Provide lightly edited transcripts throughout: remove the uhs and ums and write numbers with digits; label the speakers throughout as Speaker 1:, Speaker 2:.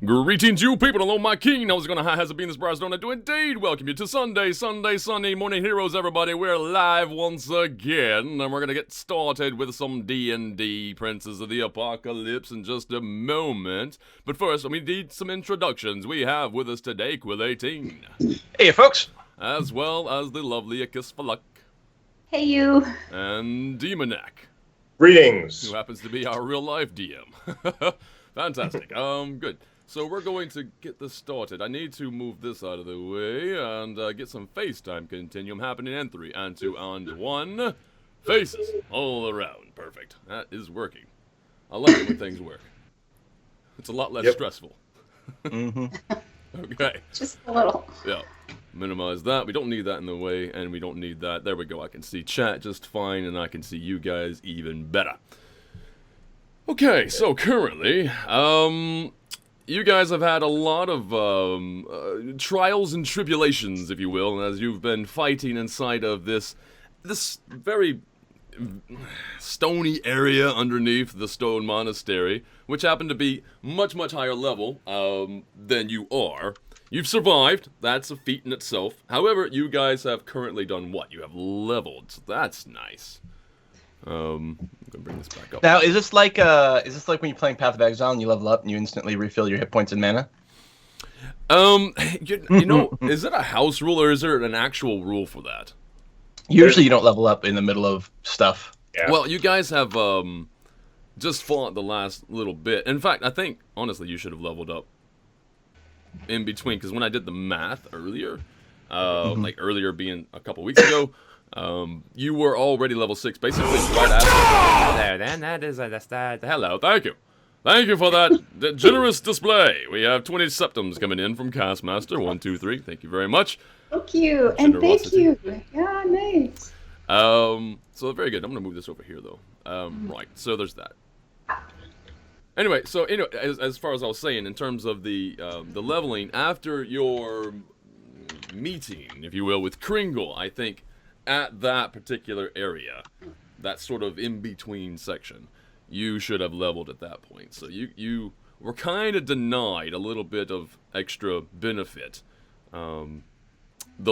Speaker 1: Greetings, you people, hello, my king. How's it going? How has it been? This Bars Don't I do indeed welcome you to Sunday morning heroes, everybody. We're live once again, and we're gonna get started with some D&D Princes of the Apocalypse in just a moment. But first, we need some introductions. We have with us today Quill 18.
Speaker 2: Hey, folks.
Speaker 1: As well as the lovely Kiss for Luck.
Speaker 3: Hey, you.
Speaker 1: And Demonac.
Speaker 4: Greetings.
Speaker 1: Who happens to be our real-life DM. Fantastic. Good. So we're going to get this started. I need to move this out of the way and get some FaceTime continuum happening in 3 and 2 and 1. Faces all around. Perfect. That is working. I like it when things work. It's a lot less stressful. Okay.
Speaker 3: Just a little.
Speaker 1: Yeah. Minimize that. We don't need that in the way, and we don't need that. There we go. I can see chat just fine, and I can see you guys even better. Okay, so currently, you guys have had a lot of trials and tribulations, if you will, as you've been fighting inside of this very stony area underneath the stone monastery, which happened to be much higher level than you are. You've survived. That's a feat in itself. However, you guys have currently done what? You have leveled. So that's nice. I'm gonna bring this back up.
Speaker 2: Now, is this like when you're playing Path of Exile and you level up and you instantly refill your hit points and mana?
Speaker 1: You know, is it a house rule or is there an actual rule for that?
Speaker 2: Usually, you don't level up in the middle of stuff.
Speaker 4: Yeah.
Speaker 1: Well, you guys have just fought the last little bit. In fact, I think honestly you should have leveled up in between, because when I did the math earlier, like earlier being a couple weeks ago. You were already level 6, basically right after. There, then that's that. Hello, thank you. Thank you for that generous display. We have 20 septums coming in from Castmaster. 1, 2, 3. Thank you very much.
Speaker 3: Thank you, and thank you. Yeah, nice.
Speaker 1: So very good. I'm gonna move this over here though. Right. So there's that. Anyway, so as far as I was saying, in terms of the leveling after your meeting, if you will, with Kringle, I think. At that particular area, that sort of in-between section, you should have leveled at that point. So you were kind of denied a little bit of extra benefit the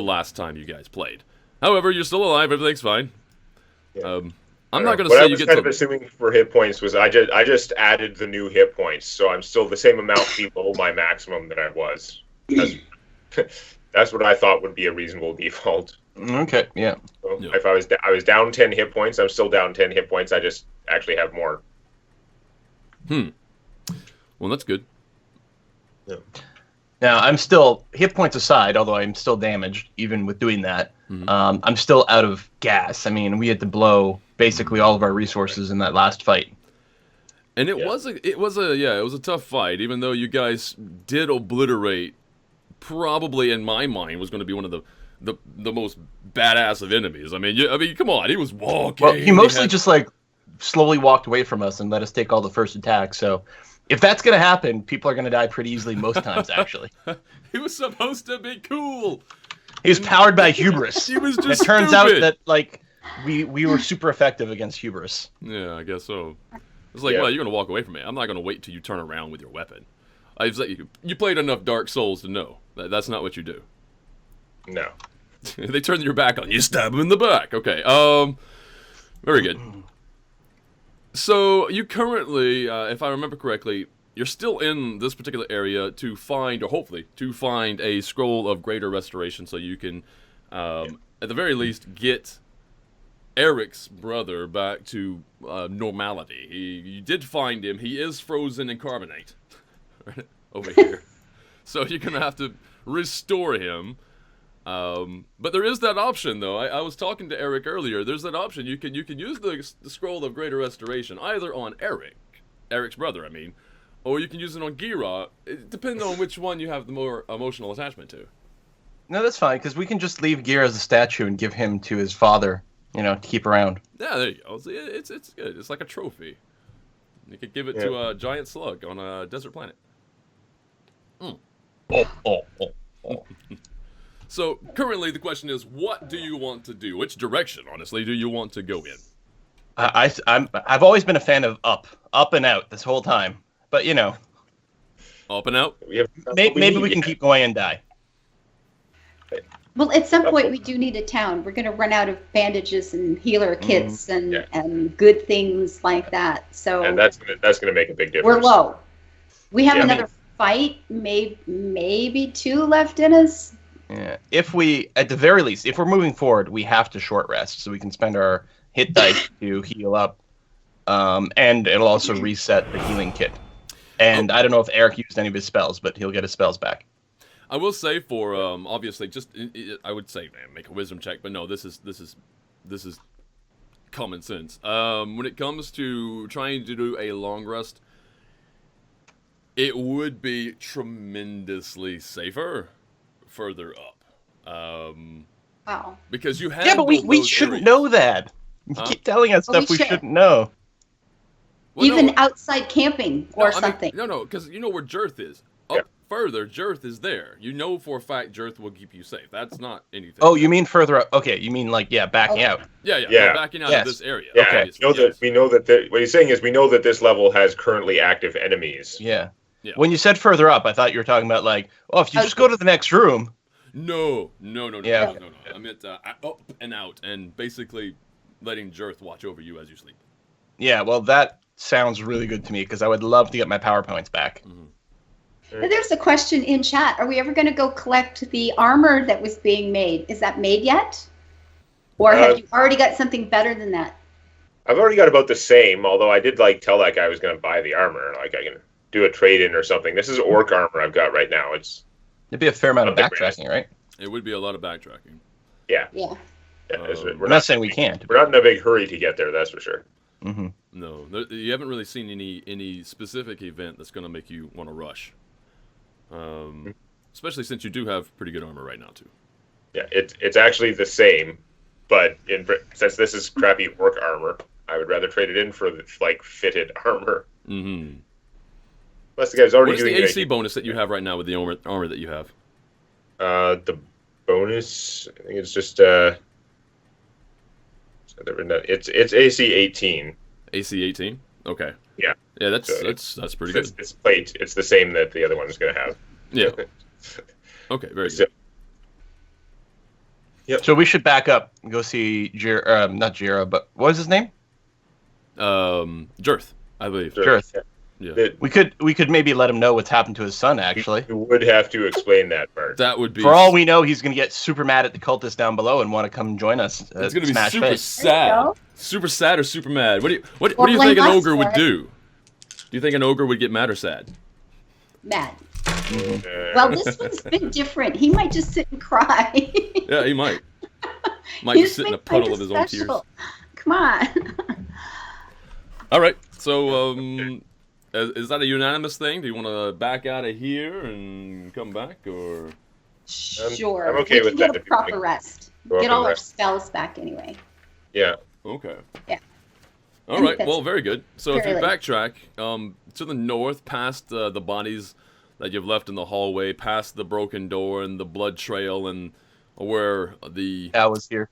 Speaker 1: last time you guys played. However, you're still alive. Everything's fine.
Speaker 4: Yeah.
Speaker 1: I'm not going to say you get
Speaker 4: what I was kind of assuming for hit points was I just added the new hit points, so I'm still the same amount below my maximum that I was. That's what I thought would be a reasonable default.
Speaker 2: Okay, yeah.
Speaker 4: So if I was down 10 hit points, I'm still down 10 hit points. I just actually have more.
Speaker 1: Well, that's good.
Speaker 4: Yeah.
Speaker 2: Now, I'm still, hit points aside, although I'm still damaged, even with doing that, I'm still out of gas. I mean, we had to blow basically all of our resources in that last fight.
Speaker 1: And it was a tough fight, even though you guys did obliterate probably in my mind was going to be one of the most badass of enemies. I mean, come on, he was walking.
Speaker 2: Well, he mostly just like slowly walked away from us and let us take all the first attacks. So, if that's gonna happen, people are gonna die pretty easily most times. Actually,
Speaker 1: he was supposed to be cool.
Speaker 2: He was powered by hubris.
Speaker 1: He was just.
Speaker 2: It turns out that like we were super effective against hubris.
Speaker 1: Yeah, I guess so. It's like, well, you're gonna walk away from me. I'm not gonna wait till you turn around with your weapon. It's like you played enough Dark Souls to know that's not what you do.
Speaker 4: No.
Speaker 1: They turn your back on you, stab them in the back. Okay, very good. So, you currently, if I remember correctly, you're still in this particular area to find, or hopefully, to find a scroll of greater restoration so you can, at the very least, get Eric's brother back to normality. You did find him. He is frozen in carbonate. Over here. So you're going to have to restore him. But there is that option, though. I was talking to Eric earlier. There's that option. You can use the scroll of greater restoration either on Eric's brother, I mean, or you can use it on Gira. It depends on which one you have the more emotional attachment to.
Speaker 2: No, that's fine, because we can just leave Gira as a statue and give him to his father, to keep around.
Speaker 1: Yeah, there you go. It's good. It's like a trophy. You could give it to a giant slug on a desert planet. So, currently, the question is, what do you want to do? Which direction, honestly, do you want to go in?
Speaker 2: I've always been a fan of up and out this whole time, but
Speaker 1: Up and out.
Speaker 4: We have
Speaker 2: Maybe we can keep going and die.
Speaker 3: Well, at some point we do need a town. We're going to run out of bandages and healer kits and good things like that. So
Speaker 4: and that's gonna make a big difference.
Speaker 3: we're low. We have
Speaker 4: Yeah.
Speaker 3: another fight, maybe 2 left in us.
Speaker 2: Yeah. If we, at the very least, if we're moving forward, we have to short rest so we can spend our hit dice to heal up, and it'll also reset the healing kit. And I don't know if Eric used any of his spells, but he'll get his spells back.
Speaker 1: I will say for obviously just I would say make a wisdom check, but no, this is common sense. When it comes to trying to do a long rest, it would be tremendously safer further up.
Speaker 3: Wow.
Speaker 1: Because you have
Speaker 2: Yeah, but we shouldn't know that. You keep telling us stuff we shouldn't know.
Speaker 1: Well,
Speaker 3: Even
Speaker 1: no,
Speaker 3: outside camping or something.
Speaker 1: no, because you know where Jarth is. Further, Jarth is there. You know for a fact Jarth will keep you safe. That's not anything.
Speaker 2: Oh, you mean further up? Okay, you mean like backing out.
Speaker 1: Yeah.
Speaker 4: Yeah.
Speaker 1: Backing out
Speaker 2: Yes.
Speaker 1: of this area.
Speaker 4: Yeah,
Speaker 1: Okay,
Speaker 4: we know that what he's saying is we know that this level has currently active enemies.
Speaker 2: Yeah.
Speaker 1: Yeah.
Speaker 2: When you said further up, I thought you were talking about like, oh, if you just go to the next room.
Speaker 1: No.
Speaker 2: Yeah.
Speaker 1: No. I meant up and out, and basically letting Jarth watch over you as you sleep.
Speaker 2: Yeah, well, that sounds really good to me because I would love to get my power points back.
Speaker 1: Mm-hmm.
Speaker 3: There's a question in chat. Are we ever going to go collect the armor that was being made? Is that made yet? Or have you already got something better than that?
Speaker 4: I've already got about the same, although I did tell that guy I was going to buy the armor. I can do a trade-in or something. This is orc armor I've got right now.
Speaker 2: It'd be a fair amount of
Speaker 4: Not the
Speaker 2: backtracking, right?
Speaker 1: It would be a lot of backtracking.
Speaker 3: Yeah.
Speaker 2: We're not saying we can't.
Speaker 4: We're not in a big hurry to get there, that's for sure.
Speaker 2: Mm-hmm.
Speaker 1: No, you haven't really seen any specific event that's going to make you want to rush. Especially since you do have pretty good armor right now too.
Speaker 4: Yeah, it's actually the same, but since this is crappy orc armor, I would rather trade it in for fitted armor.
Speaker 1: Mm-hmm.
Speaker 4: Unless the guy's already
Speaker 1: What is
Speaker 4: doing
Speaker 1: the AC bonus that you have right now with the armor that you have?
Speaker 4: The bonus, I think it's just it's AC 18.
Speaker 1: AC 18. Okay.
Speaker 4: Yeah.
Speaker 1: Yeah, that's pretty good.
Speaker 4: It's plate. It's the same that the other one is going to have.
Speaker 1: Yeah. Okay, very good.
Speaker 4: Yep.
Speaker 2: So we should back up and go see Gira, not Gira, but what was his name?
Speaker 1: Jarth, I believe.
Speaker 2: Jarth.
Speaker 1: Yeah.
Speaker 2: We could maybe let him know what's happened to his son, actually.
Speaker 4: You would have to explain that part.
Speaker 1: That would be.
Speaker 2: For all we know, he's going to get super mad at the cultists down below and want to come join us.
Speaker 1: It's going to be
Speaker 2: Smash
Speaker 1: super
Speaker 2: face.
Speaker 1: sad. Super sad or super mad? What do you think an ogre would do? Do you think an ogre would get mad or sad?
Speaker 3: Mad. Well, this one's been different. He might just sit and cry.
Speaker 1: Yeah, he might. Might just sit in a puddle of his own tears.
Speaker 3: Come on.
Speaker 1: All right. So, is that a unanimous thing? Do you want to back out of here and come back, or?
Speaker 3: Sure.
Speaker 4: I'm okay with that.
Speaker 3: Get a proper rest. Get all our spells back anyway.
Speaker 4: Yeah.
Speaker 1: Okay.
Speaker 3: Yeah.
Speaker 1: All right. Well, very good. So if you
Speaker 3: fairly.
Speaker 1: backtrack to the north, past the bodies that you've left in the hallway, past the broken door and the blood trail, and where the
Speaker 2: Al was here.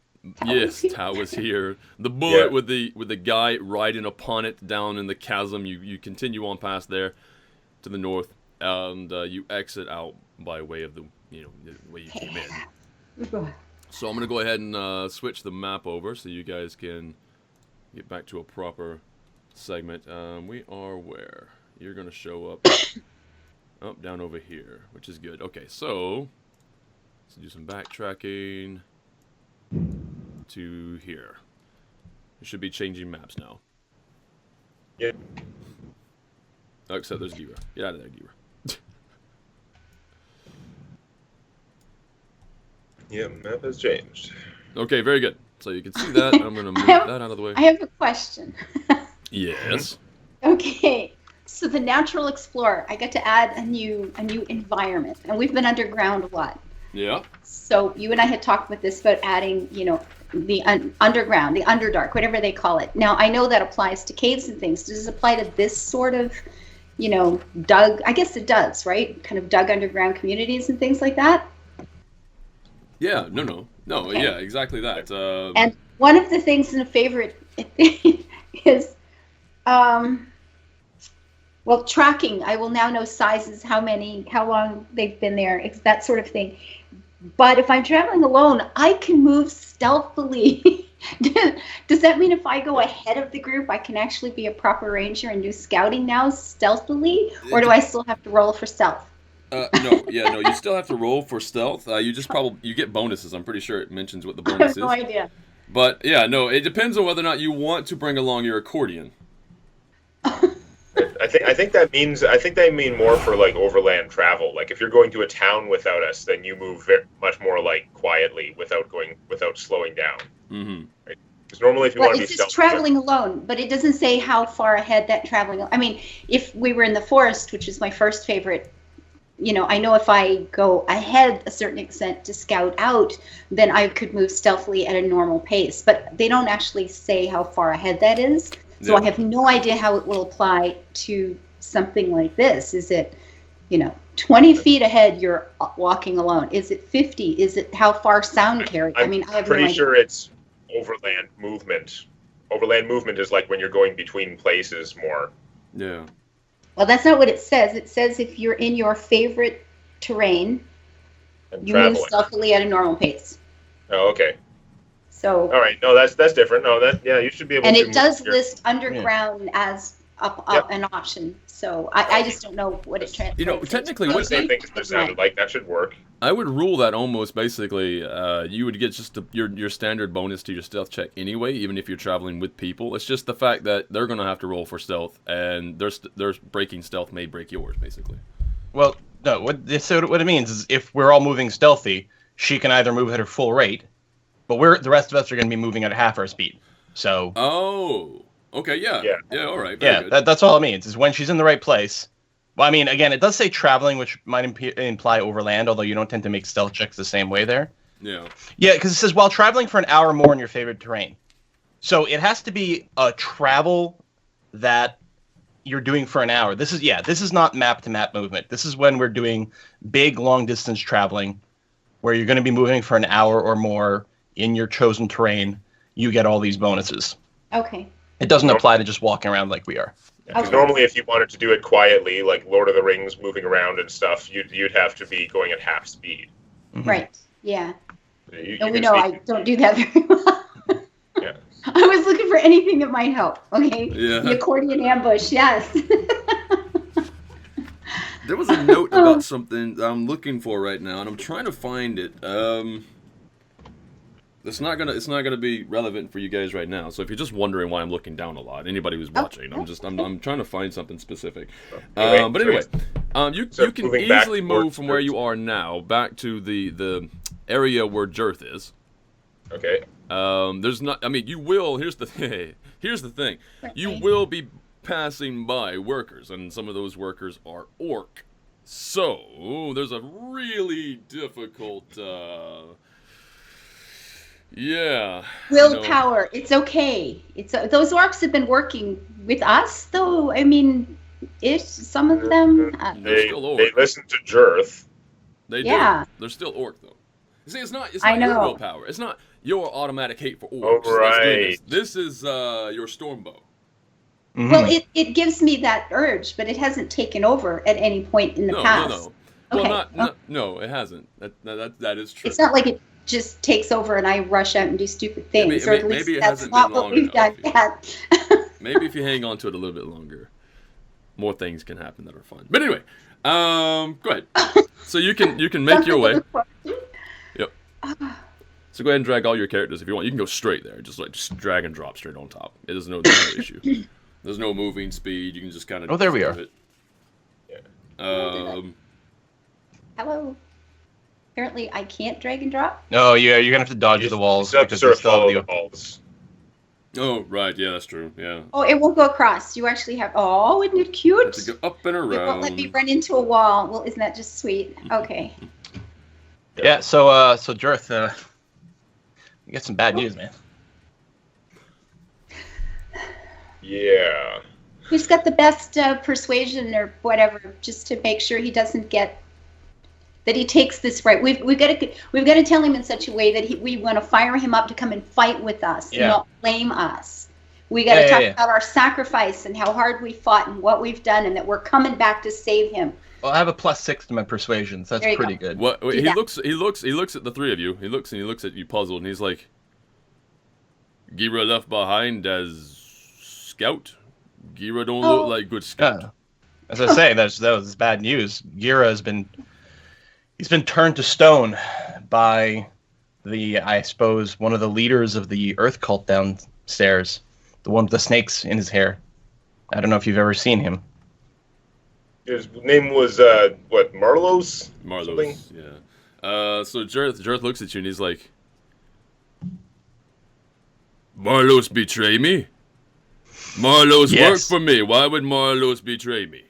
Speaker 1: Tao was here. The bullet with the guy riding upon it down in the chasm. You continue on past there to the north, and you exit out by way of the way you came in. So I'm gonna go ahead and switch the map over so you guys can get back to a proper segment. We are where? You're gonna show up down over here, which is good. Okay, so let's do some backtracking to here. You should be changing maps now.
Speaker 4: Yeah.
Speaker 1: Oh, except there's Gira. Get out of there, Gira.
Speaker 4: Yeah, map has changed.
Speaker 1: Okay, very good. So you can see that. I'm going to move that out of the way.
Speaker 3: I have a question.
Speaker 1: Yes.
Speaker 3: Okay. So the natural explorer, I got to add a new environment, and we've been underground a lot.
Speaker 1: Yeah.
Speaker 3: So you and I had talked with this about adding, the underground, the underdark, whatever they call it. Now I know that applies to caves and things. Does it apply to this sort of, dug? I guess it does, right? Kind of dug underground communities and things like that.
Speaker 1: Yeah. No.
Speaker 3: Okay.
Speaker 1: Yeah. Exactly that.
Speaker 3: And one of the things in a favorite is, Well, tracking, I will now know sizes, how many, how long they've been there, that sort of thing. But if I'm traveling alone, I can move stealthily. Does that mean if I go ahead of the group, I can actually be a proper ranger and do scouting now stealthily? Or do I still have to roll for stealth?
Speaker 1: No, you still have to roll for stealth. You get bonuses. I'm pretty sure it mentions what the
Speaker 3: I
Speaker 1: bonus
Speaker 3: have no
Speaker 1: is.
Speaker 3: idea.
Speaker 1: But yeah, no, it depends on whether or not you want to bring along your accordion.
Speaker 4: I think they mean more for like overland travel. Like if you're going to a town without us, then you move much more like quietly without slowing down.
Speaker 1: Mm-hmm.
Speaker 4: Right? Because normally if you want to be
Speaker 3: It's
Speaker 4: stealthy,
Speaker 3: traveling alone, but it doesn't say how far ahead that traveling. I mean, if we were in the forest, which is my first favorite, I know if I go ahead a certain extent to scout out, then I could move stealthily at a normal pace. But they don't actually say how far ahead that is. So
Speaker 1: Yeah.
Speaker 3: I have no idea how it will apply to something like this. Is it, 20 feet ahead you're walking alone? Is it 50? Is it how far sound carry? I have no
Speaker 4: pretty
Speaker 3: idea.
Speaker 4: sure it's overland movement. Overland movement is like when you're going between places more.
Speaker 1: Yeah.
Speaker 3: Well, that's not what it says. It says if you're in your favorite terrain,
Speaker 4: And
Speaker 3: you move
Speaker 4: traveling.
Speaker 3: stealthily at a normal pace.
Speaker 4: Oh, okay.
Speaker 3: So,
Speaker 4: All right. No, that's different. No, you should be able
Speaker 3: and
Speaker 4: to.
Speaker 3: it does
Speaker 4: move
Speaker 3: list underground as an option. So I just don't know what it translates.
Speaker 1: Technically,
Speaker 4: the
Speaker 1: what
Speaker 4: same thing as it sounded like. That should work.
Speaker 1: I would rule that almost basically you would get just your standard bonus to your stealth check anyway, even if you're traveling with people. It's just the fact that they're going to have to roll for stealth, and their breaking stealth may break yours, basically.
Speaker 2: Well, no. What it means is if we're all moving stealthy, she can either move at her full rate, but the rest of us are going to be moving at half our speed. So.
Speaker 1: Oh. Okay. Yeah. All right. Very good.
Speaker 2: That's all it means. Is when she's in the right place. Well, I mean, again, it does say traveling, which might imply overland, although you don't tend to make stealth checks the same way there.
Speaker 1: Yeah.
Speaker 2: Yeah, because it says while traveling for an hour or more in your favorite terrain. So it has to be a travel that you're doing for an hour. This is not map-to-map movement. This is when we're doing big, long-distance traveling, where you're going to be moving for an hour or more in your chosen terrain. You get all these bonuses.
Speaker 3: Okay.
Speaker 2: It doesn't apply to just walking around like we are.
Speaker 4: Because normally, if you wanted to do it quietly, like Lord of the Rings, moving around and stuff, you'd have to be going at half speed.
Speaker 2: Mm-hmm.
Speaker 3: Right. Yeah.
Speaker 4: You
Speaker 3: And we
Speaker 4: can
Speaker 3: know
Speaker 4: speak-
Speaker 3: I don't do that very well.
Speaker 4: Yeah.
Speaker 3: I was looking for anything that might help. Okay.
Speaker 1: Yeah.
Speaker 3: The accordion ambush. Yes.
Speaker 1: There was a note about something that I'm looking for right now, and I'm trying to find it. It's not gonna be relevant for you guys right now. So if you're just wondering why I'm looking down a lot, anybody who's watching, I'm trying to find something specific. But anyway, you can
Speaker 4: moving back
Speaker 1: easily
Speaker 4: towards
Speaker 1: move from where you are now back to the area where Jarth is.
Speaker 4: Okay.
Speaker 1: There's not. I mean, you will. Here's the thing. You will be passing by workers, and some of those workers are orc. So there's a really difficult.
Speaker 3: Willpower. It's okay. Those orcs have been working with us, though. I mean, some of them.
Speaker 1: They're still orc.
Speaker 4: They listen to Jarth.
Speaker 1: They
Speaker 3: Yeah.
Speaker 1: do. They're still orc though. You see, it's not
Speaker 3: I
Speaker 1: your
Speaker 3: know.
Speaker 1: willpower. It's not your automatic hate for orcs.
Speaker 4: Oh,
Speaker 1: that's doing
Speaker 4: right.
Speaker 1: this is your stormbow.
Speaker 2: Mm-hmm.
Speaker 3: Well, it gives me that urge, but it hasn't taken over at any point in the past.
Speaker 1: No.
Speaker 3: Okay.
Speaker 1: Well, no, it hasn't. That is true.
Speaker 3: It's not like it just takes over and I rush out and do stupid things, or at least
Speaker 1: maybe it
Speaker 3: that's
Speaker 1: hasn't
Speaker 3: not
Speaker 1: been
Speaker 3: what
Speaker 1: long
Speaker 3: we've done
Speaker 1: enough,
Speaker 3: yet.
Speaker 1: Maybe if you hang on to it a little bit longer, more things can happen that are fun. But anyway, go ahead. So you can make your way. Yep. So go ahead and drag all your characters if you want. You can go straight there, just drag and drop straight on top. There's no issue. There's no moving speed. You can just kind of.
Speaker 2: Oh, there we are.
Speaker 1: It.
Speaker 3: Hello. Apparently, I can't drag and drop.
Speaker 2: Oh, yeah, you're going to have to dodge the walls.
Speaker 4: You have to
Speaker 2: because
Speaker 4: sort
Speaker 2: they
Speaker 4: of
Speaker 2: still have
Speaker 4: follow
Speaker 2: the-
Speaker 4: the balls.
Speaker 1: Oh, right. Yeah, that's true. Yeah.
Speaker 3: Oh, it won't go across. You actually have. Oh, isn't it cute?
Speaker 1: Have to go up and
Speaker 3: It won't
Speaker 1: around.
Speaker 3: let me run into a wall. Well, isn't that just sweet? Okay.
Speaker 2: Yeah, so Jarth, you got some bad news, man.
Speaker 4: Yeah.
Speaker 3: Who's got the best persuasion or whatever, just to make sure he doesn't get that he takes this right. We've got to tell him in such a way that we want to fire him up to come and fight with us,
Speaker 2: Yeah.
Speaker 3: not blame us. We got to
Speaker 2: Yeah,
Speaker 3: talk
Speaker 2: yeah.
Speaker 3: about our sacrifice and how hard we fought and what we've done and that we're coming back to save him.
Speaker 2: Well, I have a +6 to my persuasion, so
Speaker 3: There
Speaker 2: that's
Speaker 3: you
Speaker 2: pretty
Speaker 3: go.
Speaker 2: good.
Speaker 1: What
Speaker 3: Do
Speaker 1: he
Speaker 3: that.
Speaker 1: looks at the three of you. He looks at you puzzled, and he's like, Gira left behind as scout. Gira don't
Speaker 3: Oh.
Speaker 1: look like good scout.
Speaker 2: Yeah. As I say, that was bad news. Gira he's been turned to stone by I suppose, one of the leaders of the Earth cult downstairs, the one with the snakes in his hair. I don't know if you've ever seen him.
Speaker 4: His name was what, Marlos? Something?
Speaker 1: Marlos, yeah. So Jarth looks at you and he's like, Marlos betray me? Marlos
Speaker 2: Yes.
Speaker 1: worked for me. Why would Marlos betray me?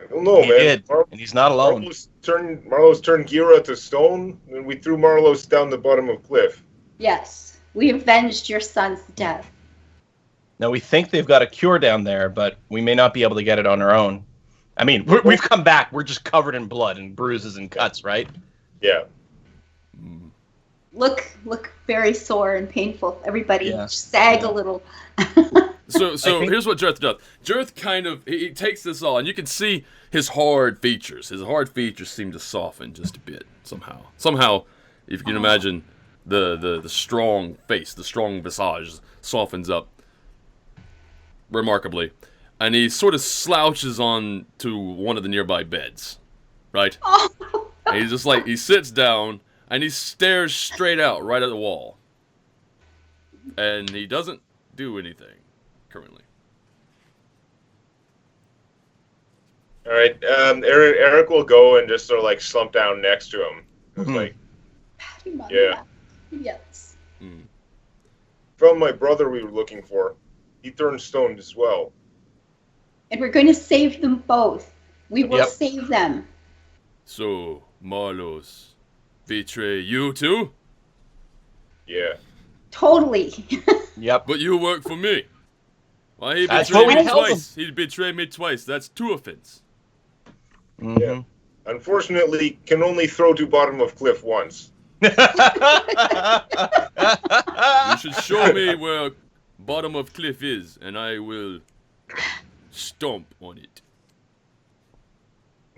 Speaker 4: I don't know,
Speaker 2: He
Speaker 4: man.
Speaker 2: did, and he's not alone.
Speaker 4: Marlos turned Gira to stone, and we threw Marlos down the bottom of cliff.
Speaker 3: Yes, we avenged your son's death.
Speaker 2: Now, we think they've got a cure down there, but we may not be able to get it on our own. I mean, we've come back. We're just covered in blood and bruises and cuts, right?
Speaker 4: Yeah.
Speaker 3: Look very sore and painful. Everybody
Speaker 2: Yeah.
Speaker 3: sag
Speaker 2: Yeah.
Speaker 3: a little.
Speaker 1: So
Speaker 2: think-
Speaker 1: here's what Jarth does. Jarth kind of he takes this all, and you can see his hard features. His hard features seem to soften just a bit somehow. Somehow, if you can imagine the strong face, the strong visage softens up remarkably, and he sort of slouches on to one of the nearby beds, right?
Speaker 3: Oh,
Speaker 1: And he's just like he sits down and he stares straight out right at the wall, and he doesn't do anything currently.
Speaker 4: All right. Eric will go and just sort of like slump down next to him. It's
Speaker 2: Mhm.
Speaker 4: like,
Speaker 3: pat him on
Speaker 4: Yeah.
Speaker 3: the back. Yes.
Speaker 4: from my brother we were looking for. He turned stoned as well.
Speaker 3: And we're going to save them both. We will
Speaker 2: Yep.
Speaker 3: save them.
Speaker 1: So Marlos betray you too?
Speaker 4: Yeah.
Speaker 3: Totally.
Speaker 2: Yep.
Speaker 1: But you work for me. Why he
Speaker 2: That's
Speaker 1: betrayed
Speaker 2: what
Speaker 1: me
Speaker 2: we tell
Speaker 1: twice? He betrayed me twice. That's 2 offense.
Speaker 2: Mhm.
Speaker 4: Yeah. Unfortunately, can only throw to bottom of cliff once.
Speaker 1: You should show me where bottom of cliff is, and I will stomp on it.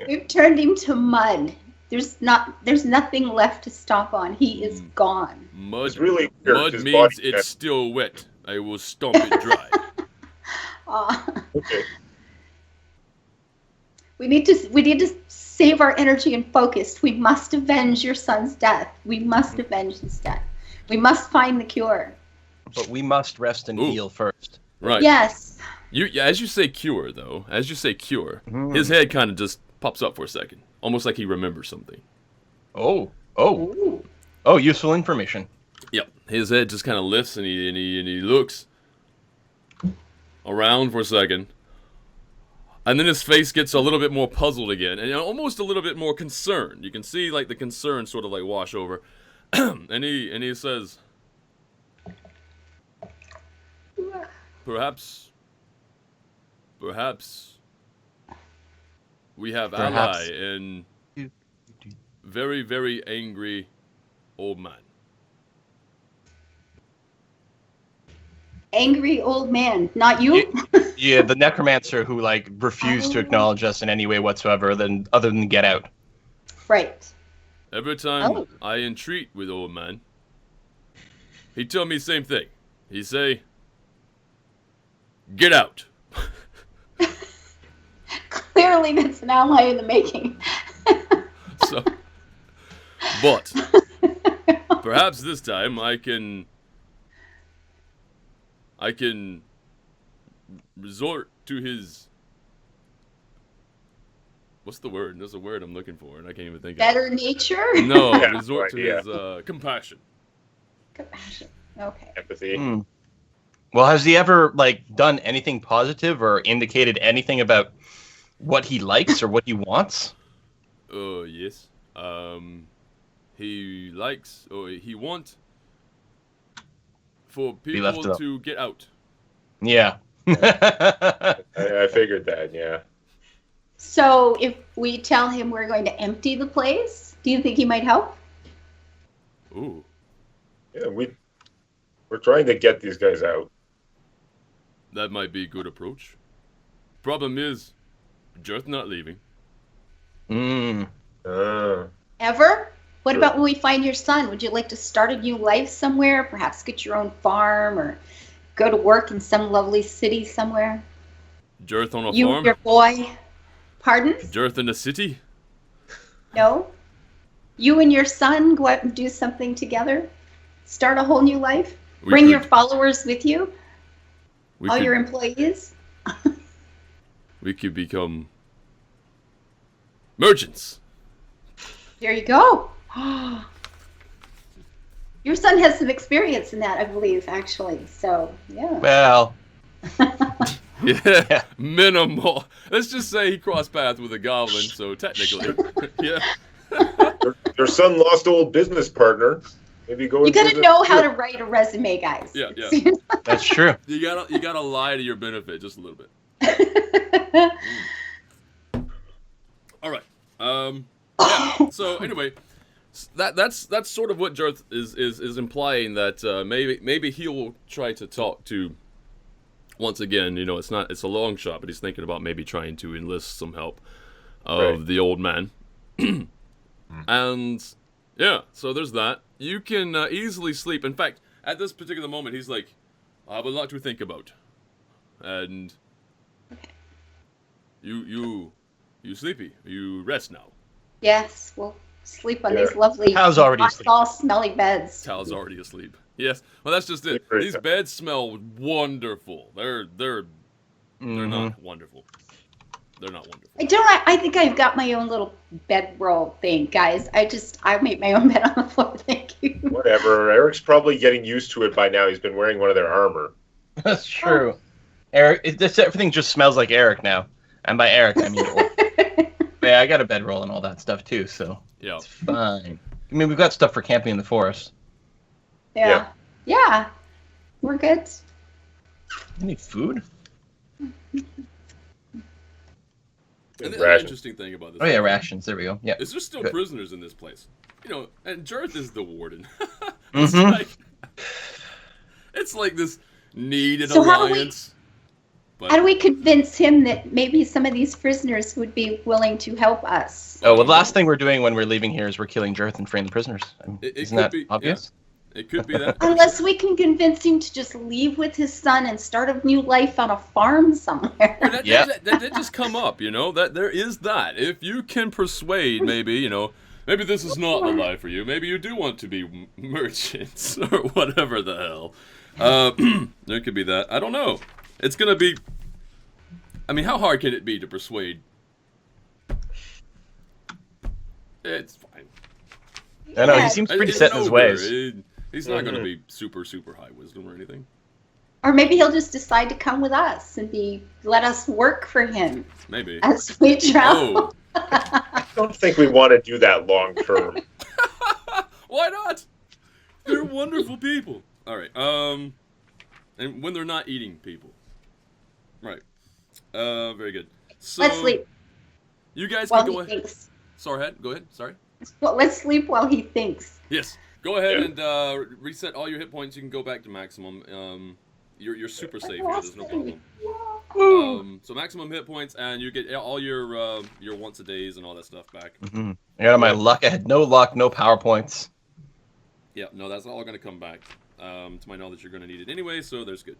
Speaker 3: We've turned him to mud. There's nothing left to stomp on. He is gone.
Speaker 1: Mud,
Speaker 4: It's really weird.
Speaker 1: mud
Speaker 4: His
Speaker 1: means
Speaker 4: body-
Speaker 1: it's still wet. I will stomp it dry.
Speaker 4: Okay.
Speaker 3: We need to save our energy and focus. We must avenge your son's death. We must avenge his death. We must find the cure.
Speaker 2: But we must rest and
Speaker 1: Ooh.
Speaker 2: heal first.
Speaker 1: Right.
Speaker 3: Yes.
Speaker 1: As you say cure, though, his head kind of just pops up for a second, almost like he remembers something.
Speaker 2: Oh,
Speaker 3: Ooh.
Speaker 2: useful information.
Speaker 1: Yep. His head just kind of lifts and he looks around for a second. And then his face gets a little bit more puzzled again and almost a little bit more concerned. You can see like the concern sort of like wash over. and he says, Perhaps we have
Speaker 2: Perhaps.
Speaker 1: ally in very, very angry old man.
Speaker 3: Angry old man, not you.
Speaker 2: Yeah, the necromancer who refused to acknowledge us in any way whatsoever, other than get out.
Speaker 3: Right.
Speaker 1: Every time
Speaker 3: Oh.
Speaker 1: I entreat with old man, he tell me same thing. He say, get out.
Speaker 3: Clearly, that's an ally in the making.
Speaker 1: So, but perhaps this time I can resort to his. What's the word? There's a word I'm looking for, and I can't even think
Speaker 3: Better nature.
Speaker 1: of it. No,
Speaker 4: Yeah,
Speaker 1: resort to
Speaker 4: no idea.
Speaker 1: his compassion.
Speaker 3: Compassion. Okay.
Speaker 4: Empathy.
Speaker 2: Hmm. Well, has he ever done anything positive or indicated anything about what he likes or what he wants?
Speaker 1: Oh yes. He likes or he want for
Speaker 2: left
Speaker 1: people
Speaker 2: it up.
Speaker 1: to get out.
Speaker 2: Yeah.
Speaker 4: I figured that, yeah.
Speaker 3: So, if we tell him we're going to empty the place, do you think he might help?
Speaker 1: Ooh.
Speaker 4: Yeah, we're trying to get these guys out.
Speaker 1: That might be a good approach. Problem is, Jarth not leaving.
Speaker 3: Ever? What
Speaker 4: Sure.
Speaker 3: about when we find your son? Would you like to start a new life somewhere? Perhaps get your own farm or go to work in some lovely city somewhere?
Speaker 1: Jarth on a
Speaker 3: You
Speaker 1: farm?
Speaker 3: and your boy. Pardon?
Speaker 1: Jarth in the city?
Speaker 3: No? You and your son go out and do something together? Start a whole new life?
Speaker 1: We
Speaker 3: Bring your
Speaker 1: could-
Speaker 3: followers with you?
Speaker 1: We
Speaker 3: All
Speaker 1: could,
Speaker 3: your employees?
Speaker 1: we could become merchants.
Speaker 3: There you go. Your son has some experience in that, I believe, actually. So, yeah.
Speaker 2: Well,
Speaker 1: Yeah, minimal. Let's just say he crossed paths with a goblin, so technically, yeah.
Speaker 4: Your son lost old business partner. Maybe go.
Speaker 3: You
Speaker 4: into
Speaker 3: gotta
Speaker 4: the-
Speaker 3: know how to write a resume, guys.
Speaker 1: Yeah, yeah.
Speaker 2: that's true.
Speaker 1: You gotta lie to your benefit just a little bit. All right. Yeah. So anyway, that's sort of what Jarth is implying, that maybe he will try to talk to. Once again, it's a long shot, but he's thinking about maybe trying to enlist some help of the old man. And yeah, so there's that. You can easily sleep. In fact, at this particular moment, he's like, "I have a lot to think about," and you sleepy. You rest now.
Speaker 3: Yes, we'll sleep on
Speaker 4: Yeah.
Speaker 3: these lovely,
Speaker 2: Cal's already asleep.
Speaker 3: all smelly beds.
Speaker 1: Tal's already asleep. Yes. Well, that's just it.
Speaker 4: Great.
Speaker 1: These beds smell wonderful. They're
Speaker 2: Mhm.
Speaker 1: not wonderful. They're not wonderful.
Speaker 3: I think I've got my own little bedroll thing, guys. I make my own bed on the floor. Thank you.
Speaker 4: Whatever. Eric's probably getting used to it by now. He's been wearing one of their armor.
Speaker 2: That's true. Eric, everything just smells like Eric now. And by Eric, I mean, yeah, I got a bedroll and all that stuff too, so
Speaker 1: Yeah.
Speaker 2: it's fine. I mean, we've got stuff for camping in the forest.
Speaker 3: Yeah. Yeah. We're good.
Speaker 2: You need food?
Speaker 1: And the
Speaker 4: Rations.
Speaker 1: interesting thing about this.
Speaker 2: Oh yeah, rations. There we go. Yeah.
Speaker 1: Is there's still
Speaker 2: Good.
Speaker 1: prisoners in this place? And Jarth is the warden.
Speaker 2: Mhm.
Speaker 1: It's like this needed
Speaker 3: So how do we-
Speaker 1: alliance. But
Speaker 3: How do we convince him that maybe some of these prisoners would be willing to help us?
Speaker 2: Oh well, the last thing we're doing when we're leaving here is we're killing Jarth and freeing the prisoners. I mean,
Speaker 1: It
Speaker 2: isn't
Speaker 1: could
Speaker 2: that
Speaker 1: be,
Speaker 2: obvious?
Speaker 1: it could be that.
Speaker 3: Unless we can convince him to just leave with his son and start a new life on a farm somewhere.
Speaker 1: Well, that,
Speaker 2: Yeah.
Speaker 1: that did just come up, that there is that. If you can persuade, maybe maybe this is not the life for you. Maybe you do want to be merchants or whatever the hell. There could be that. I don't know. It's gonna be. I mean, how hard can it be to persuade? It's fine.
Speaker 2: I know,
Speaker 3: Yeah.
Speaker 2: he seems pretty
Speaker 1: It's
Speaker 2: set in his
Speaker 1: an
Speaker 2: ways.
Speaker 1: ogre. He's not gonna be super high wisdom or anything.
Speaker 3: Or maybe he'll just decide to come with us and let us work for him
Speaker 1: Maybe.
Speaker 3: as we travel.
Speaker 1: Oh,
Speaker 4: I don't think we want to do that long term.
Speaker 1: why not? They're wonderful people. All right. And when they're not eating people. Right. Very good. So
Speaker 3: Let's sleep
Speaker 1: you guys
Speaker 3: while
Speaker 1: can
Speaker 3: he
Speaker 1: go ahead.
Speaker 3: thinks.
Speaker 1: Sorry, go ahead. Sorry.
Speaker 3: Well, let's sleep while he thinks.
Speaker 1: Yes. Go ahead
Speaker 4: Yeah.
Speaker 1: and reset all your hit points. You can go back to maximum. You're super safe here. There's no problem. So maximum hit points, and you get all your once a days and all that stuff back.
Speaker 2: Mhm. I got my luck. I had no luck, no PowerPoints.
Speaker 1: Yeah. No, that's all going to come back. To my knowledge, you're going to need it anyway, so there's good.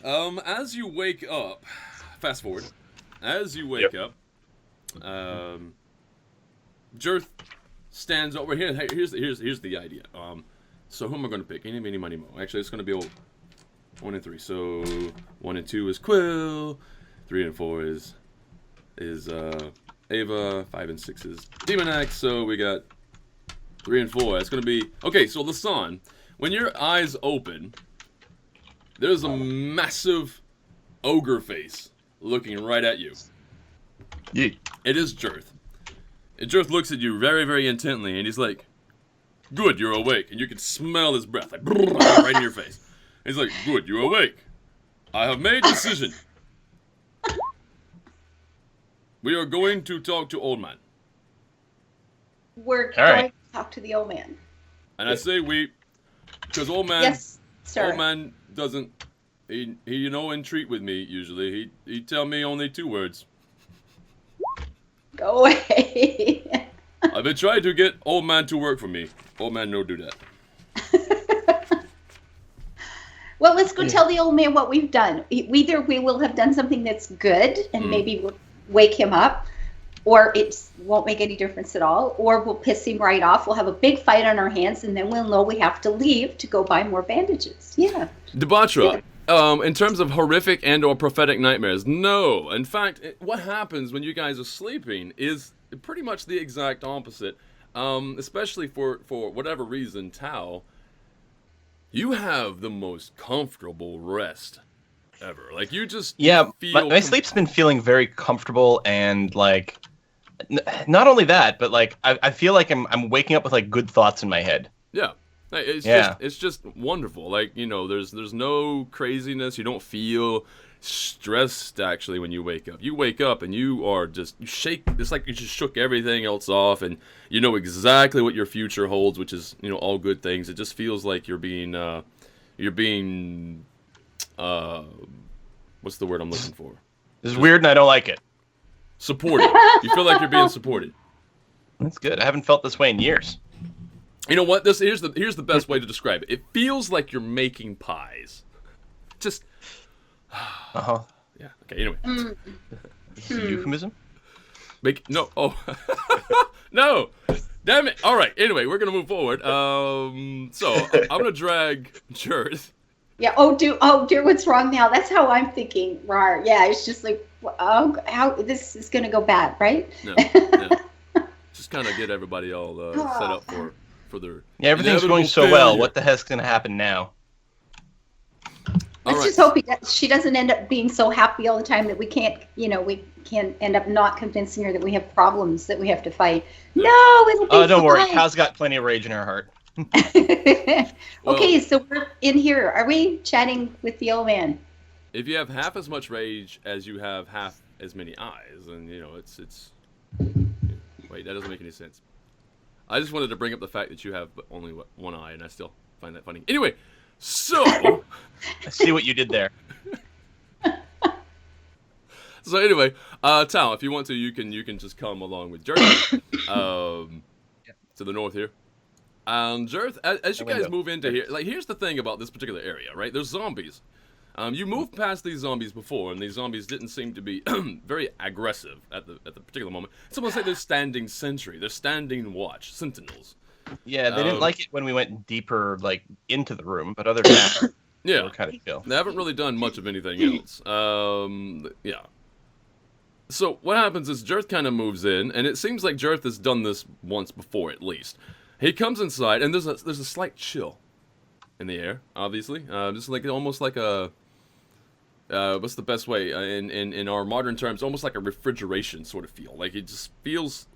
Speaker 1: As you wake up, fast forward. As you wake up, Jarth stands over here. Hey, here's the idea. So who am I going to pick? Any, mini, money, mo. Actually, it's going to be 1 and 3. So 1 and 2 is Quill. 3 and 4 is Ava. 5 and 6 is Demonax. So we got 3 and 4. It's going to be okay. So Lasan, when your eyes open, there's a massive ogre face looking right at you.
Speaker 2: Yeah.
Speaker 1: It is Jarth. And Jarth looks at you very, very intently, and he's like, "Good, you're awake." And you can smell his breath, like right in your face. And he's like, "Good, you're awake. I have made a decision. We are going to talk to Old Man."
Speaker 3: We're
Speaker 2: All
Speaker 3: going
Speaker 2: right.
Speaker 3: to talk to the old man.
Speaker 1: And I say we, because Old Man,
Speaker 3: Yes, sir.
Speaker 1: Old Man doesn't he entreat with me usually. He'd tell me only 2 words.
Speaker 3: Go away.
Speaker 1: I've been trying to get old man to work for me. Old man no do that.
Speaker 3: Well, let's go tell the old man what we've done. Either we will have done something that's good and maybe we'll wake him up, or it won't make any difference at all, or we'll piss him right off. We'll have a big fight on our hands, and then we'll know we have to leave to go buy more bandages. Yeah.
Speaker 1: Debatra, in terms of horrific and or prophetic nightmares, no. In fact, what happens when you guys are sleeping is pretty much the exact opposite. Especially for whatever reason, Tao, you have the most comfortable rest ever. Like, you just feel...
Speaker 2: my sleep's been feeling very comfortable, and, like, not only that, but, like, I feel like I'm waking up with, like, good thoughts in my head.
Speaker 1: Yeah. It's just wonderful. Like, there's no craziness. You don't feel stressed, actually, when you wake up. You wake up and you shake. It's like you just shook everything else off, and you know exactly what your future holds, which is, all good things. It just feels like you're being what's the word I'm looking for?
Speaker 2: This is weird and I don't like it.
Speaker 1: Supported. You feel like you're being supported.
Speaker 2: That's good. I haven't felt this way in years.
Speaker 1: You know what? Here's the best way to describe it. It feels like you're making pies. Just.
Speaker 2: Uh-huh.
Speaker 1: Yeah. Okay. Anyway.
Speaker 2: Is it a euphemism?
Speaker 1: No. Oh. No. Damn it. All right. Anyway, we're gonna move forward. So I'm gonna drag Jarth.
Speaker 3: Yeah. Oh dear, what's wrong now? That's how I'm thinking. Rar. Yeah. It's just like, how this is gonna go bad, right?
Speaker 1: Yeah. Just kind of get everybody all set up for their.
Speaker 2: Yeah. Everything's going so
Speaker 1: failure.
Speaker 2: well. What the heck's gonna happen now?
Speaker 3: Let's just hope she doesn't end up being so happy all the time that we can't end up not convincing her that we have problems that we have to fight. No, it'll be
Speaker 2: Oh, don't worry.
Speaker 3: fine.
Speaker 2: Cal's got plenty of rage in her heart.
Speaker 3: Okay, so we're in here. Are we chatting with the old man?
Speaker 1: If you have half as much rage as you have half as many eyes, then it's. Wait, that doesn't make any sense. I just wanted to bring up the fact that you have only one eye, and I still find that funny. Anyway. So,
Speaker 2: I see what you did there.
Speaker 1: So anyway, Tal, if you want to, you can just come along with Jarth, to the north here. Jarth, as you guys move into here, like, here's the thing about this particular area, right? There's zombies. You moved past these zombies before, and these zombies didn't seem to be very aggressive at the particular moment. It's almost like they're standing sentry. They're standing watch, sentinels.
Speaker 2: Yeah, they didn't like it when we went deeper, like, into the room, but other than that,
Speaker 1: yeah,
Speaker 2: they were kind of chill.
Speaker 1: They haven't really done much of anything else. Yeah. So what happens is Jarth kind of moves in, and it seems like Jarth has done this once before, at least. He comes inside, and there's a slight chill in the air, obviously. Just like almost like a what's the best way in our modern terms? Almost like a refrigeration sort of feel. Like it just feels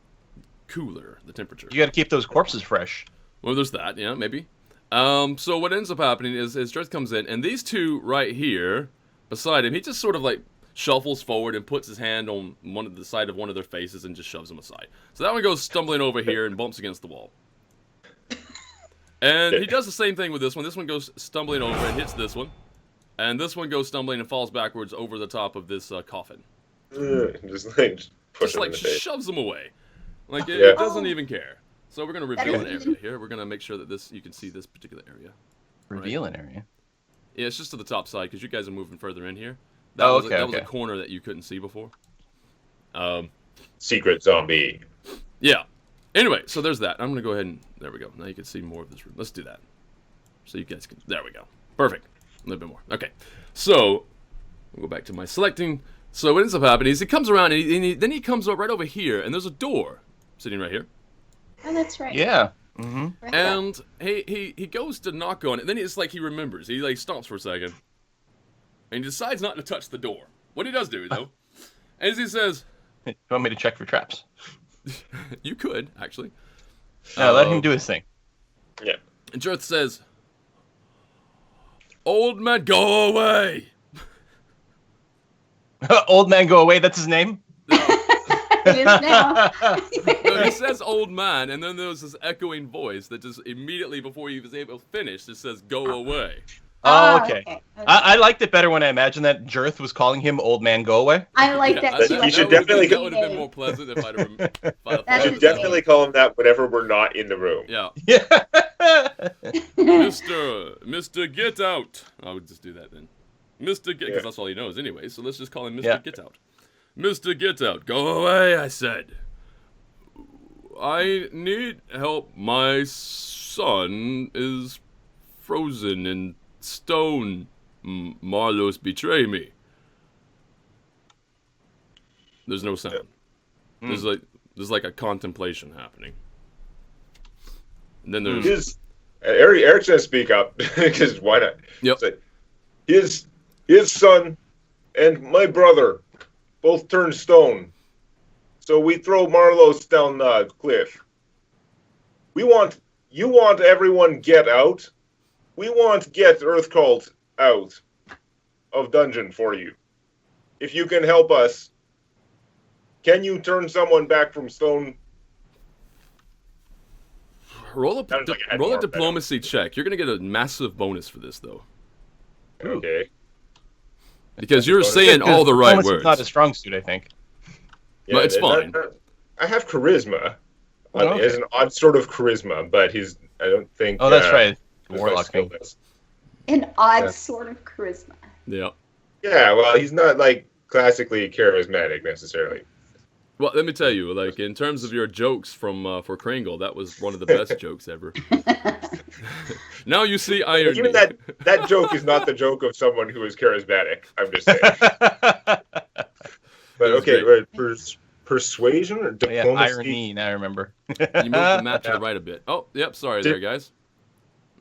Speaker 1: cooler, the temperature.
Speaker 2: You got to keep those corpses fresh.
Speaker 1: Well, there's that, yeah, maybe. So what ends up happening is Jarth comes in, and these two right here beside him, he just sort of like shuffles forward and puts his hand on the side of one of their faces and just shoves them aside. So that one goes stumbling over here and bumps against the wall. And he does the same thing with this one. This one goes stumbling over and hits this one. And this one goes stumbling and falls backwards over the top of this coffin.
Speaker 4: Just like
Speaker 1: shoves them away. Like, it doesn't even care. So we're going to reveal an area here. We're going to make sure that you can see this particular area.
Speaker 2: Reveal an area?
Speaker 1: Yeah, it's just to the top side, because you guys are moving further in here.
Speaker 2: That was
Speaker 1: a corner that you couldn't see before.
Speaker 4: Secret zombie.
Speaker 1: Yeah. Anyway, so there's that. I'm going to go ahead and... There we go. Now you can see more of this room. Let's do that. So you guys can... There we go. Perfect. A little bit more. Okay. So, we'll go back to my selecting. So what ends up happening is he comes around, and then he comes up right over here, and there's a door sitting right here.
Speaker 3: Oh, that's right.
Speaker 2: Yeah. Mm-hmm.
Speaker 3: Right.
Speaker 1: And he goes to knock on it. Then it's like he remembers. He like stops for a second, and he decides not to touch the door. What he does do, though, is he says,
Speaker 2: You want me to check for traps?
Speaker 1: you could, actually.
Speaker 2: No, let him do his thing.
Speaker 4: Yeah.
Speaker 1: And Jarth says, "Old man, go away."
Speaker 2: Old man, go away. That's his name.
Speaker 3: It is now.
Speaker 1: No, he says "old man," and then there's this echoing voice that just immediately before he was able to finish, just says "go away."
Speaker 2: Oh, okay. I liked it better when I imagined that Jarth was calling him Old Man Go Away.
Speaker 3: I like that too.
Speaker 4: You should definitely-
Speaker 1: That would have been more pleasant if I'd have.
Speaker 3: That
Speaker 4: You
Speaker 3: is
Speaker 4: should definitely call him that whenever we're not in the room.
Speaker 1: Yeah,
Speaker 2: Yeah.
Speaker 1: Mister, get out. I would just do that then, Mister Get, because
Speaker 4: Yeah.
Speaker 1: that's all he knows anyway. So let's just call him Mister
Speaker 2: Yeah.
Speaker 1: Get Out. Mister Get Out, go away! I said. I need help. My son is frozen in stone. Marlos betray me. There's no sound. There's like a contemplation happening. And then there's
Speaker 4: Eric's gonna speak up because why not?
Speaker 1: Yep.
Speaker 4: So, his son and my brother both turned stone, so we throw Marlos down the cliff. You want everyone get out. We want get Earth Cult out of dungeon for you. If you can help us, can you turn someone back from stone?
Speaker 1: roll a
Speaker 4: Sounds like I had
Speaker 1: roll a
Speaker 4: more
Speaker 1: diplomacy check. You're gonna get a massive bonus for this though,
Speaker 4: Okay.
Speaker 1: because you're saying all the right
Speaker 2: Diplomacy's
Speaker 1: words.
Speaker 2: not a strong suit, I think.
Speaker 1: No, it's fine.
Speaker 4: I have charisma.
Speaker 2: Oh, okay.
Speaker 4: As an odd sort of charisma, but I don't think.
Speaker 2: Oh, that's right.
Speaker 4: his
Speaker 2: Warlock
Speaker 4: skill
Speaker 2: thing.
Speaker 4: is.
Speaker 3: An odd
Speaker 4: Yeah.
Speaker 3: sort of charisma.
Speaker 1: Yeah.
Speaker 4: Yeah, well, he's not like classically charismatic necessarily.
Speaker 1: Well, let me tell you, like in terms of your jokes from for Kringle, that was one of the best jokes ever. Now you see irony.
Speaker 4: Even that joke is not the joke of someone who is charismatic. I'm just saying. But
Speaker 1: was
Speaker 4: okay,
Speaker 1: great.
Speaker 4: persuasion or
Speaker 2: Yeah,
Speaker 4: diplomacy?
Speaker 2: irony. Now I remember.
Speaker 1: You moved the map to
Speaker 4: Yeah.
Speaker 1: the right a bit. Oh, yep. Sorry
Speaker 4: Did-
Speaker 1: there, guys.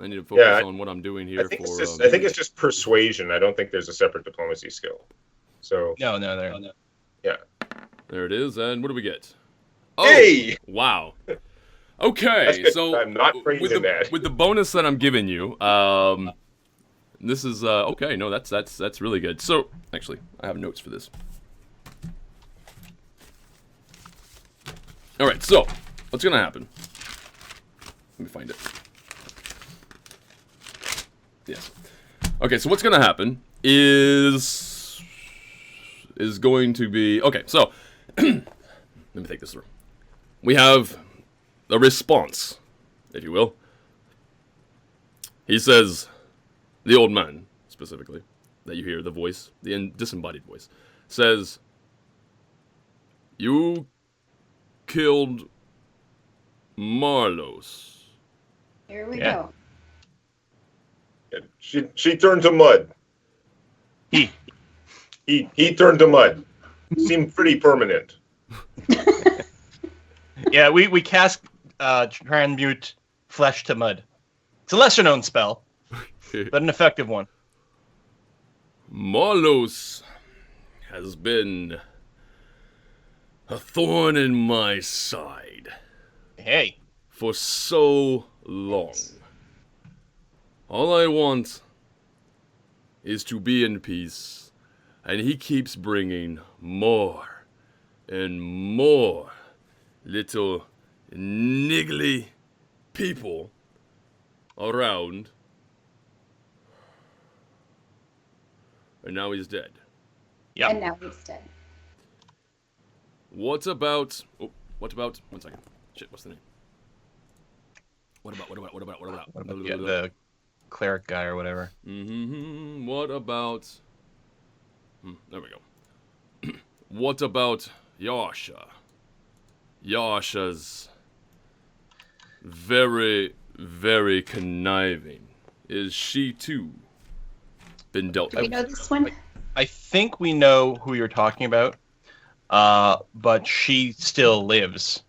Speaker 1: I need to focus
Speaker 4: Yeah,
Speaker 1: on what I'm doing
Speaker 4: I
Speaker 1: here
Speaker 4: think
Speaker 1: for.
Speaker 4: I think it's just persuasion. I don't think there's a separate diplomacy skill. So
Speaker 2: No, there.
Speaker 1: There it is, and what do we get? Oh,
Speaker 4: Hey!
Speaker 1: wow. Okay,
Speaker 4: That's good.
Speaker 1: so
Speaker 4: I'm not praising
Speaker 1: with the,
Speaker 4: that.
Speaker 1: with the bonus that I'm giving you, this is okay. No, that's really good. So actually, I have notes for this. All right, so what's gonna happen? Let me find it. Yes. Okay, so what's gonna happen is going to be okay. So let me take this through. We have a response, if you will. He says, the old man specifically, that you hear the voice, the disembodied voice, says, "You killed Marlos."
Speaker 3: Here we
Speaker 2: Yeah.
Speaker 3: go.
Speaker 4: She turned to mud. He turned to mud. Seemed pretty permanent.
Speaker 2: Yeah, we cast transmute flesh to mud. It's a lesser known spell, but an effective one.
Speaker 1: Marlos has been a thorn in my side
Speaker 2: Hey,
Speaker 1: for so long. All I want is to be in peace, and he keeps bringing more and more little niggly people around. And now he's dead.
Speaker 2: yeah.
Speaker 3: And now he's dead.
Speaker 1: What about... Oh, what about... One second. Shit, what's the name? What about...
Speaker 2: Yeah, the cleric guy or whatever.
Speaker 1: Mm-hmm. What about... there we go. What about Yasha? Yasha's very, very conniving. Is she too been dealt
Speaker 3: Do we
Speaker 1: with?
Speaker 3: know this one?
Speaker 2: I think we know who you're talking about, but she still lives.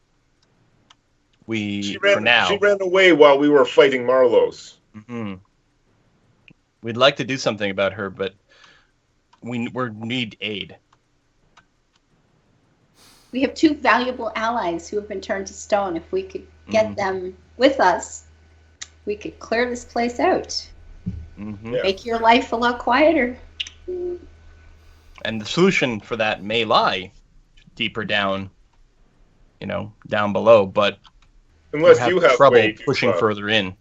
Speaker 4: She
Speaker 2: For now.
Speaker 4: ran away while we were fighting Marlos.
Speaker 2: Mhm. We'd like to do something about her, but we need aid.
Speaker 3: We have two valuable allies who have been turned to stone. If we could get them with us, we could clear this place out.
Speaker 2: Hmm
Speaker 4: Yeah.
Speaker 3: Make your life a lot quieter.
Speaker 2: And the solution for that may lie deeper down, down below, but
Speaker 4: Unless you have
Speaker 2: trouble
Speaker 4: way too
Speaker 2: pushing
Speaker 4: far.
Speaker 2: further in.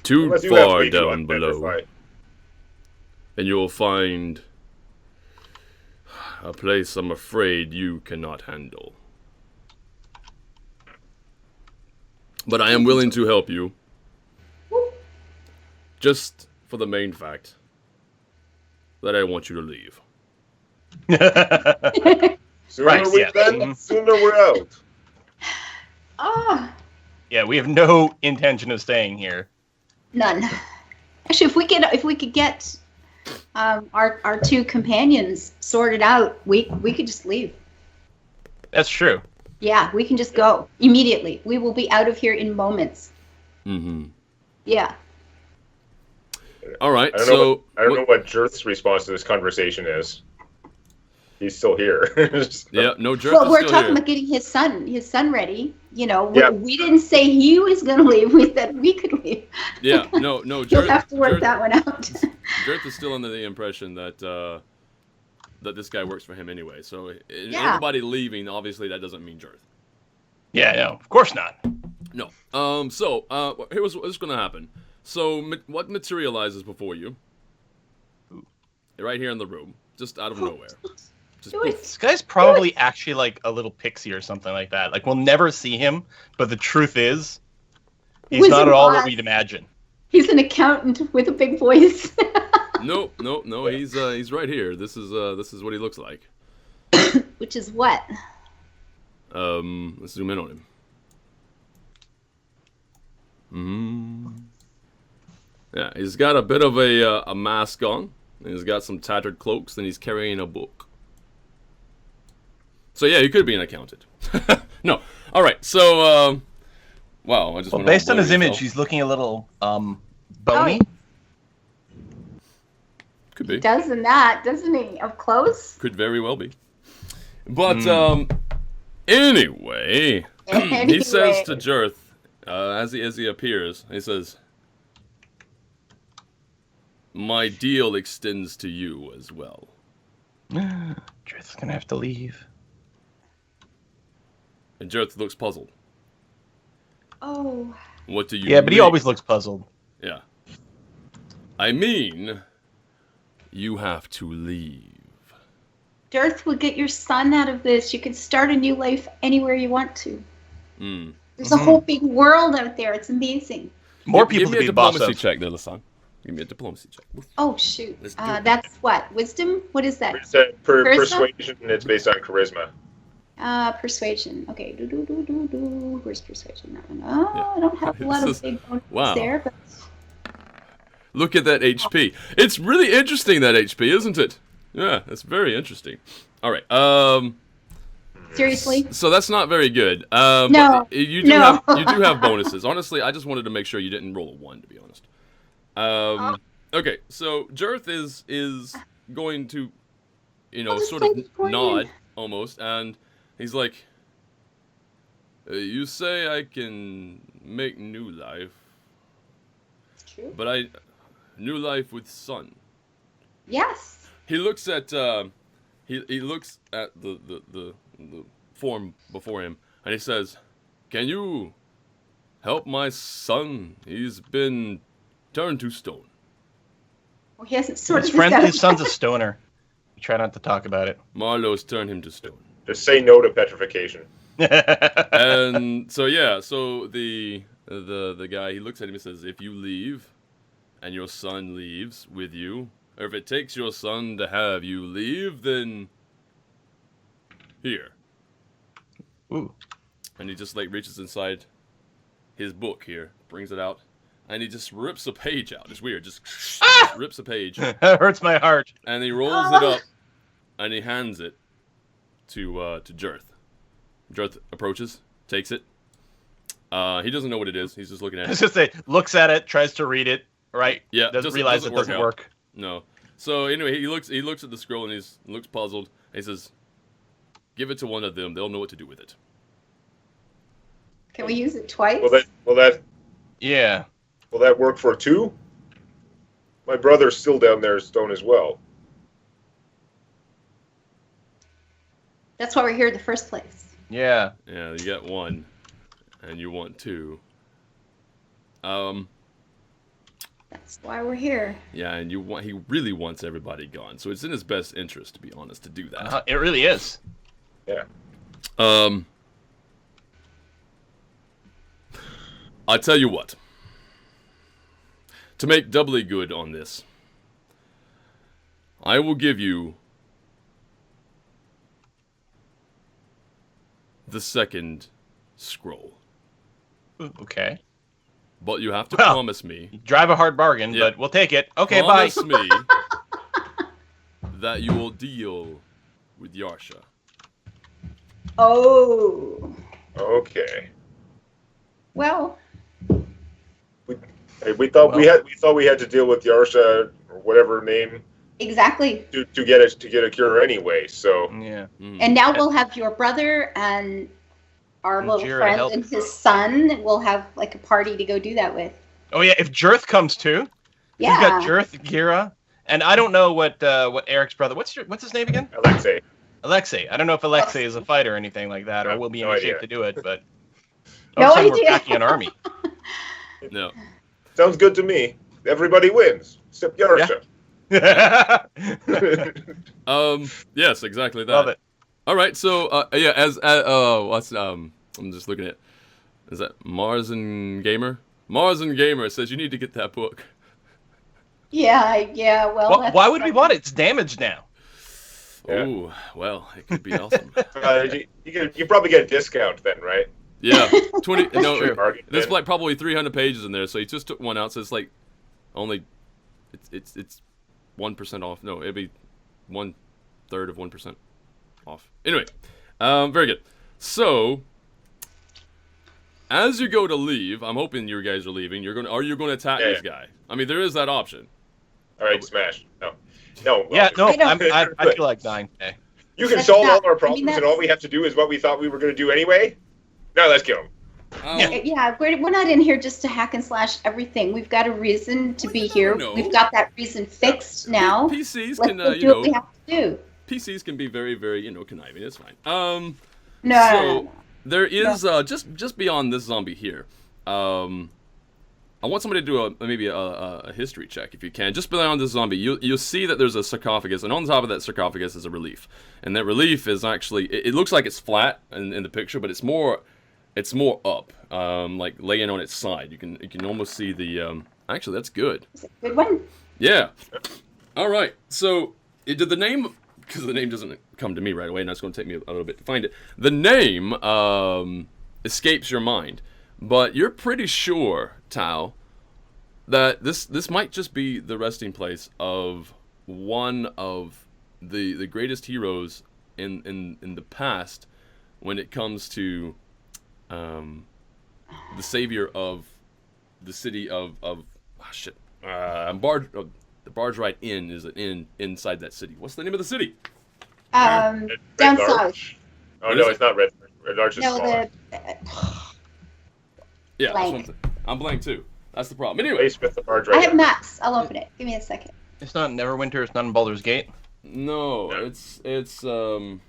Speaker 1: Too
Speaker 4: Unless you have
Speaker 1: far
Speaker 4: way too
Speaker 1: down below.
Speaker 4: unidentified.
Speaker 1: and you will find a place I'm afraid you cannot handle. But I am willing to help you. Just for the main fact that I want you to leave.
Speaker 4: Sooner
Speaker 2: Right,
Speaker 4: we
Speaker 2: yeah.
Speaker 4: then, sooner we're out.
Speaker 3: Ah,
Speaker 2: Yeah, we have no intention of staying here.
Speaker 3: none. Actually, if we could get our two companions sorted out, we could just leave.
Speaker 2: That's true.
Speaker 3: Yeah, we can just go immediately. We will be out of here in moments.
Speaker 1: Mm-hmm.
Speaker 3: Yeah.
Speaker 1: All right,
Speaker 4: I don't know what Jarth's response to this conversation is. He's still here.
Speaker 1: Yeah, no jerk.
Speaker 3: Well, we're
Speaker 1: still
Speaker 3: talking
Speaker 1: here.
Speaker 3: about getting his son ready. You know,
Speaker 4: Yeah.
Speaker 3: we didn't say he was going to leave. We said we could leave.
Speaker 1: Yeah, no.
Speaker 3: You'll
Speaker 1: Jarth,
Speaker 3: have to work
Speaker 1: Jarth,
Speaker 3: that one out.
Speaker 1: Jarth is still under the impression that that this guy works for him anyway. So
Speaker 3: Yeah.
Speaker 1: anybody leaving, obviously, that doesn't mean Jarth.
Speaker 2: Yeah, no, of course not.
Speaker 1: No. So here's what's going to happen. So what materializes before you? Right here in the room, just out of nowhere. Just
Speaker 3: Do it.
Speaker 1: poof.
Speaker 2: This guy's probably actually like a little pixie or something like that. Like we'll never see him, but the truth is, he's
Speaker 3: Wizard
Speaker 2: not at all what
Speaker 3: Oz.
Speaker 2: we'd imagine.
Speaker 3: He's an accountant with a big voice.
Speaker 1: No. He's right here. This is what he looks like.
Speaker 3: Which is what?
Speaker 1: Let's zoom in on him. Yeah, he's got a bit of a mask on. He's got some tattered cloaks, and he's carrying a book. So yeah, he could be an accountant. No. All right. So wow, I just
Speaker 2: Well,
Speaker 1: went all
Speaker 2: based on his
Speaker 1: blurry
Speaker 2: image,
Speaker 1: as
Speaker 2: he's looking a little bony.
Speaker 3: Oh,
Speaker 1: could be.
Speaker 3: does in that, doesn't he? Up close?
Speaker 1: Could very well be. But anyway, he says to Jarth as he appears, he says, "My deal extends to you as well."
Speaker 2: Jarth's gonna have to leave.
Speaker 1: And Jarth looks puzzled.
Speaker 3: Oh.
Speaker 1: What do you
Speaker 2: Yeah, but he
Speaker 1: mean?
Speaker 2: always looks puzzled.
Speaker 1: Yeah. I mean, you have to leave.
Speaker 3: Jarth will get your son out of this. You can start a new life anywhere you want to.
Speaker 1: Mm.
Speaker 3: There's a whole big world out there. It's amazing.
Speaker 2: More
Speaker 1: Give
Speaker 2: people
Speaker 1: me
Speaker 2: to
Speaker 1: a
Speaker 2: be the boss
Speaker 1: diplomacy
Speaker 2: of.
Speaker 1: check there, Lasan. Give me a diplomacy check.
Speaker 3: Oh, shoot.
Speaker 1: Let's do it.
Speaker 3: That's what? Wisdom? What is that?
Speaker 4: It's a
Speaker 3: Charisma?
Speaker 4: persuasion, and it's based on charisma.
Speaker 3: Persuasion. Okay. Where's persuasion? That one. Oh,
Speaker 1: Yeah.
Speaker 3: I don't have a lot
Speaker 1: This
Speaker 3: of
Speaker 1: is-
Speaker 3: big bonuses
Speaker 1: wow.
Speaker 3: there, but
Speaker 1: Look at that HP. It's really interesting, that HP, isn't it? Yeah, it's very interesting. All right.
Speaker 3: seriously?
Speaker 1: So that's not very good.
Speaker 3: No.
Speaker 1: But you do
Speaker 3: No.
Speaker 1: have bonuses. Honestly, I just wanted to make sure you didn't roll a 1, to be honest. Okay, so Jarth is going to,
Speaker 3: I'll just
Speaker 1: sort of
Speaker 3: take it for you.
Speaker 1: nod almost, and he's like, "You say I can make new life,
Speaker 3: It's true.
Speaker 1: but new life with sun."
Speaker 3: Yes.
Speaker 1: He looks at he looks at the form before him, and he says, "Can you help my son? He's been turned to stone."
Speaker 3: Well, he hasn't sorted
Speaker 2: His
Speaker 3: this
Speaker 2: friend,
Speaker 3: out
Speaker 2: his son's a
Speaker 3: yet.
Speaker 2: stoner. We try not to talk about it.
Speaker 1: Marlowe's turned him to stone.
Speaker 4: Just say no to petrification.
Speaker 1: And so yeah, so the guy, he looks at him and says, "If you leave, and your son leaves with you, or if it takes your son to have you leave, then here."
Speaker 2: Ooh.
Speaker 1: And he just like reaches inside his book here, brings it out, and he just rips a page out. It's weird, just rips a page,
Speaker 2: That hurts my heart.
Speaker 1: and he rolls it up, and he hands it to Jarth. Jarth approaches, takes it. He doesn't know what it is. He's just looking at
Speaker 2: I was
Speaker 1: it.
Speaker 2: gonna say, looks at it, tries to read it, right?
Speaker 1: Yeah,
Speaker 2: Doesn't realize it doesn't
Speaker 1: out.
Speaker 2: work.
Speaker 1: No. So anyway, he looks at the scroll and looks puzzled. And he says, "Give it to one of them. They'll know what to do with it."
Speaker 3: Can we use it twice?
Speaker 2: Yeah.
Speaker 4: Will that work for 2? My brother's still down there, stone as well.
Speaker 3: That's why we're here in the first place.
Speaker 2: Yeah.
Speaker 1: Yeah, you got 1, and you want 2.
Speaker 3: That's why we're here.
Speaker 1: Yeah, and he really wants everybody gone. So it's in his best interest, to be honest, to do that.
Speaker 2: It really is.
Speaker 4: Yeah.
Speaker 1: I tell you what. To make doubly good on this, I will give you the second scroll.
Speaker 2: Okay.
Speaker 1: But you have to
Speaker 2: Well,
Speaker 1: promise me.
Speaker 2: Drive a hard bargain,
Speaker 1: Yeah.
Speaker 2: but we'll take it. Okay,
Speaker 1: Promise
Speaker 2: bye.
Speaker 1: me that you will deal with Yarsha.
Speaker 3: Oh.
Speaker 4: Okay.
Speaker 3: Well,
Speaker 4: Hey, we thought we had to deal with Yarsha or whatever her name
Speaker 3: exactly.
Speaker 4: to get a cure anyway. So
Speaker 2: Yeah.
Speaker 3: And now we'll have your brother and our
Speaker 2: And
Speaker 3: little
Speaker 2: Gira
Speaker 3: friend
Speaker 2: help.
Speaker 3: and his son. We'll have like a party to go do that with.
Speaker 2: Oh yeah, if Jarth comes too.
Speaker 3: Yeah.
Speaker 2: We've got Jarth, Gira, and I don't know what Eric's brother. What's his name again?
Speaker 4: Alexei.
Speaker 2: Alexei. I don't know if Alexei is a fighter or anything like that, or will be in
Speaker 4: No
Speaker 2: the shape
Speaker 4: idea.
Speaker 2: to do it. But
Speaker 3: No
Speaker 2: all of a sudden
Speaker 3: idea.
Speaker 2: we're packing an army.
Speaker 1: No.
Speaker 4: Sounds good to me. Everybody wins except Yarsha.
Speaker 1: Yes, exactly that.
Speaker 2: Love it.
Speaker 1: All right, so yeah, I'm just looking at. Is that Mars and Gamer? Mars and Gamer says you need to get that book.
Speaker 3: Yeah. Well, that's
Speaker 2: Why would we want it? It's damaged now.
Speaker 4: Yeah.
Speaker 1: Ooh, well, it could be awesome.
Speaker 4: You probably get a discount then, right?
Speaker 1: Yeah, 20. No,
Speaker 2: true.
Speaker 4: Bargain
Speaker 1: there's
Speaker 4: bin.
Speaker 1: like probably 300 pages in there, so he just took one out. So it's like only it's 1% off. No, it'd be 1/3 of 1% off. Anyway, very good. So as you go to leave, I'm hoping you guys are leaving. Are you going to attack
Speaker 4: Yeah,
Speaker 1: this guy? I mean, there is that option.
Speaker 4: All right, smash. No. Well,
Speaker 2: Yeah, no,
Speaker 3: I don't-
Speaker 2: I feel like dying today.
Speaker 4: You can
Speaker 3: That's
Speaker 4: solve
Speaker 3: not-
Speaker 4: all our
Speaker 3: I
Speaker 4: problems,
Speaker 3: mean,
Speaker 4: and
Speaker 3: that's-
Speaker 4: all we have to do is what we thought we were going to do anyway. No, let's kill him.
Speaker 3: Yeah, we're not in here just to hack and slash everything. We've got a reason to be here.
Speaker 1: know.
Speaker 3: We've got that reason fixed now.
Speaker 1: PCs
Speaker 3: Let's
Speaker 1: can,
Speaker 3: go
Speaker 1: you
Speaker 3: do what we
Speaker 1: know,
Speaker 3: have to do.
Speaker 1: PCs can be very, very, conniving. It's fine.
Speaker 3: No.
Speaker 1: So there is just beyond this zombie here. I want somebody to do maybe a history check if you can. Just beyond this zombie, you'll see that there's a sarcophagus, and on top of that sarcophagus is a relief. And that relief is actually it looks like it's flat in the picture, but it's more up, like laying on its side. You can almost see the. Actually, that's good.
Speaker 3: It's a good one.
Speaker 1: Yeah. All right. So did the name, because the name doesn't come to me right away, and that's going to take me a little bit to find it. The name escapes your mind, but you're pretty sure, Tao, that this might just be the resting place of one of the greatest heroes in the past when it comes to the savior of the city of the Barge Ride Inn is an inn inside that city. What's the name of the city?
Speaker 3: Down
Speaker 4: Red
Speaker 3: south.
Speaker 4: Larch? Oh, no, it's not Red. Red Larch is
Speaker 3: No,
Speaker 4: smaller.
Speaker 1: Yeah, that's
Speaker 3: Blank.
Speaker 1: what I'm saying. I'm blank too. That's the problem. Anyway,
Speaker 4: Place with the barge
Speaker 3: I
Speaker 4: right
Speaker 3: have
Speaker 4: in.
Speaker 3: maps. I'll open it. Give me a second.
Speaker 2: It's not Neverwinter. It's not in Baldur's Gate.
Speaker 1: no,
Speaker 4: No.
Speaker 1: it's balls.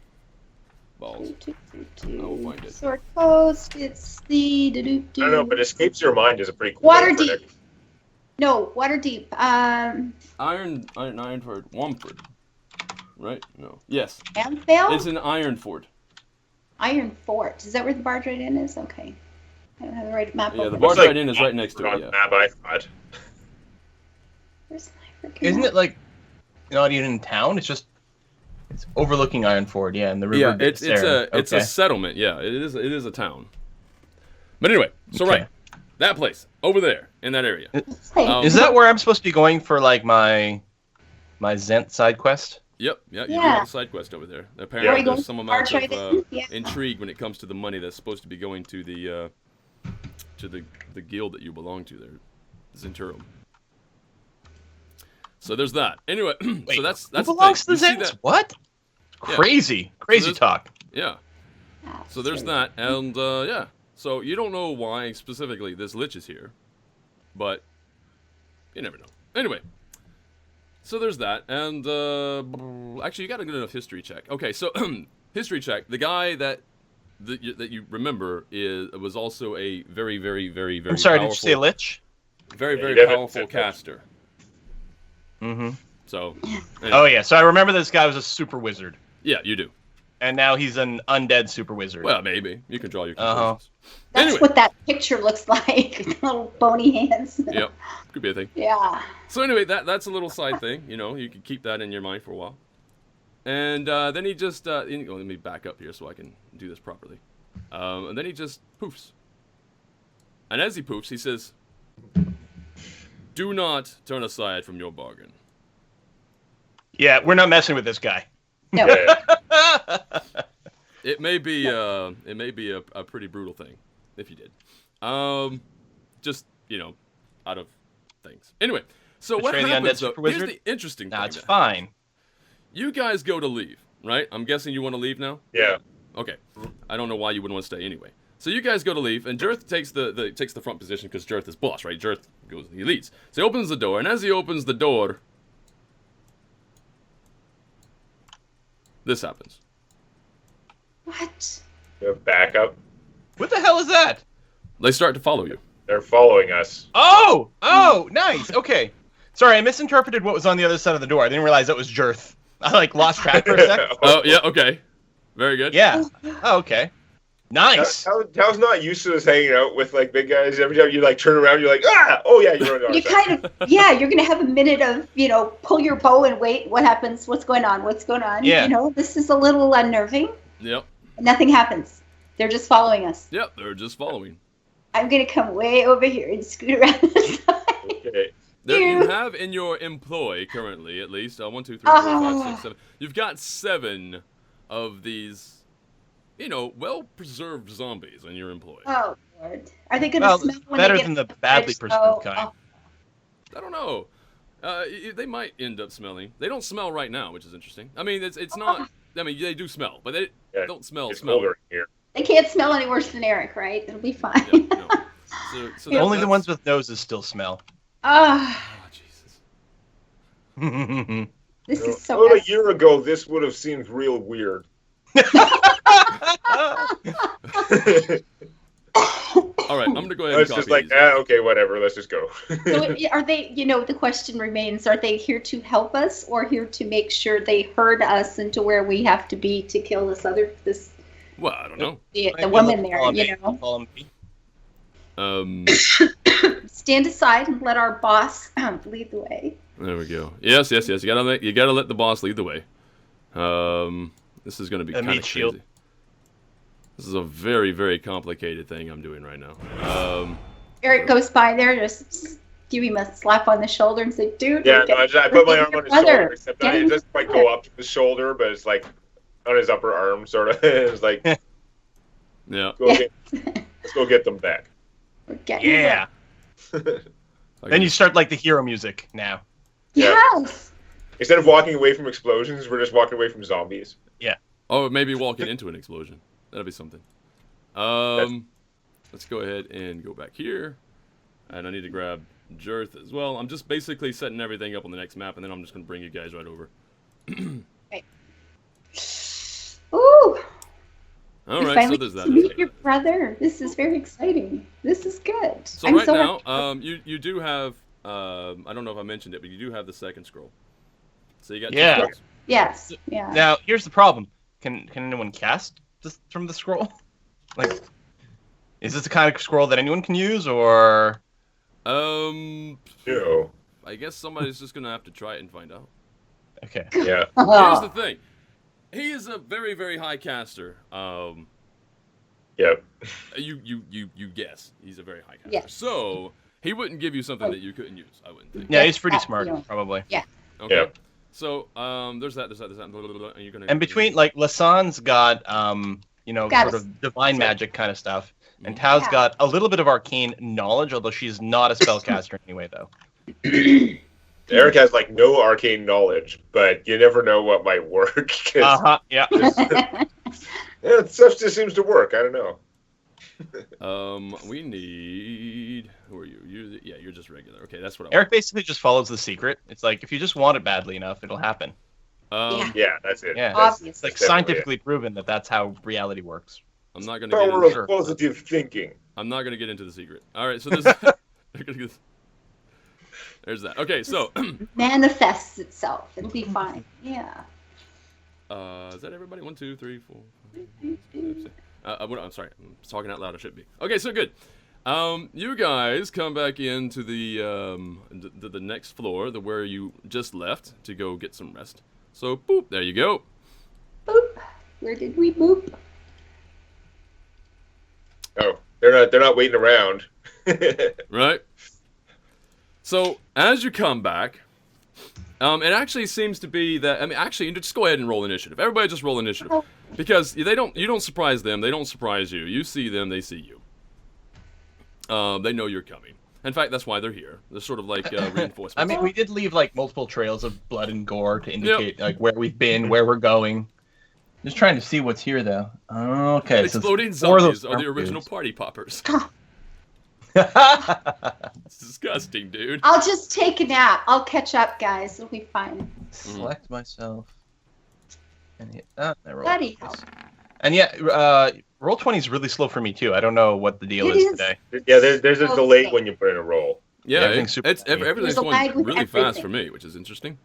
Speaker 1: will find it.
Speaker 3: Sword Coast. It's the
Speaker 4: I don't know, but Escapes Your Mind is a pretty cool
Speaker 3: Water
Speaker 4: name for
Speaker 3: Deep.
Speaker 4: it.
Speaker 3: No, Waterdeep.
Speaker 1: Ironford, Womford. Right? No. Yes.
Speaker 3: Amphale?
Speaker 1: It's in Ironford.
Speaker 3: Iron Fort. Is that where the Barge Ride Inn is? Okay. I don't have the right map.
Speaker 1: Yeah, the
Speaker 3: open.
Speaker 1: Barge
Speaker 4: Looks
Speaker 1: Ride Inn is right next to it.
Speaker 4: on
Speaker 1: Yeah.
Speaker 4: the map, I thought.
Speaker 3: Where's my freaking
Speaker 2: Isn't
Speaker 3: map?
Speaker 2: it like not even in town? It's overlooking Ironford, yeah, and the river.
Speaker 1: Yeah, it's
Speaker 2: there.
Speaker 1: a
Speaker 2: Okay.
Speaker 1: settlement. Yeah, it is a town. But anyway, so
Speaker 2: Okay.
Speaker 1: right, that place over there in that area.
Speaker 3: Hey,
Speaker 2: Is that where I'm supposed to be going for like my Zent side quest?
Speaker 1: Yep, yeah, you do
Speaker 3: Yeah.
Speaker 1: have a side quest over there.
Speaker 3: Are we
Speaker 1: Apparently,
Speaker 3: going
Speaker 1: there's some
Speaker 3: to
Speaker 1: amount
Speaker 3: Barge Ride
Speaker 1: of
Speaker 3: Inn? Yeah.
Speaker 1: intrigue when it comes to the money that's supposed to be going to the guild that you belong to there, Zenturum. So there's that. Anyway, so that's
Speaker 2: Who
Speaker 1: the
Speaker 2: belongs
Speaker 1: thing.
Speaker 2: to the
Speaker 1: You see
Speaker 2: Zents?
Speaker 1: that-
Speaker 2: What?
Speaker 1: Yeah.
Speaker 2: Crazy
Speaker 1: there's-
Speaker 2: talk.
Speaker 1: Yeah.
Speaker 3: Ah,
Speaker 1: So there's
Speaker 3: sure.
Speaker 1: that, and yeah. So you don't know why specifically this lich is here, but you never know. Anyway, so there's that, and actually you got a good enough history check. Okay, so history check. The guy that you remember was also a very, very, very, very.
Speaker 2: I'm sorry,
Speaker 1: powerful,
Speaker 2: did you say Lich?
Speaker 1: Very,
Speaker 4: Yeah,
Speaker 1: very
Speaker 4: you haven't
Speaker 1: powerful
Speaker 4: said that.
Speaker 1: caster.
Speaker 2: Mm-hmm.
Speaker 1: So,
Speaker 2: Oh yeah, so I remember this guy was a super wizard,
Speaker 1: yeah, you do.
Speaker 2: and now he's an undead super wizard.
Speaker 1: Well, maybe. You can draw your
Speaker 2: Uh-huh.
Speaker 1: conclusions.
Speaker 3: That's
Speaker 1: Anyway.
Speaker 3: what that picture looks like. Little bony hands.
Speaker 1: Yep. Could be a thing.
Speaker 3: Yeah.
Speaker 1: So anyway, that's a little side thing. You know, you can keep that in your mind for a while. And then he just... let me back up here so I can do this properly. And then he just poofs. And as he poofs, he says, "Do not turn aside from your bargain."
Speaker 2: Yeah, we're not messing with this guy.
Speaker 3: No.
Speaker 4: Yeah.
Speaker 1: It may be a pretty brutal thing if you did. Just, out of things. Anyway, so what
Speaker 2: Betray the
Speaker 1: happens
Speaker 2: undead
Speaker 1: though?
Speaker 2: super
Speaker 1: Here's
Speaker 2: wizard?
Speaker 1: the interesting
Speaker 2: Nah,
Speaker 1: thing.
Speaker 2: it's
Speaker 1: that
Speaker 2: fine.
Speaker 1: You guys go to leave, right? I'm guessing you want to leave now?
Speaker 4: Yeah.
Speaker 1: Okay. I don't know why you wouldn't want to stay anyway. So you guys go to leave, and Jarth takes the front position because Jarth is boss, right? Jarth he leads. So he opens the door, and as he opens the door, this happens.
Speaker 3: What?
Speaker 4: You have backup.
Speaker 2: What the hell is that?
Speaker 1: They start to follow you.
Speaker 4: They're following us.
Speaker 2: Oh, nice. Okay. Sorry, I misinterpreted what was on the other side of the door. I didn't realize that was Jarth. I lost track for a sec.
Speaker 1: Oh, yeah, okay. Very good.
Speaker 2: Yeah. Oh, okay. Nice.
Speaker 4: Tao's not used to us hanging out with big guys. Every time you turn around, you're like, ah, oh yeah, you're on the
Speaker 3: You
Speaker 4: other side.
Speaker 3: kind of, yeah, you're going to have a minute of, pull your bow and wait. What happens? What's going on? What's going on?
Speaker 2: Yeah.
Speaker 3: This is a little unnerving.
Speaker 1: Yep.
Speaker 3: Nothing happens. They're just following us.
Speaker 1: Yep, they're just following.
Speaker 3: I'm going to come way over here and scoot around the side.
Speaker 4: Okay.
Speaker 1: There, you
Speaker 3: Ew.
Speaker 1: have in your employ currently, at least, 1, 2, 3, 4, 5, 6, 7. You've got 7 of these, well-preserved zombies in your employ.
Speaker 3: Oh, Lord. Are they going to
Speaker 2: Well,
Speaker 3: smell when
Speaker 2: better
Speaker 3: they get
Speaker 2: than the
Speaker 3: to
Speaker 2: badly
Speaker 3: fridge?
Speaker 2: preserved kind.
Speaker 1: I don't know. They might end up smelling. They don't smell right now, which is interesting. I mean, it's not. I mean, they do smell, but they
Speaker 4: Yeah,
Speaker 1: don't smell.
Speaker 4: It's
Speaker 1: smell.
Speaker 4: colder in here.
Speaker 3: They can't smell any worse than Eric, right? It'll be fine.
Speaker 1: Yeah, no. So
Speaker 2: Only the
Speaker 1: that's-
Speaker 2: ones with noses still smell.
Speaker 3: Ah,
Speaker 1: Oh, Jesus.
Speaker 3: this is so
Speaker 4: About a
Speaker 3: messy.
Speaker 4: year ago, this would have seemed real weird.
Speaker 1: All right, I'm gonna go ahead
Speaker 4: I
Speaker 1: and
Speaker 4: was
Speaker 1: copy
Speaker 4: just like,
Speaker 1: these.
Speaker 4: okay, whatever, let's just go.
Speaker 3: So are they, the question remains, are they here to help us or here to make sure they herd us into where we have to be to kill this
Speaker 1: Well, I don't know.
Speaker 3: the woman there,
Speaker 2: Follow me.
Speaker 3: Stand aside and let our boss lead the way.
Speaker 1: There we go. Yes. You gotta let the boss lead the way. This is gonna be
Speaker 2: A
Speaker 1: kind of
Speaker 2: meat
Speaker 1: crazy.
Speaker 2: shield.
Speaker 1: This is a very, very complicated thing I'm doing right now.
Speaker 3: Eric goes by there, just give him a slap on the shoulder and say, dude,
Speaker 4: Yeah,
Speaker 3: you're
Speaker 4: no, I put my arm on his shoulder,
Speaker 3: brother.
Speaker 4: except
Speaker 3: Get
Speaker 4: it
Speaker 3: him
Speaker 4: doesn't quite go up to his shoulder, but it's on his upper arm, sort of. It's like,
Speaker 1: Yeah.
Speaker 4: let's go get them back.
Speaker 3: Get him
Speaker 2: Yeah.
Speaker 3: back.
Speaker 2: Then you start the hero music now.
Speaker 4: Yeah.
Speaker 3: Yes.
Speaker 4: Instead of walking away from explosions, we're just walking away from zombies.
Speaker 1: Oh, maybe walking into an explosion. That'd be something. Let's go ahead and go back here. And I need to grab Jarth as well. I'm just basically setting everything up on the next map, and then I'm just going to bring you guys right over.
Speaker 3: Ooh.
Speaker 1: All
Speaker 3: You
Speaker 1: right, so
Speaker 3: finally
Speaker 1: there's
Speaker 3: get
Speaker 1: that.
Speaker 3: to meet your brother. This is very exciting. This is good.
Speaker 1: So
Speaker 3: I'm
Speaker 1: right
Speaker 3: so
Speaker 1: now,
Speaker 3: happy.
Speaker 1: you do have, I don't know if I mentioned it, but you do have the second scroll. So you got
Speaker 2: Yeah.
Speaker 1: two scrolls.
Speaker 3: Yes. Yeah.
Speaker 2: Now, here's the problem. Can anyone cast this from the scroll? Is this the kind of scroll that anyone can use, or?
Speaker 1: No. I guess somebody's just going to have to try it and find out.
Speaker 2: Okay.
Speaker 4: Yeah.
Speaker 1: Here's the thing. He is a very, very high caster.
Speaker 4: Yep.
Speaker 1: You guess. He's a very high caster.
Speaker 3: Yes.
Speaker 1: So, he wouldn't give you something that you couldn't use, I wouldn't think.
Speaker 2: Yeah, he's pretty
Speaker 3: Yeah,
Speaker 2: smart,
Speaker 3: you know.
Speaker 2: probably.
Speaker 1: Okay.
Speaker 4: Yeah.
Speaker 1: So, there's that, blah, blah, blah, and you're gonna...
Speaker 2: And between Lasan's got
Speaker 3: Got
Speaker 2: sort
Speaker 3: us.
Speaker 2: of divine magic kind of stuff, and
Speaker 1: Mhm.
Speaker 2: Tao's
Speaker 3: Yeah.
Speaker 2: got a little bit of arcane knowledge, although she's not a spellcaster anyway, though.
Speaker 4: Eric has no arcane knowledge, but you never know what might work. 'Cause,
Speaker 2: Yeah.
Speaker 4: stuff just seems to work. I don't know.
Speaker 1: We need... Who are you? You're just regular. Okay, that's what I
Speaker 2: Eric basically just follows the secret. It's if you just want it badly enough, it'll happen.
Speaker 1: want.
Speaker 4: Yeah, that's it.
Speaker 2: Yeah.
Speaker 4: That's,
Speaker 3: Obviously.
Speaker 2: It's
Speaker 4: that's definitely
Speaker 2: scientifically proven that that's how reality works.
Speaker 1: I'm not
Speaker 4: it.
Speaker 1: gonna get
Speaker 4: Power
Speaker 1: into...
Speaker 4: of positive thinking.
Speaker 1: I'm not gonna get into the secret. All right, so this... There's that. Okay, so
Speaker 3: manifests itself. It'll be fine. Yeah.
Speaker 1: is that everybody? 1, 2, 3, 4. 5, 6. I'm sorry. I'm talking out loud. I should be. Okay, so good. You guys come back into the next floor, where you just left to go get some rest. So, boop, there you go.
Speaker 3: Boop. Where did we boop?
Speaker 4: Oh, they're not waiting around.
Speaker 1: Right. So, as you come back, it actually seems to be that. I mean, actually, just go ahead and roll initiative. Everybody, just roll initiative, because you don't surprise them. They don't surprise you. You see them. They see you. They know you're coming. In fact, that's why they're here. They're sort of like reinforcements.
Speaker 2: I mean, we did leave like multiple trails of blood and gore to indicate like where we've been, where we're going. Just trying to see what's here, though. Okay,
Speaker 1: exploding
Speaker 2: so
Speaker 1: zombies are the original party poppers. It's disgusting, dude.
Speaker 3: I'll just take a nap. I'll catch up, guys. It'll be fine.
Speaker 2: Select myself. And hit that.
Speaker 3: Bloody hell.
Speaker 2: And yeah, Roll20 is really slow for me too. I don't know what the deal
Speaker 3: It
Speaker 2: is
Speaker 3: is.
Speaker 2: today.
Speaker 4: Yeah, there's a
Speaker 3: So
Speaker 4: delay
Speaker 3: slow.
Speaker 4: when you put in a roll.
Speaker 1: Yeah,
Speaker 2: everything's super
Speaker 1: everything's
Speaker 3: There's a lag
Speaker 1: going
Speaker 3: with
Speaker 1: really fast
Speaker 3: everything.
Speaker 1: for me, which is interesting.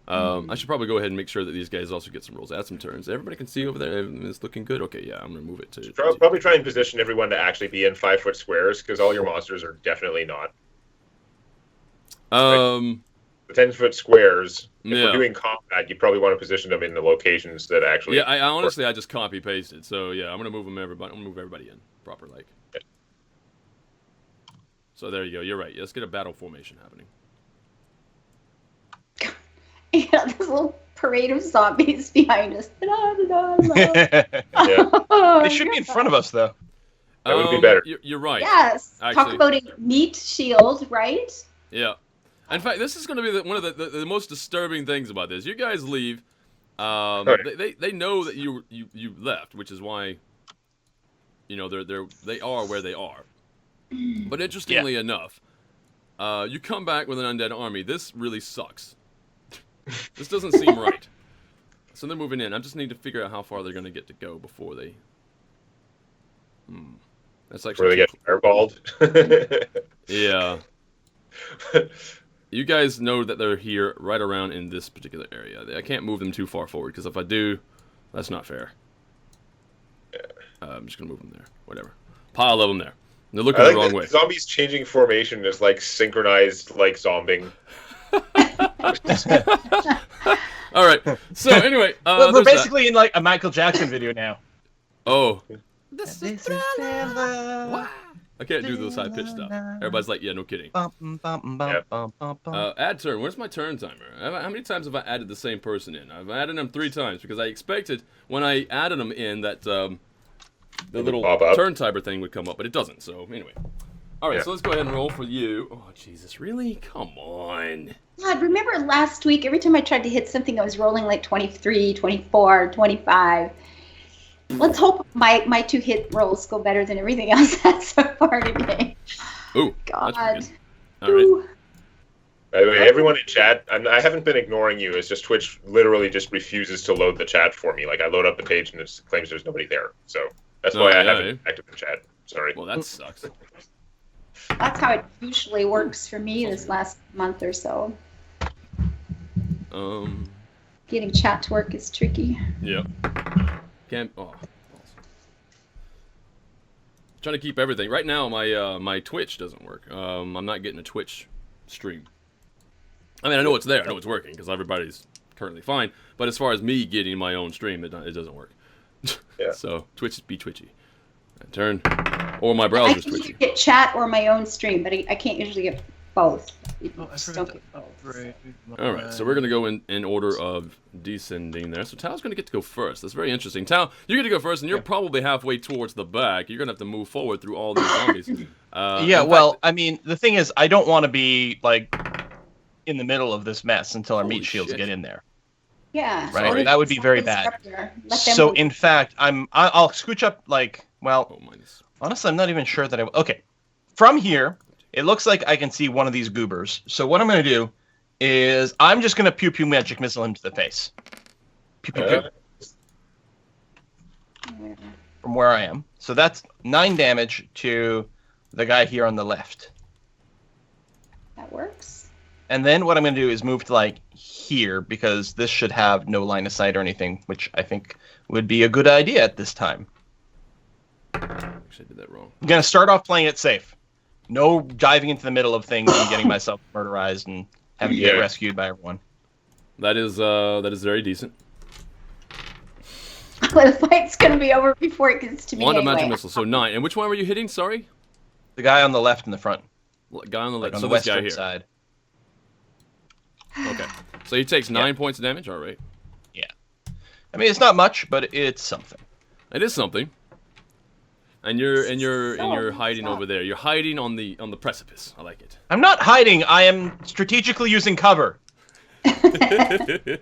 Speaker 1: I should probably go ahead and make sure that these guys also get some rolls. Add some turns. Everybody can see over there. It's looking good. Okay, yeah, I'm gonna move it to.
Speaker 4: Probably try and position everyone to actually be in 5-foot squares, because all your monsters are definitely not. The 10-foot squares. If
Speaker 1: Yeah.
Speaker 4: we're doing combat, you probably want to position them in the locations that actually.
Speaker 1: Yeah, I honestly I just copy pasted. So yeah, I'm gonna move everybody. I'm gonna move everybody in proper like.
Speaker 4: Okay.
Speaker 1: So there you go. You're right. Let's get a battle formation happening.
Speaker 3: Yeah, this little parade of zombies behind us.
Speaker 4: Yeah.
Speaker 3: Oh,
Speaker 2: They should be in front of us, though.
Speaker 4: That would be better.
Speaker 1: You're right.
Speaker 3: Yes. Talk
Speaker 1: Actually.
Speaker 3: about a meat shield, right?
Speaker 1: Yeah. In fact, this is going to be one of the most disturbing things about this. You guys leave. They know that you left, which is why. You know they are where they are. But interestingly enough, you come back with an undead army. This really sucks. This doesn't seem right. So they're moving in. I just need to figure out how far they're going to get to go before they. That's actually.
Speaker 4: Where they get fireballed.
Speaker 1: Yeah. You guys know that they're here right around in this particular area. I can't move them too far forward, because if I do, that's not fair. I'm just going to move them there. Whatever. Pile of them there. They're looking the wrong way.
Speaker 4: Zombies changing formation is like synchronized, like zombing.
Speaker 1: All right. So anyway,
Speaker 2: We're
Speaker 1: there's
Speaker 2: basically in like a Michael Jackson video now.
Speaker 1: that. Oh.
Speaker 2: This is Thriller.
Speaker 1: I can't do the high pitch stuff. Everybody's like, yeah, no kidding. Add turn. Where's my turn timer? How many times have I added the same person in? I've added them 3 times because I expected when I added them in that the little turn timer thing would come up, but it doesn't. So anyway. All right, so let's go ahead and roll for you. Oh, Jesus, really? Come on.
Speaker 3: God, remember last week, every time I tried to hit something, I was rolling like 23, 24, 25. Let's hope my 2 hit rolls go better than everything else that's so far today.
Speaker 1: Ooh,
Speaker 3: God.
Speaker 1: that's all right.
Speaker 3: Ooh.
Speaker 4: By the way, everyone in chat, I haven't been ignoring you. It's just Twitch literally just refuses to load the chat for me. Like, I load up the page and it claims there's nobody there. So that's why I haven't active the chat. Sorry.
Speaker 1: Well, that sucks.
Speaker 3: That's how it usually works for me this last month or so. Getting chat to work is tricky.
Speaker 1: Yep. Can't. Oh. Trying to keep everything. Right now, my Twitch doesn't work. I'm not getting a Twitch stream. I mean, I know it's there. I know it's working because everybody's currently fine. But as far as me getting my own stream, it doesn't work.
Speaker 4: Yeah.
Speaker 1: So Twitch be twitchy. Turn. Or my browser's
Speaker 3: I can
Speaker 1: twitchy.
Speaker 3: get chat or my own stream, but I can't usually get both. Just don't get both.
Speaker 1: All right, so we're going to go in order of descending there. So Tao's going to get to go first. That's very interesting. Tao, you get to go first, and you're probably halfway towards the back. You're going to have to move forward through all these zombies.
Speaker 2: I mean, the thing is, I don't want to be, like, in the middle of this mess until our
Speaker 1: Holy
Speaker 2: meat shields
Speaker 1: shit.
Speaker 2: get in there.
Speaker 3: Yeah.
Speaker 2: Right,
Speaker 3: so
Speaker 2: that would be very bad. So, in fact, I'll scooch up, like, well, honestly, I'm not even sure that okay. From here, it looks like I can see one of these goobers. So what I'm going to do is I'm just going to pew-pew magic missile him to the face. Pew-pew-pew. From where I am. So that's 9 damage to the guy here on the left.
Speaker 3: That works.
Speaker 2: And then what I'm going to do is move to like here because this should have no line of sight or anything, which I think would be a good idea at this time.
Speaker 1: Actually, I did that wrong.
Speaker 2: I'm going to start off playing it safe. No diving into the middle of things and getting myself murderized and having to get rescued by everyone.
Speaker 1: That is very decent.
Speaker 3: The fight's gonna be over before it gets to me
Speaker 1: Wand of
Speaker 3: anyway.
Speaker 1: magic missile. So 9. And which one were you hitting? Sorry.
Speaker 2: The guy on the left in the front.
Speaker 1: Guy on the left.
Speaker 2: Like on
Speaker 1: So
Speaker 2: the
Speaker 1: this guy
Speaker 2: western
Speaker 1: here.
Speaker 2: side.
Speaker 1: Okay. So he takes 9 points of damage. All right.
Speaker 2: Yeah. I mean, it's not much, but it's something.
Speaker 1: It is something. And you're
Speaker 3: So
Speaker 1: hiding
Speaker 3: stop.
Speaker 1: over there. You're hiding on the precipice. I like it.
Speaker 2: I'm not hiding. I am strategically using cover.
Speaker 1: yeah.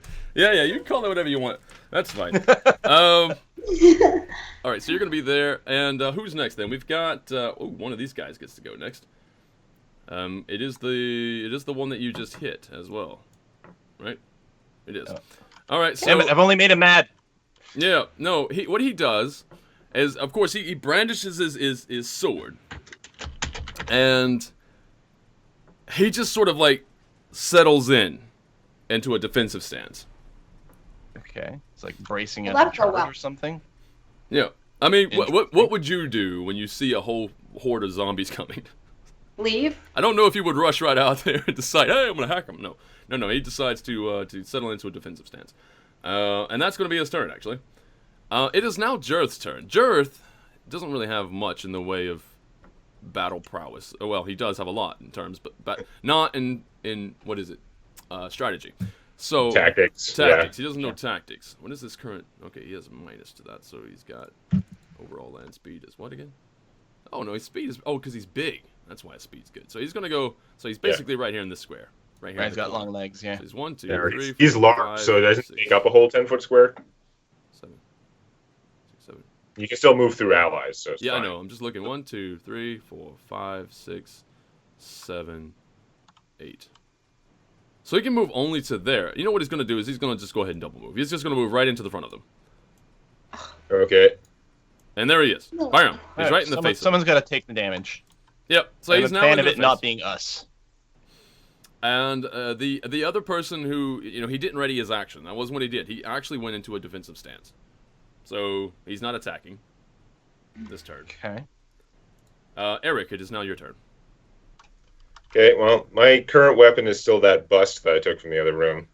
Speaker 1: You can call it whatever you want. That's fine. All right. So you're gonna be there. And who's next? Then we've got. One of these guys gets to go next. It is the one that you just hit as well, right? It is. All right. So
Speaker 2: Damn it! I've only made him mad.
Speaker 1: yeah. No. What he does is, of course, he brandishes his sword, and he just sort of like settles into a defensive stance.
Speaker 2: Okay. It's like bracing
Speaker 3: Well,
Speaker 2: at the
Speaker 3: that'll go
Speaker 2: charge
Speaker 3: well.
Speaker 2: or something.
Speaker 1: Yeah. I mean, what would you do when you see a whole horde of zombies coming?
Speaker 3: Leave.
Speaker 1: I don't know if he would rush right out there and decide, hey, I'm gonna hack him. No. He decides to settle into a defensive stance, and that's gonna be his turn actually. It is now Jarth's turn. Jarth doesn't really have much in the way of battle prowess. Oh, well, he does have a lot in terms, but not in what is it? Strategy. So
Speaker 4: Tactics.
Speaker 1: He doesn't know tactics. What is his current? Okay, he has a minus to that, so he's got overall land speed is what again? Oh no, his speed is because he's big. That's why his speed's good. So he's gonna go. So he's basically right here in this square. Right here.
Speaker 2: Right, he's got long legs. Yeah.
Speaker 1: So he's 1, 2,
Speaker 4: Yeah,
Speaker 1: 3,
Speaker 4: he's
Speaker 1: 4,
Speaker 4: large,
Speaker 1: 5,
Speaker 4: so it doesn't
Speaker 1: 6,
Speaker 4: take up a whole 10-foot square.
Speaker 1: 7, 6, 7.
Speaker 4: You can still move through allies, so it's
Speaker 1: Yeah,
Speaker 4: fine.
Speaker 1: I know. I'm just looking. 1, 2, 3, 4, 5, 6, 7, 8. So he can move only to there. You know what he's gonna do is he's gonna just go ahead and double move. He's just gonna move right into the front of them.
Speaker 4: Okay.
Speaker 1: And there he is. Bam! He's right in the face.
Speaker 2: Someone's got to take the damage.
Speaker 1: Yep. So
Speaker 2: I'm
Speaker 1: he's
Speaker 2: a
Speaker 1: now
Speaker 2: fan
Speaker 1: in
Speaker 2: of
Speaker 1: their
Speaker 2: it not
Speaker 1: face.
Speaker 2: being us.
Speaker 1: And the other person who, he didn't ready his action. That wasn't what he did. He actually went into a defensive stance. So he's not attacking this turn.
Speaker 2: Okay.
Speaker 1: Eric, it is now your turn.
Speaker 4: Okay, well, my current weapon is still that bust that I took from the other room.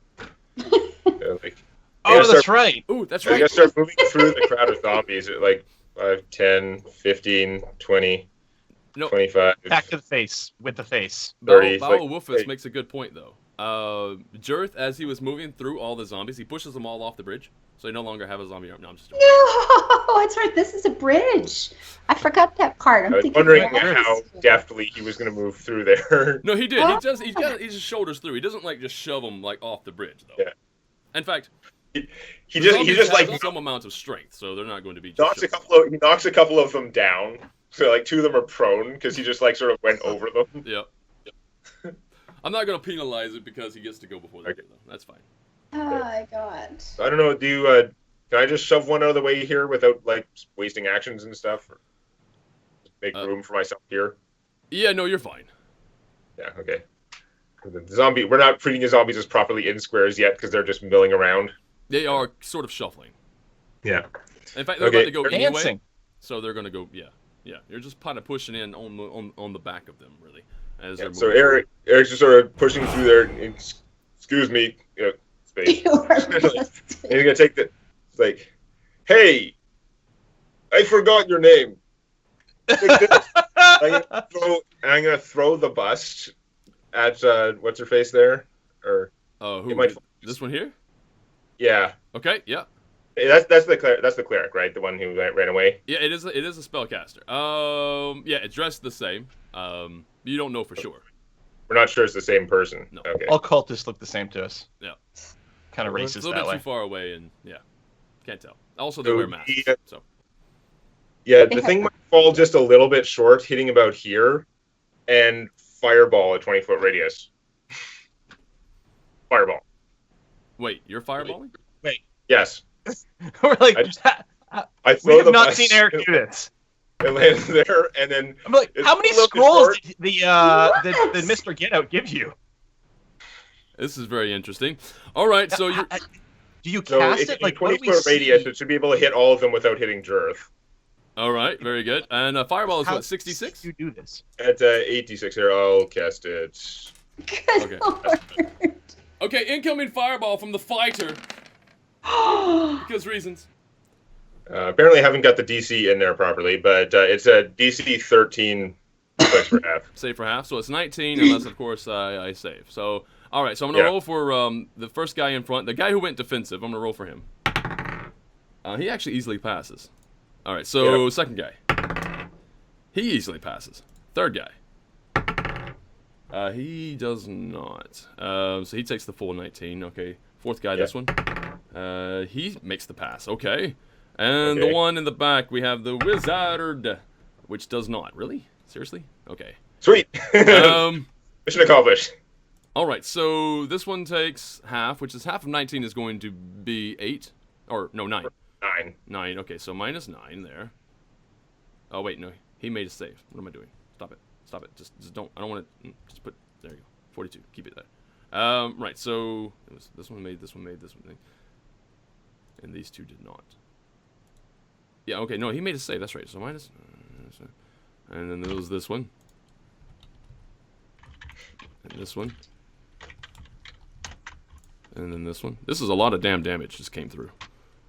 Speaker 4: Like,
Speaker 2: Oh, that's right.
Speaker 1: Ooh, that's
Speaker 4: I
Speaker 1: right.
Speaker 4: gotta start moving through the crowd of zombies at like 5, 10, 15, 20,
Speaker 1: No.
Speaker 4: 25.
Speaker 2: Back to the face with the face.
Speaker 4: 30,
Speaker 1: Bao
Speaker 4: like,
Speaker 1: Wolfus
Speaker 4: hey.
Speaker 1: makes a good point, though. Jarth, as he was moving through all the zombies, he pushes them all off the bridge, so you no longer have a zombie arm. No, I'm just joking.
Speaker 3: No, that's right. This is a bridge. I forgot that part. I'm
Speaker 4: I was
Speaker 3: thinking
Speaker 4: wondering
Speaker 3: bridge.
Speaker 4: how deftly he was going to move through there.
Speaker 1: No, he did. He just shoulders through. He doesn't like just shove them like off the bridge, though.
Speaker 4: Yeah.
Speaker 1: In fact,
Speaker 4: he just
Speaker 1: have
Speaker 4: like
Speaker 1: some amount of strength, so they're not going to be. Just
Speaker 4: knocks he knocks a couple of them down. So like 2 of them are prone because he just like sort of went over them.
Speaker 1: Yep. I'm not going to penalize it because he gets to go before they do, though. That's fine.
Speaker 3: Oh my god.
Speaker 4: I don't know. Can I just shove one out of the way here without like wasting actions and stuff? Or make room for myself here.
Speaker 1: Yeah, no, you're fine.
Speaker 4: Yeah. Okay. We're not treating the zombies as properly in squares yet because they're just milling around.
Speaker 1: They are sort of shuffling.
Speaker 4: Yeah.
Speaker 1: In fact, they're
Speaker 4: Okay.
Speaker 1: about to go
Speaker 2: They're
Speaker 1: anyway,
Speaker 2: dancing.
Speaker 1: so they're going to go. Yeah. You're just kind of pushing in on the back of them, really. As
Speaker 4: Yeah,
Speaker 1: they're
Speaker 4: so
Speaker 1: moving.
Speaker 4: Eric's just sort of pushing through there. Excuse me, space.
Speaker 3: You are
Speaker 4: And he's gonna take the. It's like, hey, I forgot your name. I'm gonna throw the bust at what's her face there, or
Speaker 1: Who?
Speaker 4: it might-
Speaker 1: This one here?
Speaker 4: yeah,
Speaker 1: Okay. Yeah.
Speaker 4: that's the cleric, right? The one who ran away.
Speaker 1: Yeah. It is a spellcaster. Yeah. It's dressed the same. You don't know for sure.
Speaker 4: We're not sure it's the same person.
Speaker 1: No.
Speaker 4: Okay.
Speaker 2: All cultists look the same to us.
Speaker 1: Yeah.
Speaker 2: Kind of
Speaker 1: It's a
Speaker 2: racist
Speaker 1: little
Speaker 2: that
Speaker 1: bit
Speaker 2: way.
Speaker 1: too far away, and yeah, can't tell. Also, they
Speaker 4: So
Speaker 1: wear masks. So.
Speaker 4: Yeah, the thing might fall just a little bit short, hitting about here, and fireball at 20-foot radius. Fireball.
Speaker 1: Wait, you're fireballing?
Speaker 2: Wait,
Speaker 4: Yes.
Speaker 2: we're like,
Speaker 4: I
Speaker 2: we
Speaker 4: throw
Speaker 2: have
Speaker 4: the
Speaker 2: not
Speaker 4: bust.
Speaker 2: seen Eric do this.
Speaker 4: It lands there, and then
Speaker 2: I'm like,
Speaker 4: it's
Speaker 2: how many
Speaker 4: a little bit
Speaker 2: scrolls
Speaker 4: short.
Speaker 2: did Mr. Get Out give you?
Speaker 1: This is very interesting. All right, so you're.
Speaker 2: Do you
Speaker 4: So
Speaker 2: cast
Speaker 4: in
Speaker 2: it? Like, what do we
Speaker 4: 20-foot radius,
Speaker 2: see?
Speaker 4: it should be able to hit all of them without hitting Jarth.
Speaker 1: All right, very good. And fireball is
Speaker 2: How
Speaker 1: what, 66?
Speaker 2: do you do this?
Speaker 4: At 86 here, I'll cast it.
Speaker 3: Good
Speaker 1: Okay.
Speaker 3: Lord.
Speaker 1: Okay, incoming fireball from the fighter. Because reasons.
Speaker 4: Apparently, I haven't got the DC in there properly, but it's a DC 13 reflex for half.
Speaker 1: Save for half, so it's 19, unless, of course, I save. So, all right, so I'm going to roll for the first guy in front. The guy who went defensive, I'm going to roll for him. He actually easily passes. All right, so second guy. He easily passes. Third guy. He does not. So he takes the full 19. Okay, fourth guy, this one. He makes the pass. Okay. And the one in the back, we have the wizard, which does not. Really? Seriously? Okay.
Speaker 4: Sweet.
Speaker 1: Um,
Speaker 4: Mission accomplished.
Speaker 1: all right, so this one takes half, which is half of 19 is going to be 8. Or, no, 9.
Speaker 4: 9.
Speaker 1: 9, okay, so minus 9 there. Oh, wait, no, he made a save. What am I doing? Stop it. Stop it. Just don't, I don't want to, just put, there you go. 42, keep it there. Right, so, it was, this one made, this one made, this one made. And these two did not. Yeah, okay, no, he made a save, that's right. So minus, and then there was this one. And this one. And then this one. This is a lot of damn damage just came through.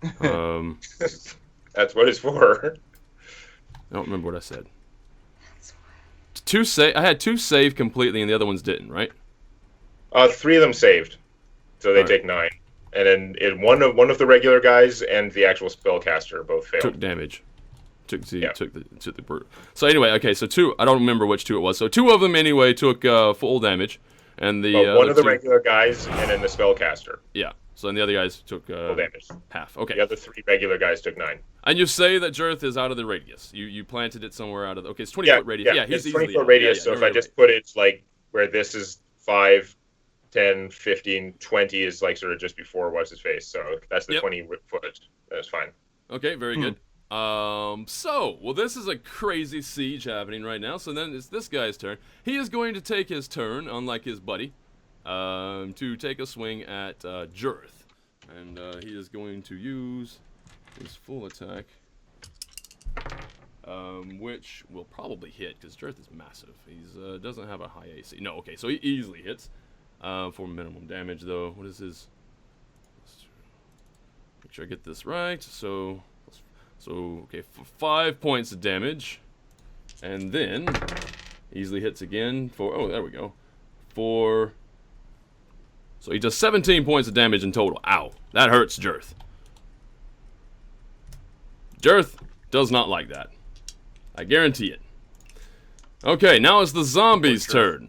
Speaker 4: That's what it's for.
Speaker 1: I don't remember what I said. I had 2 save completely and the other ones didn't, right?
Speaker 4: 3 of them saved, so they
Speaker 1: All right.
Speaker 4: take 9. And then one of the regular guys and the actual spellcaster both failed.
Speaker 1: Took damage. Took the brute. So anyway, okay, so 2. I don't remember which 2 it was. So 2 of them anyway took full damage, and the
Speaker 4: But one of the
Speaker 1: 2
Speaker 4: regular guys and then the spellcaster
Speaker 1: yeah. So then the other guys took
Speaker 4: full damage.
Speaker 1: half. Okay.
Speaker 4: The other 3 regular guys took 9.
Speaker 1: And you say that Jarth is out of the radius. You planted it somewhere out of the... Okay, it's 20-foot radius. Yeah, he's
Speaker 4: it's
Speaker 1: easily
Speaker 4: 20-foot
Speaker 1: out.
Speaker 4: radius,
Speaker 1: Yeah,
Speaker 4: so
Speaker 1: you're
Speaker 4: if I
Speaker 1: right.
Speaker 4: just put it like where this is 5, 10, 15, 20 is like sort of just before what's his face. So that's the 20 foot. That's fine.
Speaker 1: Okay, very good. Well, this is a crazy siege happening right now. So then it's this guy's turn. He is going to take his turn, unlike his buddy, to take a swing at Jarth. And he is going to use his full attack, which will probably hit, because Jarth is massive. He doesn't have a high AC. No, okay, so he easily hits. For minimum damage, though. What is his... Make sure I get this right. So okay, 5 points of damage. And then, easily hits again for... Oh, there we go. So he does 17 points of damage in total. Ow. That hurts Jarth. Jarth does not like that. I guarantee it. Okay, now it's the zombies' turn.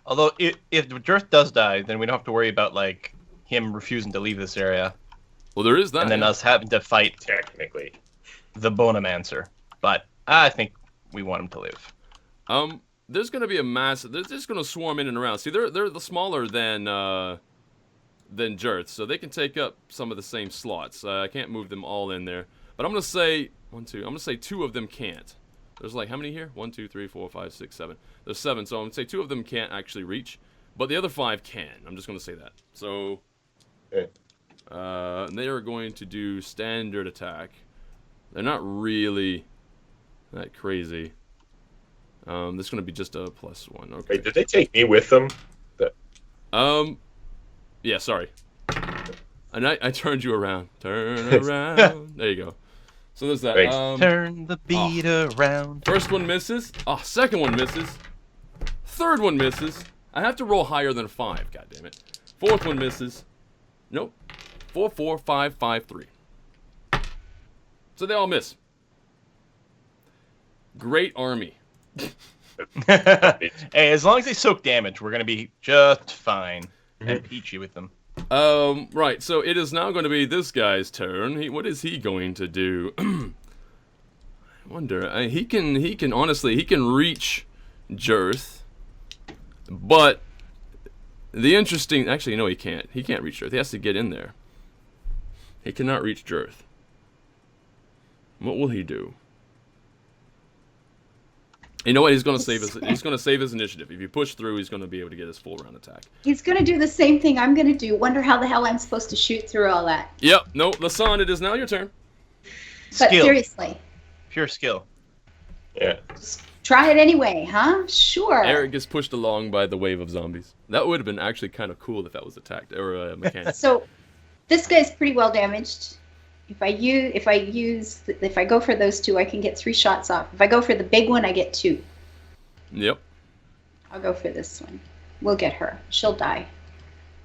Speaker 2: Although, if Jarth does die, then we don't have to worry about, like, him refusing to leave this area.
Speaker 1: Well, there is that.
Speaker 2: And then us having to fight
Speaker 4: Technically.
Speaker 2: the Bonemancer. But I think we want him to live.
Speaker 1: There's going to be a mass. They're just going to swarm in and around. See, they're the smaller than Jarth, so they can take up some of the same slots. I can't move them all in there. But I'm going to say 1, 2. I'm going to say 2 of them can't. There's like how many here? 1, 2, 3, 4, 5, 6, 7. There's 7, so I'm going to say 2 of them can't actually reach, but the other 5 can. I'm just going to say that. So,
Speaker 4: Okay.
Speaker 1: they are going to do standard attack. They're not really that crazy. This is going to be just a +1. Okay.
Speaker 4: Wait, did they take me with them?
Speaker 1: Yeah, sorry. And I turned you around. Turn around. There you go. So there's that.
Speaker 4: Thanks.
Speaker 2: Turn the beat around.
Speaker 1: First one misses. Oh, second one misses. Third one misses. I have to roll higher than a 5. God damn it. Fourth one misses. Nope. 4, 4, 5, 5, 3. So they all miss. Great army.
Speaker 2: Hey, as long as they soak damage, we're gonna be just fine. And peachy with them.
Speaker 1: Right, so it is now going to be this guy's turn. What is he going to do? I wonder. He can honestly, he can reach Jarth, but actually, no, he can't. He can't reach Jarth. He has to get in there. He cannot reach Jarth. What will he do? You know what? He's gonna save his. He's gonna save his initiative. If you push through, he's gonna be able to get his full round attack.
Speaker 3: He's gonna do the same thing I'm gonna do. Wonder how the hell I'm supposed to shoot through all that.
Speaker 1: Yep. No, Lasan, it is now your turn.
Speaker 3: But
Speaker 2: Skill.
Speaker 3: seriously,
Speaker 2: Pure skill.
Speaker 4: Yeah.
Speaker 3: just try it anyway, huh? Sure.
Speaker 1: Eric gets pushed along by the wave of zombies. That would have been actually kind of cool if that was attacked or a mechanic.
Speaker 3: So, this guy's pretty well damaged. If I go for those two, I can get 3 shots off. If I go for the big one, I get 2.
Speaker 1: Yep.
Speaker 3: I'll go for this one. We'll get her. She'll die.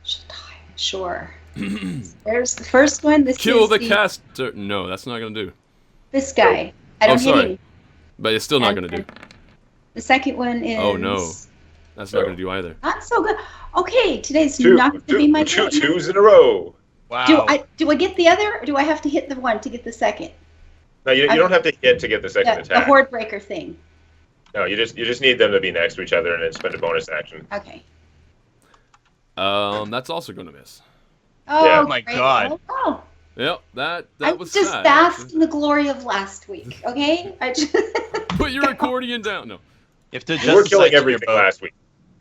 Speaker 3: She'll die. Sure. There's the first one. This
Speaker 1: Kill
Speaker 3: is
Speaker 1: the caster. No, that's not gonna do.
Speaker 3: This guy. I don't hit
Speaker 1: sorry.
Speaker 3: him.
Speaker 1: But it's still not
Speaker 3: And-
Speaker 1: gonna do.
Speaker 3: The second one is.
Speaker 1: Oh no, that's not gonna do either.
Speaker 3: Not so good. Okay, today's
Speaker 4: Two,
Speaker 3: not going to be my
Speaker 4: two
Speaker 3: day.
Speaker 4: twos in a row.
Speaker 2: Wow.
Speaker 3: Do I get the other, or do I have to hit the one to get the second?
Speaker 4: No, you don't have to hit to get the second
Speaker 3: The
Speaker 4: attack.
Speaker 3: horde breaker thing.
Speaker 4: No, you just need them to be next to each other and then spend a bonus action.
Speaker 3: Okay.
Speaker 1: That's also gonna miss.
Speaker 3: Oh,
Speaker 4: Yeah.
Speaker 2: Oh my
Speaker 3: great.
Speaker 2: God.
Speaker 3: Oh,
Speaker 1: Yep, that
Speaker 3: I
Speaker 1: was
Speaker 3: just
Speaker 1: sad.
Speaker 3: basked
Speaker 1: actually.
Speaker 3: in the glory of last week. Okay. I just.
Speaker 1: Put your accordion down. No,
Speaker 2: You have to
Speaker 4: We're
Speaker 2: adjust the
Speaker 4: killing
Speaker 2: sights on your
Speaker 4: everything
Speaker 2: bow.
Speaker 4: last week.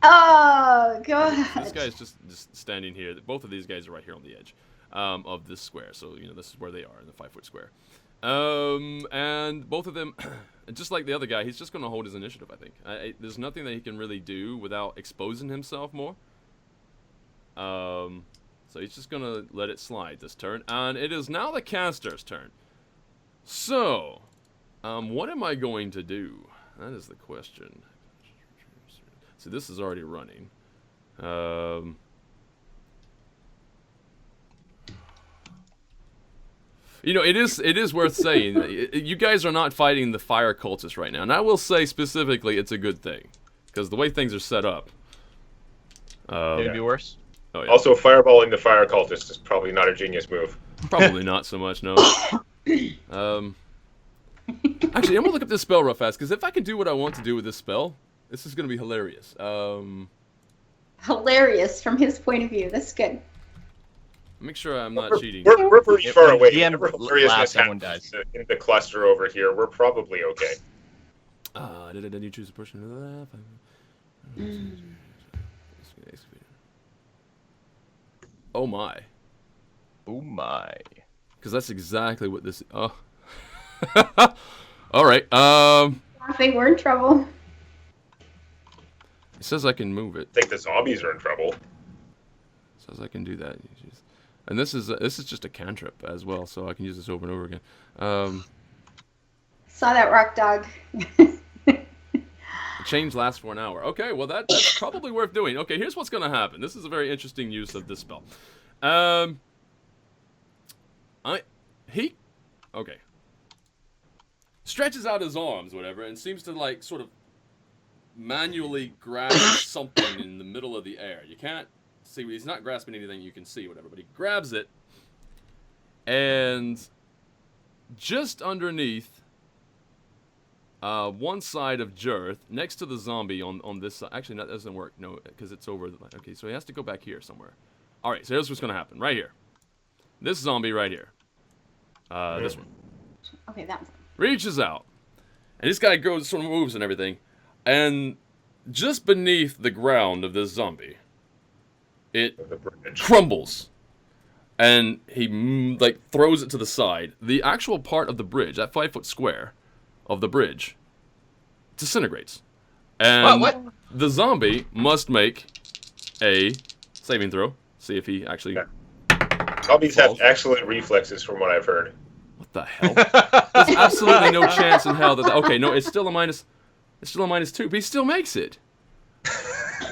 Speaker 3: Oh God.
Speaker 1: this guy's just standing here. Both of these guys are right here on the edge of this square. So this is where they are in the 5-foot square. And both of them, just like the other guy, he's just gonna hold his initiative. I think there's nothing that he can really do without exposing himself more. So he's just gonna let it slide this turn, and it is now the caster's turn. So, what am I going to do? That is the question. See, this is already running. It is worth saying that you guys are not fighting the fire cultists right now, and I will say specifically it's a good thing because the way things are set up.
Speaker 2: It'd be worse.
Speaker 1: Oh, yeah.
Speaker 4: Also, fireballing the fire cultist is probably not a genius move.
Speaker 1: Probably not so much, no. Actually, I'm gonna look up this spell real fast because if I can do what I want to do with this spell, this is gonna be hilarious.
Speaker 3: Hilarious from his point of view. That's good.
Speaker 1: Make sure I'm not cheating.
Speaker 4: We're pretty
Speaker 2: If
Speaker 4: far
Speaker 2: the
Speaker 4: away.
Speaker 2: DM
Speaker 4: Whatever hilariousness
Speaker 2: laughs, everyone
Speaker 4: happens in the cluster over here, we're probably okay.
Speaker 1: Did you choose a person? Oh my.
Speaker 2: Oh my.
Speaker 1: Because that's exactly what this. Oh. All right.
Speaker 3: I think we're in trouble.
Speaker 1: It says I can move it.
Speaker 4: I think the zombies are in trouble.
Speaker 1: It says I can do that. And this is just a cantrip as well, so I can use this over and over again.
Speaker 3: Saw that rock dog.
Speaker 1: The change lasts for an hour. Okay, well that's probably worth doing. Okay, here's what's gonna happen. This is a very interesting use of this spell. Okay. Stretches out his arms, whatever, and seems to like sort of manually grab something in the middle of the air. You can't see, he's not grasping anything you can see, whatever, but he grabs it, and just underneath one side of Jarth, next to the zombie on this side. Actually, that doesn't work. No, because it's over. Okay, so he has to go back here somewhere. All right, so here's what's going to happen. Right here. This zombie right here. This one.
Speaker 3: Okay, that one.
Speaker 1: Reaches out. And this guy goes, sort of moves and everything. And just beneath the ground of this zombie, it
Speaker 4: The bridge.
Speaker 1: crumbles. And he, like, throws it to the side. The actual part of the bridge, that 5-foot square of the bridge, disintegrates. And
Speaker 2: What?
Speaker 1: the zombie must make a saving throw. See if he actually...
Speaker 4: Yeah. Zombies have
Speaker 1: Falls.
Speaker 4: excellent reflexes from what I've heard.
Speaker 1: What the hell? There's absolutely no chance in hell that... Okay, no, it's still a minus... It's still a -2, but he still makes it.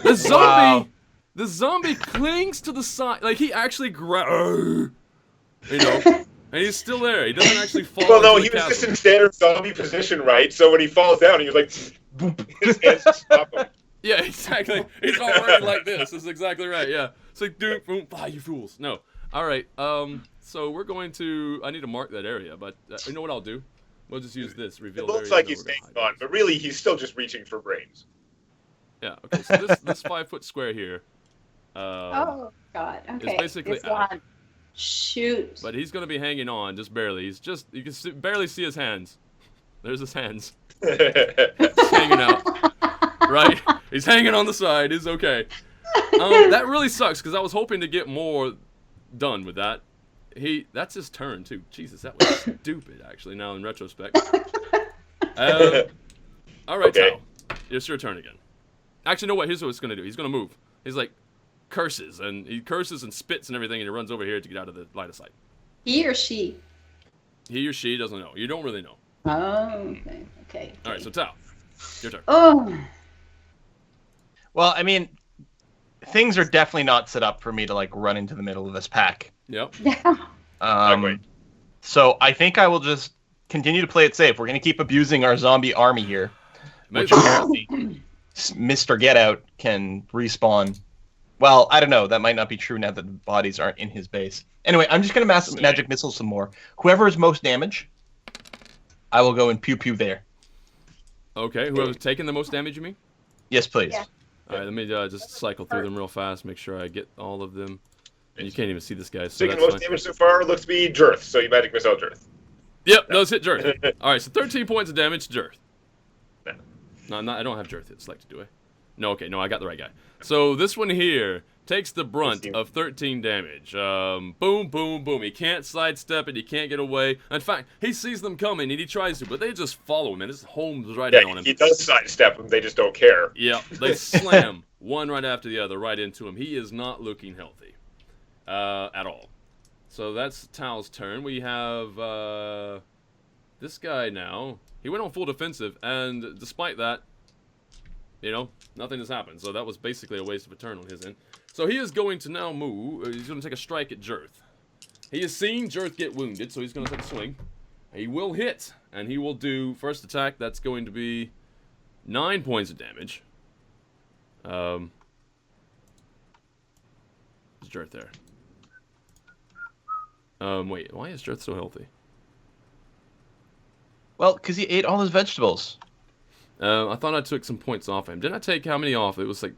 Speaker 1: The zombie...
Speaker 2: Wow.
Speaker 1: The zombie clings to the side... Like, he actually and he's still there. He doesn't actually fall
Speaker 4: Well, no,
Speaker 1: into
Speaker 4: he
Speaker 1: the
Speaker 4: was just
Speaker 1: chasm.
Speaker 4: in standard zombie position, right? So when he falls down, he was like, boop, his hands just stop him.
Speaker 1: Yeah, exactly. He's already like this. That's exactly right, yeah. It's like, dude, boom, you fools. No. All right, so we're going to... I need to mark that area, but you know what I'll do? We'll just use this.
Speaker 4: It
Speaker 1: Reveal
Speaker 4: looks
Speaker 1: area,
Speaker 4: like
Speaker 1: then
Speaker 4: he's
Speaker 1: we're gonna
Speaker 4: staying
Speaker 1: hide
Speaker 4: on, but really, he's still just reaching for brains.
Speaker 1: Yeah, okay, so this 5-foot square here...
Speaker 3: Oh God. Okay.
Speaker 1: basically
Speaker 3: It's
Speaker 1: out.
Speaker 3: on. Shoot.
Speaker 1: But he's going to be hanging on, just barely. He's just... You can barely see his hands. There's his hands. Hanging out. He's hanging on the side. He's okay. That really sucks because I was hoping to get more done with that. That's his turn too. Jesus, that was stupid. Actually, now in retrospect. All right,
Speaker 4: Okay.
Speaker 1: Tal. It's your turn again. Actually, no. Wait. Here's what he's gonna do. He's gonna move. He's like curses and spits and everything, and he runs over here to get out of the line of sight.
Speaker 3: He or she?
Speaker 1: He or she doesn't know. You don't really know.
Speaker 3: Oh, okay.
Speaker 1: All right. So Tal, your turn.
Speaker 3: Oh,
Speaker 2: Well, I mean, things are definitely not set up for me to like run into the middle of this pack.
Speaker 1: Yep.
Speaker 3: yeah.
Speaker 4: Exactly.
Speaker 2: So I think I will just continue to play it safe. We're gonna keep abusing our zombie army here, which apparently Mr. Get Out can respawn. Well, I don't know. That might not be true now that the bodies aren't in his base. Anyway, I'm just gonna magic missile some more. Whoever is most damage, I will go and pew pew there.
Speaker 1: Okay. Whoever's taking the most damage, you mean?
Speaker 2: Yes, please.
Speaker 3: Yeah.
Speaker 1: All right. Let me just cycle through them real fast. Make sure I get all of them. And you can't even see this guy, so
Speaker 4: Taking
Speaker 1: that's
Speaker 4: most
Speaker 1: fine.
Speaker 4: damage so far looks to be Jarth, so you magic missile Jarth.
Speaker 1: Yep, those hit Jarth. All right, so 13 points of damage to Jarth.
Speaker 4: No.
Speaker 1: No, I don't have Jarth hit selected, do I? No, okay, no, I got the right guy. So this one here takes the brunt of 13 damage. Boom, boom, boom. He can't sidestep it. He can't get away. In fact, he sees them coming and he tries to, but they just follow him and it's homes right in on
Speaker 4: Yeah,
Speaker 1: him.
Speaker 4: he does sidestep them, they just don't care.
Speaker 1: Yep, they slam one right after the other right into him. He is not looking healthy at all. So that's Tal's turn. We have this guy now. He went on full defensive, and despite that, nothing has happened. So that was basically a waste of a turn on his end. So he is going to now move. He's going to take a strike at Jarth. He has seen Jarth get wounded, so he's going to take a swing. He will hit, and he will do first attack. That's going to be 9 points of damage. Is Jarth there? Wait, why is Jarth so healthy?
Speaker 2: Well, because he ate all his vegetables.
Speaker 1: I thought I took some points off him. Didn't I take how many off? It was like...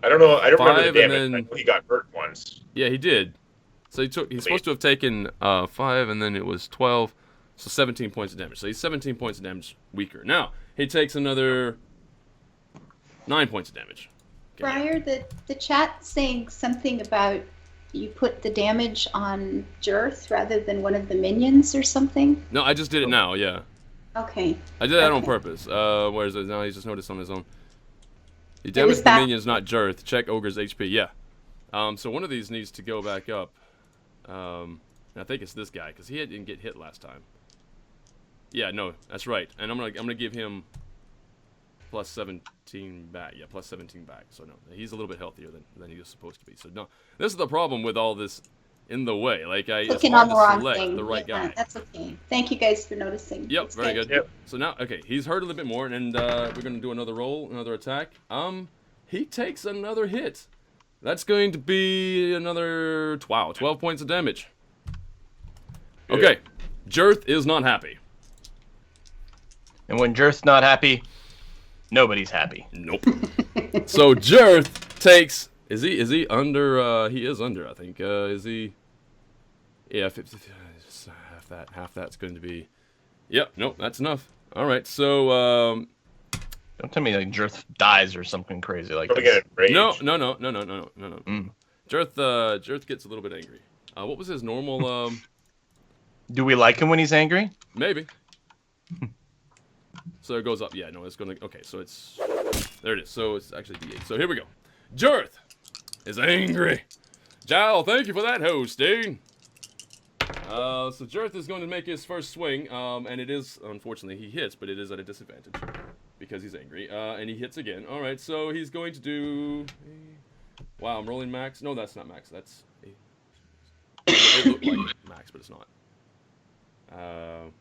Speaker 4: I don't know, I don't remember
Speaker 1: 5
Speaker 4: the
Speaker 1: and
Speaker 4: damage.
Speaker 1: then-
Speaker 4: I know he got hurt once.
Speaker 1: Yeah, he did. So he's supposed to have taken 5, and then it was 12. So 17 points of damage. So he's 17 points of damage weaker. Now, he takes another 9 points of damage. Okay.
Speaker 3: Briar, the chat saying something about you put the damage on Jarth rather than one of the minions or something.
Speaker 1: No, I just did it now, yeah.
Speaker 3: Okay.
Speaker 1: I did that on
Speaker 3: Okay.
Speaker 1: purpose. Where is it? Now he's just noticed on his own. He
Speaker 3: was
Speaker 1: damaged the
Speaker 3: back-
Speaker 1: minions, not Jarth. Check Ogre's HP, yeah. So one of these needs to go back up. And I think it's this guy, because he didn't get hit last time. Yeah, no, that's right. And I'm gonna give him plus 17 back. Yeah, plus 17 back. So no, he's a little bit healthier than he was supposed to be. So no, this is the problem with all this in the way. Like it's
Speaker 3: Clicking
Speaker 1: hard
Speaker 3: on the
Speaker 1: to
Speaker 3: wrong
Speaker 1: select
Speaker 3: thing.
Speaker 1: the right
Speaker 3: Yeah,
Speaker 1: guy.
Speaker 3: that's okay. Thank you guys for noticing.
Speaker 1: Yep,
Speaker 3: It's
Speaker 1: very good.
Speaker 4: Yep.
Speaker 1: So now, okay, he's hurt a little bit more, and we're gonna do another roll, another attack. He takes another hit. That's going to be another 12 points of damage. Okay, Jarth is not happy.
Speaker 2: And when Jarth's not happy, nobody's happy.
Speaker 1: Nope. So Jarth takes. Is he under? He is under, I think. Is he? Yeah, 50, half that's going to be. Yep. Nope. That's enough. All right. So
Speaker 2: Don't tell me like Jarth dies or something crazy like
Speaker 4: Probably
Speaker 2: this.
Speaker 4: get enraged.
Speaker 1: no.
Speaker 2: Mm.
Speaker 1: Jarth gets a little bit angry. What was his normal?
Speaker 2: Do we like him when he's angry?
Speaker 1: Maybe. So it goes up. Yeah, no, it's gonna. Okay, so it's there. It is. So it's actually D8. So here we go. Jarth is angry. Jal, thank you for that hosting. So Jarth is going to make his first swing, and it is unfortunately he hits, but it is at a disadvantage because he's angry. And he hits again. All right, so he's going to do. Wow, I'm rolling max. No, that's not max. That's. It looked like max, but it's not. Oh,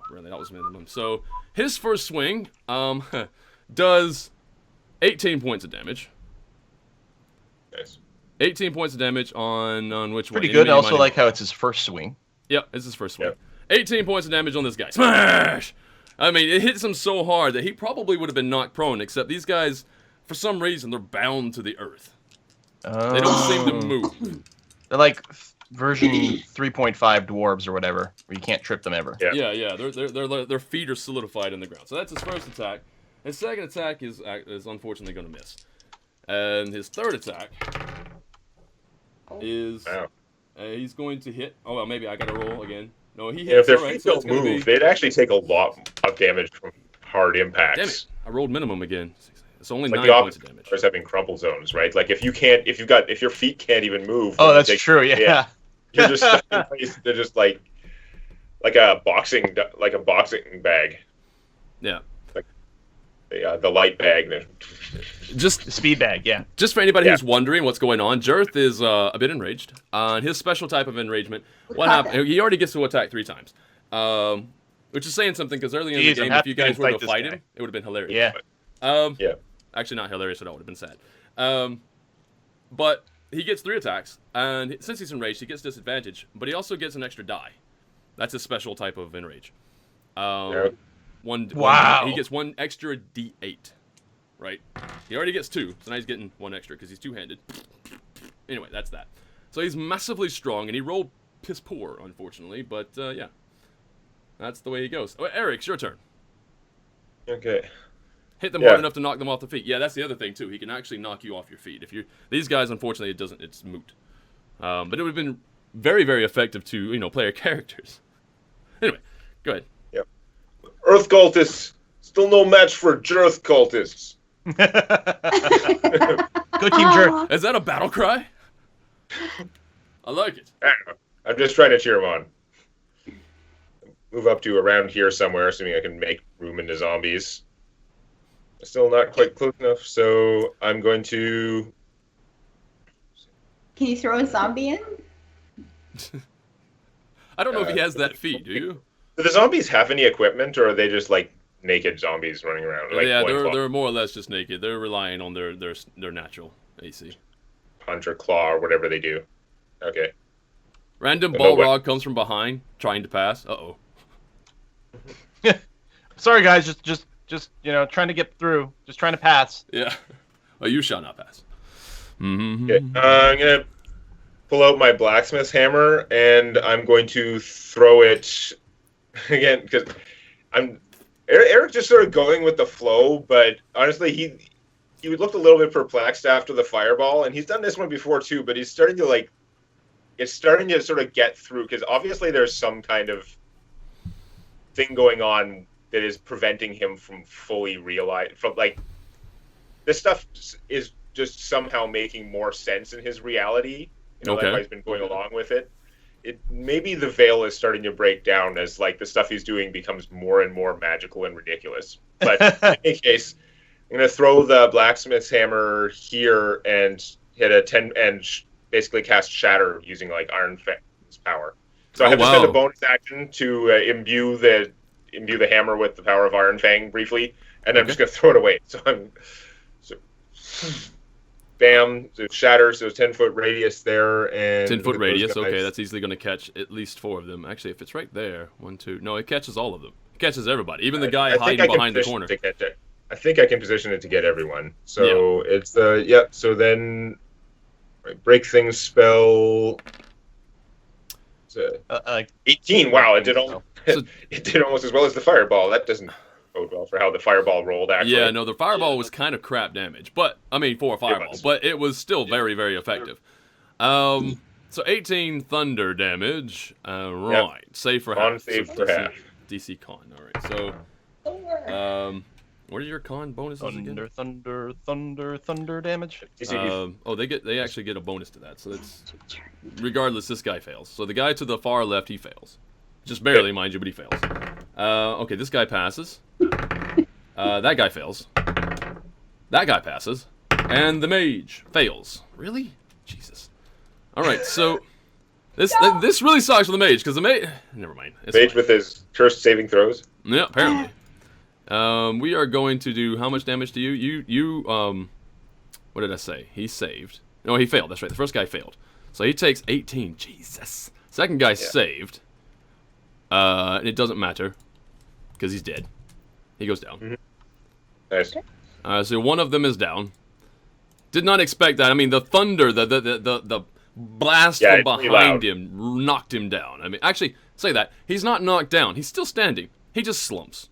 Speaker 1: really? That was minimum. So his first swing does 18 points of damage.
Speaker 4: Nice.
Speaker 1: 18 points of damage on which
Speaker 2: Pretty
Speaker 1: one?
Speaker 2: good.
Speaker 1: Enemy,
Speaker 2: I also
Speaker 1: mighty-
Speaker 2: like how it's his first swing.
Speaker 1: Yep, it's his first swing.
Speaker 4: Yep.
Speaker 1: 18 points of damage on this guy. Smash! I mean, it hits him so hard that he probably would have been knocked prone, except these guys, for some reason, they're bound to the earth. They don't seem to move.
Speaker 2: They're like version 3.5 dwarves or whatever, where you can't trip them ever.
Speaker 4: Yeah.
Speaker 1: Yeah. Their feet are solidified in the ground. So that's his first attack. His second attack is unfortunately going to miss, and his third attack is
Speaker 4: Wow.
Speaker 1: he's going to hit. Oh well, maybe I got to roll again. No, he
Speaker 4: And
Speaker 1: hits.
Speaker 4: if their
Speaker 1: All right,
Speaker 4: feet
Speaker 1: so
Speaker 4: don't
Speaker 1: it's gonna
Speaker 4: move,
Speaker 1: be.
Speaker 4: they'd actually take a lot of damage from hard impacts.
Speaker 1: Damn it! I rolled minimum again. It's only
Speaker 4: Like
Speaker 1: 9
Speaker 4: the
Speaker 1: points of damage.
Speaker 4: opposite is having crumple zones, right? Like if your feet can't even move.
Speaker 2: Oh,
Speaker 4: when you
Speaker 2: that's
Speaker 4: take-
Speaker 2: true. Yeah.
Speaker 4: You're just stuck in place. They're just like a boxing bag.
Speaker 1: Yeah.
Speaker 4: The light bag.
Speaker 1: Just
Speaker 2: The speed bag. Yeah.
Speaker 1: Just for anybody
Speaker 4: Yeah.
Speaker 1: who's wondering what's going on, Jarth is a bit enraged. And his special type of enragement, what
Speaker 3: caught
Speaker 1: happened? He already gets to attack 3 times. Which is saying something, because early in
Speaker 2: Jeez,
Speaker 1: the
Speaker 2: I'm
Speaker 1: game,
Speaker 2: happy
Speaker 1: if you guys
Speaker 2: we
Speaker 1: were
Speaker 2: didn't
Speaker 1: to
Speaker 2: fight
Speaker 1: fight
Speaker 2: this
Speaker 1: him,
Speaker 2: guy.
Speaker 1: it would have been hilarious.
Speaker 2: Yeah.
Speaker 4: Yeah.
Speaker 1: Actually, not hilarious at all. It would have been sad. But he gets 3 attacks, and since he's enraged, he gets disadvantage, but he also gets an extra die. That's his special type of enrage.
Speaker 4: Yeah.
Speaker 2: Wow.
Speaker 1: He gets 1 extra D8. Right? He already gets 2, so now he's getting 1 extra because he's 2-handed. Anyway, that's that. So he's massively strong, and he rolled piss poor, unfortunately, but yeah. That's the way he goes. Oh, Eric, it's your turn.
Speaker 4: Okay.
Speaker 1: Hit them
Speaker 4: Yeah.
Speaker 1: hard enough to knock them off the feet. Yeah, that's the other thing, too. He can actually knock you off your feet. These guys, unfortunately, it's moot. But it would have been very, very effective to, player characters. Anyway, go ahead.
Speaker 4: Earth cultists still no match for Jarth cultists.
Speaker 2: Go Team Jerk.
Speaker 1: Is that a battle cry? I like it.
Speaker 4: I don't know. I'm just trying to cheer them on. Move up to around here somewhere, assuming I can make room into zombies. Still not quite close enough, so I'm going to.
Speaker 3: Can you throw a zombie in?
Speaker 1: I don't know if he has that feat, do you?
Speaker 4: Do the zombies have any equipment, or are they just like naked zombies running around? Like
Speaker 1: Yeah,
Speaker 4: loincloth,
Speaker 1: they're more or less just naked. They're relying on their natural AC.
Speaker 4: punch or claw or whatever they do. Okay.
Speaker 1: Random
Speaker 4: No
Speaker 1: Balrog
Speaker 4: weapon.
Speaker 1: comes from behind, trying to pass. Uh-oh.
Speaker 2: Sorry, guys. Just trying to get through. Just trying to pass.
Speaker 1: Yeah. Well, you shall not pass. Mm-hmm.
Speaker 4: Okay. I'm gonna pull out my blacksmith's hammer and I'm going to throw it again because Eric just sort of going with the flow, but honestly he looked a little bit perplexed after the fireball, and he's done this one before too, but he's starting to sort of get through because obviously there's some kind of thing going on that is preventing him from fully this stuff is just somehow making more sense in his reality. That's why he's been going along with it. Maybe the veil is starting to break down as the stuff he's doing becomes more and more magical and ridiculous. But in any case, I'm gonna throw the blacksmith's hammer here and hit a 10 and basically cast Shatter using Iron Fang's power. So I have to spend a bonus action to imbue the hammer with the power of Iron Fang briefly, and I'm just gonna throw it away. So bam, so it shatters, so 10-foot radius there, and
Speaker 1: 10-foot radius,
Speaker 4: guys.
Speaker 1: okay, that's easily going to catch at least 4 of them. Actually, if it's right there, 1, 2, no, it catches all of them. It catches everybody, even the guy
Speaker 4: I think
Speaker 1: hiding
Speaker 4: I can
Speaker 1: behind the
Speaker 4: position
Speaker 1: corner.
Speaker 4: it to catch it. I think I can position it to get everyone. So it's so then break things spell. It's 18. Wow, it did it did almost as well as the fireball. That doesn't bode well for how the fireball rolled. Actually,
Speaker 1: Yeah, no, the fireball was kind of crap damage, but for a fireball, but it was still very, very effective. So 18 thunder damage. Right, save for half.
Speaker 4: Save
Speaker 1: So
Speaker 4: for half.
Speaker 1: DC con. All right, so what are your con bonuses again?
Speaker 2: Thunder damage.
Speaker 1: They actually get a bonus to that. So it's regardless, this guy fails. So the guy to the far left, he fails. Just barely, mind you, but he fails. Okay, this guy passes. That guy fails. That guy passes. And the mage fails. Really? Jesus. Alright, so this really sucks for the mage, because the mage... Never mind. It's
Speaker 4: mage
Speaker 1: fine.
Speaker 4: with his cursed saving throws.
Speaker 1: Yeah, apparently. We are going to do how much damage to you? You what did I say? He saved. No, he failed. That's right. The first guy failed. So he takes 18. Jesus. Second guy saved. And it doesn't matter because he's dead. He goes down.
Speaker 4: Mm-hmm. Nice.
Speaker 1: So one of them is down. Did not expect that. I mean, the thunder, the blast
Speaker 4: Yeah,
Speaker 1: from
Speaker 4: it's pretty
Speaker 1: behind
Speaker 4: loud.
Speaker 1: him knocked him down. I mean, actually, say that. He's not knocked down. He's still standing. He just slumps.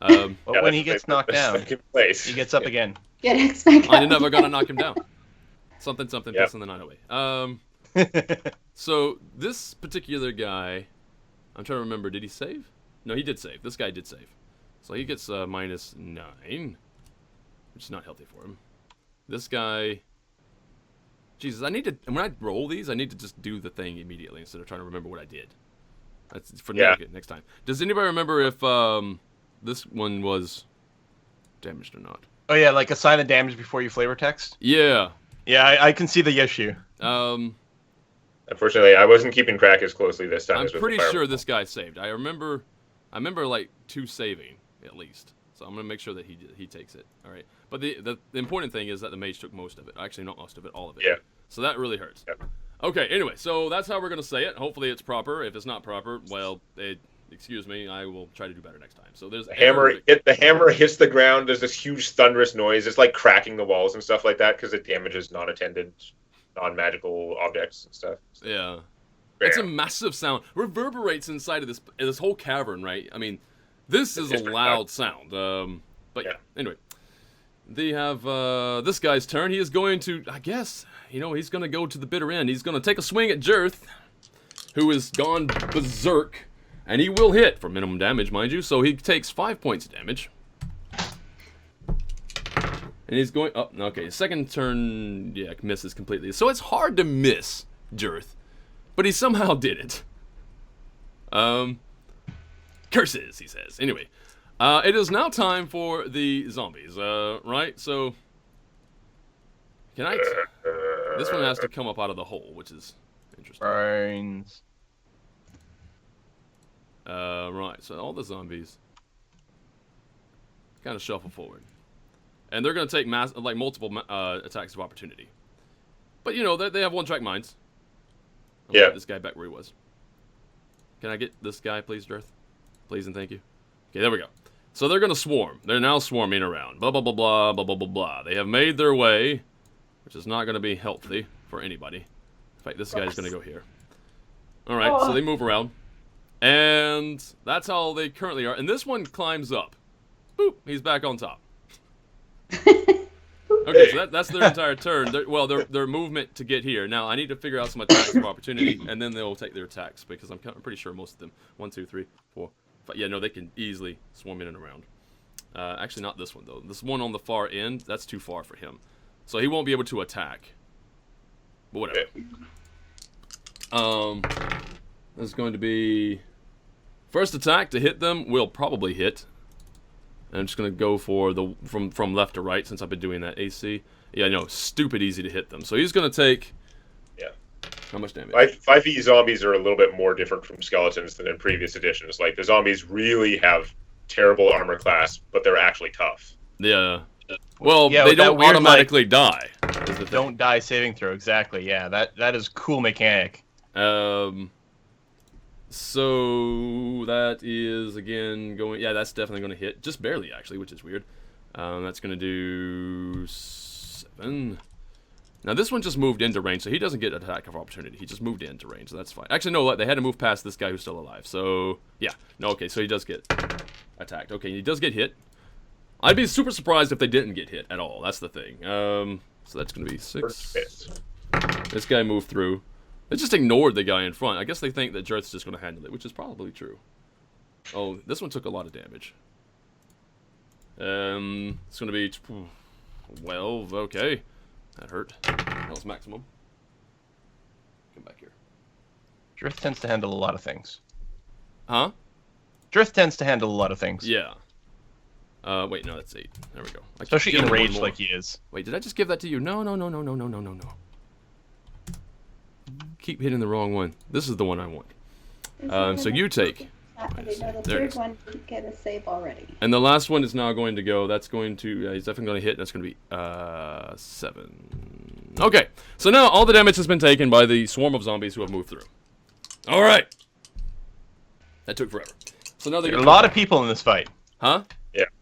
Speaker 2: But
Speaker 4: Yeah,
Speaker 2: when he
Speaker 4: that's
Speaker 2: gets knocked down,
Speaker 4: second place.
Speaker 2: he gets up again.
Speaker 3: Get X back
Speaker 1: I'm
Speaker 3: up.
Speaker 1: never gonna knock him down. Something,
Speaker 4: Yep.
Speaker 1: pissing the night away. So this particular guy, I'm trying to remember. Did he save? No, he did save. This guy did save. So he gets -9, which is not healthy for him. This guy. Jesus, I need to. When I roll these, I need to just do the thing immediately instead of trying to remember what I did. That's for next time. Does anybody remember if this one was damaged or not?
Speaker 2: Oh yeah, like assign the damage before you flavor text.
Speaker 1: Yeah.
Speaker 2: Yeah, I can see the issue.
Speaker 4: Unfortunately, I wasn't keeping track as closely this time.
Speaker 1: I'm
Speaker 4: as with
Speaker 1: pretty
Speaker 4: the
Speaker 1: sure this guy saved. I remember like 2 saving at least. So I'm gonna make sure that he takes it. All right. But the important thing is that the mage took most of it. Actually, not most of it, all of it.
Speaker 4: Yeah.
Speaker 1: So that really hurts.
Speaker 4: Yeah.
Speaker 1: Okay. Anyway, so that's how we're gonna say it. Hopefully it's proper. If it's not proper, well, excuse me. I will try to do better next time. So there's
Speaker 4: The hammer hits the ground. There's this huge thunderous noise. It's like cracking the walls and stuff like that because it damages non-attended, non-magical objects and stuff.
Speaker 1: Yeah. It's a massive sound. Reverberates inside of this whole cavern, right? I mean, this is a loud sound. But yeah. Anyway, they have this guy's turn. He is going to, I guess, he's going to go to the bitter end. He's going to take a swing at Jarth, who has gone berserk, and he will hit for minimum damage, mind you. So he takes 5 points of damage. And he's going up. Okay, second turn, yeah, misses completely. So it's hard to miss Jarth. But he somehow did it. Curses, he says. Anyway, it is now time for the zombies, right? So, this one has to come up out of the hole, which is interesting.
Speaker 2: Brains.
Speaker 1: Right, so all the zombies kind of shuffle forward. And they're going to take multiple attacks of opportunity. But, they have one-track minds. I'll
Speaker 4: Yeah.
Speaker 1: put this guy back where he was. Can I get this guy, please, Jarth? Please and thank you. Okay, there we go. So they're going to swarm. They're now swarming around. Blah, blah, blah, blah, blah, blah, blah, blah. They have made their way, which is not going to be healthy for anybody. In fact, this guy's going to go here. All right, so they move around. And that's how they currently are. And this one climbs up. Boop, he's back on top. Okay, so that's their entire turn. Their movement to get here. Now, I need to figure out some attacks of opportunity, and then they'll take their attacks, because I'm pretty sure most of them, 1, 2, 3, 4, 5, yeah, no, they can easily swarm in and around. Actually, not this one, though. This one on the far end, that's too far for him. So he won't be able to attack. But whatever. There's going to be... First attack to hit them will probably hit. And I'm just going to go for the from left to right, since I've been doing that AC. Yeah, no, stupid easy to hit them. So he's going to take...
Speaker 4: Yeah.
Speaker 1: How much damage?
Speaker 4: 5e zombies are a little bit more different from skeletons than in previous editions. Like, the zombies really have terrible armor class, but they're actually tough.
Speaker 1: Yeah. Well,
Speaker 2: Yeah,
Speaker 1: they
Speaker 2: with that
Speaker 1: don't
Speaker 2: weird,
Speaker 1: automatically die. Is the thing.
Speaker 2: Don't die saving throw. Exactly. Yeah, that is cool mechanic.
Speaker 1: So that is again going. Yeah, that's definitely going to hit, just barely actually, which is weird. That's going to do 7. Now this one just moved into range, so he doesn't get an attack of opportunity. He just moved into range, so that's fine. Actually, no, they had to move past this guy who's still alive. So yeah, no, okay, so he does get attacked. Okay, he does get hit. I'd be super surprised if they didn't get hit at all. That's the thing. So that's going to be 6. This guy moved through. They just ignored the guy in front. I guess they think that Jarth's just going to handle it, which is probably true. Oh, this one took a lot of damage. It's going to be 12. Okay. That hurt. That was maximum. Come back here.
Speaker 2: Jarth tends to handle a lot of things.
Speaker 1: Huh?
Speaker 2: Jarth tends to handle a lot of things.
Speaker 1: Yeah. Wait, no, that's 8. There we go.
Speaker 2: Especially enraged like he is.
Speaker 1: Wait, did I just give that to you? No. Keep hitting the wrong one. This is the one I want. So you take.
Speaker 3: I didn't know the
Speaker 1: There it
Speaker 3: third
Speaker 1: is.
Speaker 3: one didn't get a save already.
Speaker 1: And the last one is now going to go. That's going to. He's definitely going to hit. That's going to be 7. Okay. So now all the damage has been taken by the swarm of zombies who have moved through. All right. That took forever. So now they
Speaker 2: There are
Speaker 1: get
Speaker 2: a lot of people in this fight.
Speaker 1: Huh?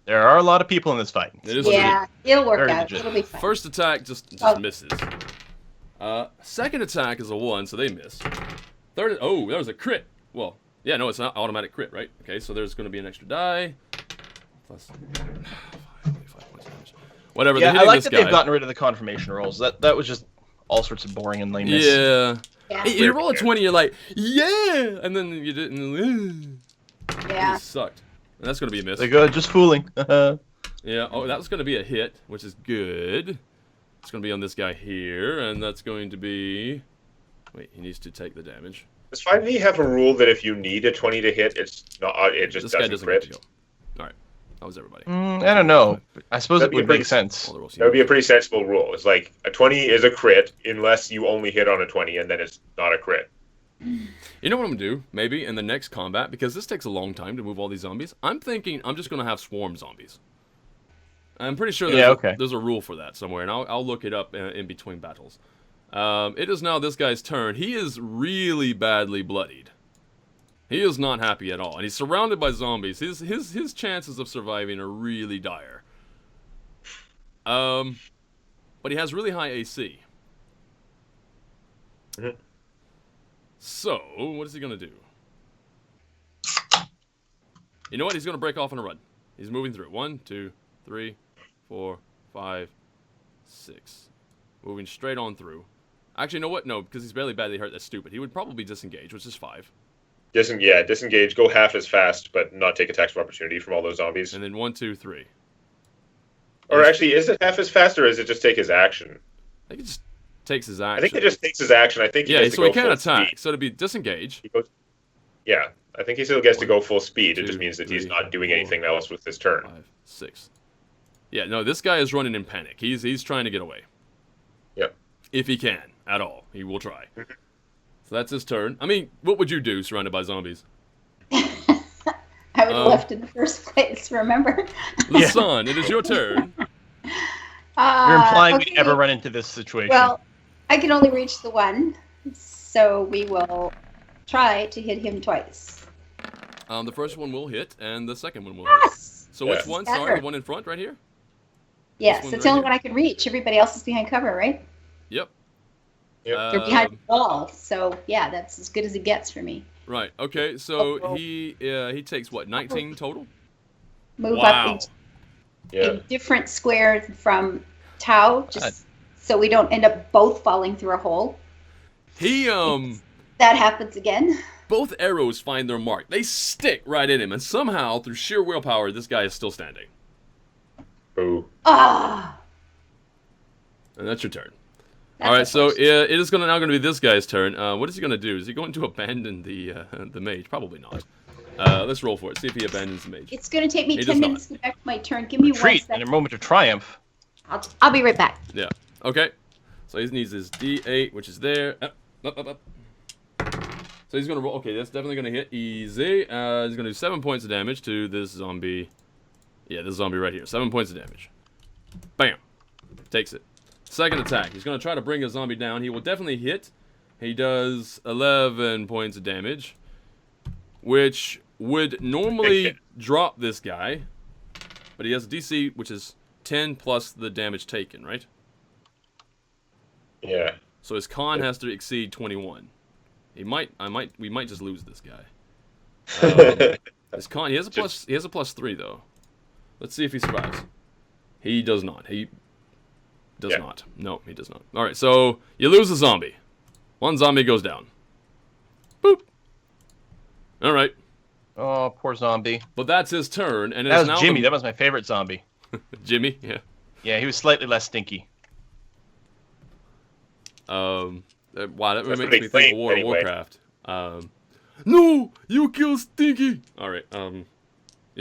Speaker 2: There are a lot of people in this fight.
Speaker 1: It is
Speaker 3: Yeah, it'll work
Speaker 2: Very
Speaker 3: out.
Speaker 2: legit.
Speaker 3: It'll be fine.
Speaker 1: First attack just
Speaker 3: Oh.
Speaker 1: misses. Second attack is a 1, so they miss. Third, oh, that was a crit. Well, yeah, no, it's not automatic crit, right? Okay, so there's going to be an extra die. Plus 5 points of damage. Whatever.
Speaker 2: Yeah,
Speaker 1: they're
Speaker 2: I
Speaker 1: hitting
Speaker 2: like
Speaker 1: this
Speaker 2: that
Speaker 1: guy.
Speaker 2: they've gotten rid of the confirmation rolls. That was just all sorts of boring and lameness.
Speaker 1: Yeah.
Speaker 3: Yeah.
Speaker 1: You roll a 20, you're like, yeah, and then you didn't.
Speaker 3: Yeah.
Speaker 1: It sucked. And that's going to be a miss.
Speaker 2: They're good, just fooling.
Speaker 1: Yeah, oh, that was going to be a hit, which is good. It's going to be on this guy here, and that's going to be... Wait, he needs to take the damage.
Speaker 4: Does 5e have a rule that if you need a 20 to hit, it's not? It just
Speaker 1: This guy doesn't get
Speaker 4: crit.
Speaker 1: to go. All right, that was everybody.
Speaker 2: I don't know. I suppose
Speaker 4: That'd
Speaker 2: it
Speaker 4: be
Speaker 2: would
Speaker 4: pretty-
Speaker 2: make sense.
Speaker 1: All the rolls
Speaker 4: That would be a pretty sensible rule. It's like a 20 is a crit unless you only hit on a 20, and then it's not a crit.
Speaker 1: You know what I'm going to do, maybe, in the next combat, because this takes a long time to move all these zombies? I'm thinking I'm just going to have swarm zombies. I'm pretty sure there's a rule for that somewhere, and I'll look it up in between battles. It is now this guy's turn. He is really badly bloodied. He is not happy at all, and he's surrounded by zombies. His chances of surviving are really dire. But he has really high AC.
Speaker 4: Mhm.
Speaker 1: So, what is he going to do? You know what? He's going to break off on a run. He's moving through. 1, 2, 3, 4, 5, 6. Moving straight on through. Actually, you know what? No, because he's barely badly hurt. That's stupid. He would probably disengage, which is 5.
Speaker 4: Disengage. Go half as fast, but not take attacks of opportunity from all those zombies.
Speaker 1: And then 1, 2, 3.
Speaker 4: Or actually, is it half as fast, or is it just take his action?
Speaker 1: I think it just takes his action.
Speaker 4: I think it just takes his action. I think he gets to
Speaker 1: so
Speaker 4: go
Speaker 1: he can't
Speaker 4: full
Speaker 1: attack.
Speaker 4: speed.
Speaker 1: So it'd be disengage.
Speaker 4: He goes, yeah, I think he still gets to go full speed. It
Speaker 1: 2,
Speaker 4: just means that he's
Speaker 1: 3,
Speaker 4: not doing
Speaker 1: 4,
Speaker 4: anything else with his turn.
Speaker 1: 5, 6. Yeah, no, this guy is running in panic. He's trying to get away.
Speaker 4: Yep.
Speaker 1: If he can, at all. He will try. So that's his turn. I mean, what would you do surrounded by zombies?
Speaker 3: I would have left in the first place, remember?
Speaker 1: Lasan, it is your turn.
Speaker 2: You're implying
Speaker 3: okay.
Speaker 2: we never run into this situation.
Speaker 3: Well, I can only reach the one, so we will try to hit him twice.
Speaker 1: The first one will hit, and the second one will
Speaker 3: Yes!
Speaker 1: hit. So which
Speaker 4: Yeah.
Speaker 1: one?
Speaker 3: Better.
Speaker 1: Sorry, the one in front right here?
Speaker 3: Yes,
Speaker 1: one
Speaker 3: it's
Speaker 1: right
Speaker 3: the only
Speaker 1: here.
Speaker 3: one I can reach. Everybody else is behind cover, right?
Speaker 1: Yep.
Speaker 4: Yep.
Speaker 3: They're behind the wall, so yeah, that's as good as it gets for me.
Speaker 1: Right. Okay. So he takes what? 19 total.
Speaker 3: Move
Speaker 1: Wow.
Speaker 3: up
Speaker 4: Yeah.
Speaker 3: a different square from Tau, just so we don't end up both falling through a hole.
Speaker 1: He
Speaker 3: That happens again.
Speaker 1: both arrows find their mark. They stick right in him, and somehow through sheer willpower, this guy is still standing.
Speaker 4: Boo.
Speaker 3: Ah,
Speaker 1: And that's your turn.
Speaker 3: that's
Speaker 1: All right.
Speaker 3: a
Speaker 1: So
Speaker 3: first.
Speaker 1: it is now going to be this guy's turn. What is he going to do? Is he going to abandon the mage? Probably not. Let's roll for it. See if he abandons the mage.
Speaker 3: It's going to take me
Speaker 1: He
Speaker 3: 10
Speaker 1: does not.
Speaker 3: minutes to get back to my turn. Give me one
Speaker 2: Retreat in
Speaker 3: second.
Speaker 2: a moment of triumph.
Speaker 3: I'll be right back.
Speaker 1: Yeah. Okay. So he needs his D8, which is there. Up. So he's gonna roll. Okay, that's definitely gonna hit easy. He's gonna do 7 points of damage to this zombie. Yeah, this zombie right here. 7 points of damage. Bam. Takes it. Second attack. He's gonna try to bring a zombie down. He will definitely hit. He does 11 points of damage, which would normally drop this guy, but he has a DC which is 10 plus the damage taken, right?
Speaker 4: Yeah.
Speaker 1: So his con has to exceed 21. We might just lose this guy. His con, he has a plus 3 though. Let's see if he survives. He does not. He does
Speaker 4: Yeah.
Speaker 1: not. No, he does not. All right, so you lose a zombie. One zombie goes down. Boop. All right,
Speaker 2: Oh, poor zombie.
Speaker 1: but that's his turn, and
Speaker 2: That
Speaker 1: it's now
Speaker 2: was Jimmy. That was my favorite zombie.
Speaker 1: Jimmy. Yeah.
Speaker 2: Yeah, he was slightly less stinky.
Speaker 1: Wow, that
Speaker 4: That's
Speaker 1: makes
Speaker 4: what
Speaker 1: me
Speaker 4: they
Speaker 1: think of
Speaker 4: claim,
Speaker 1: War of
Speaker 4: anyway.
Speaker 1: Warcraft. No, you kill Stinky. All right, you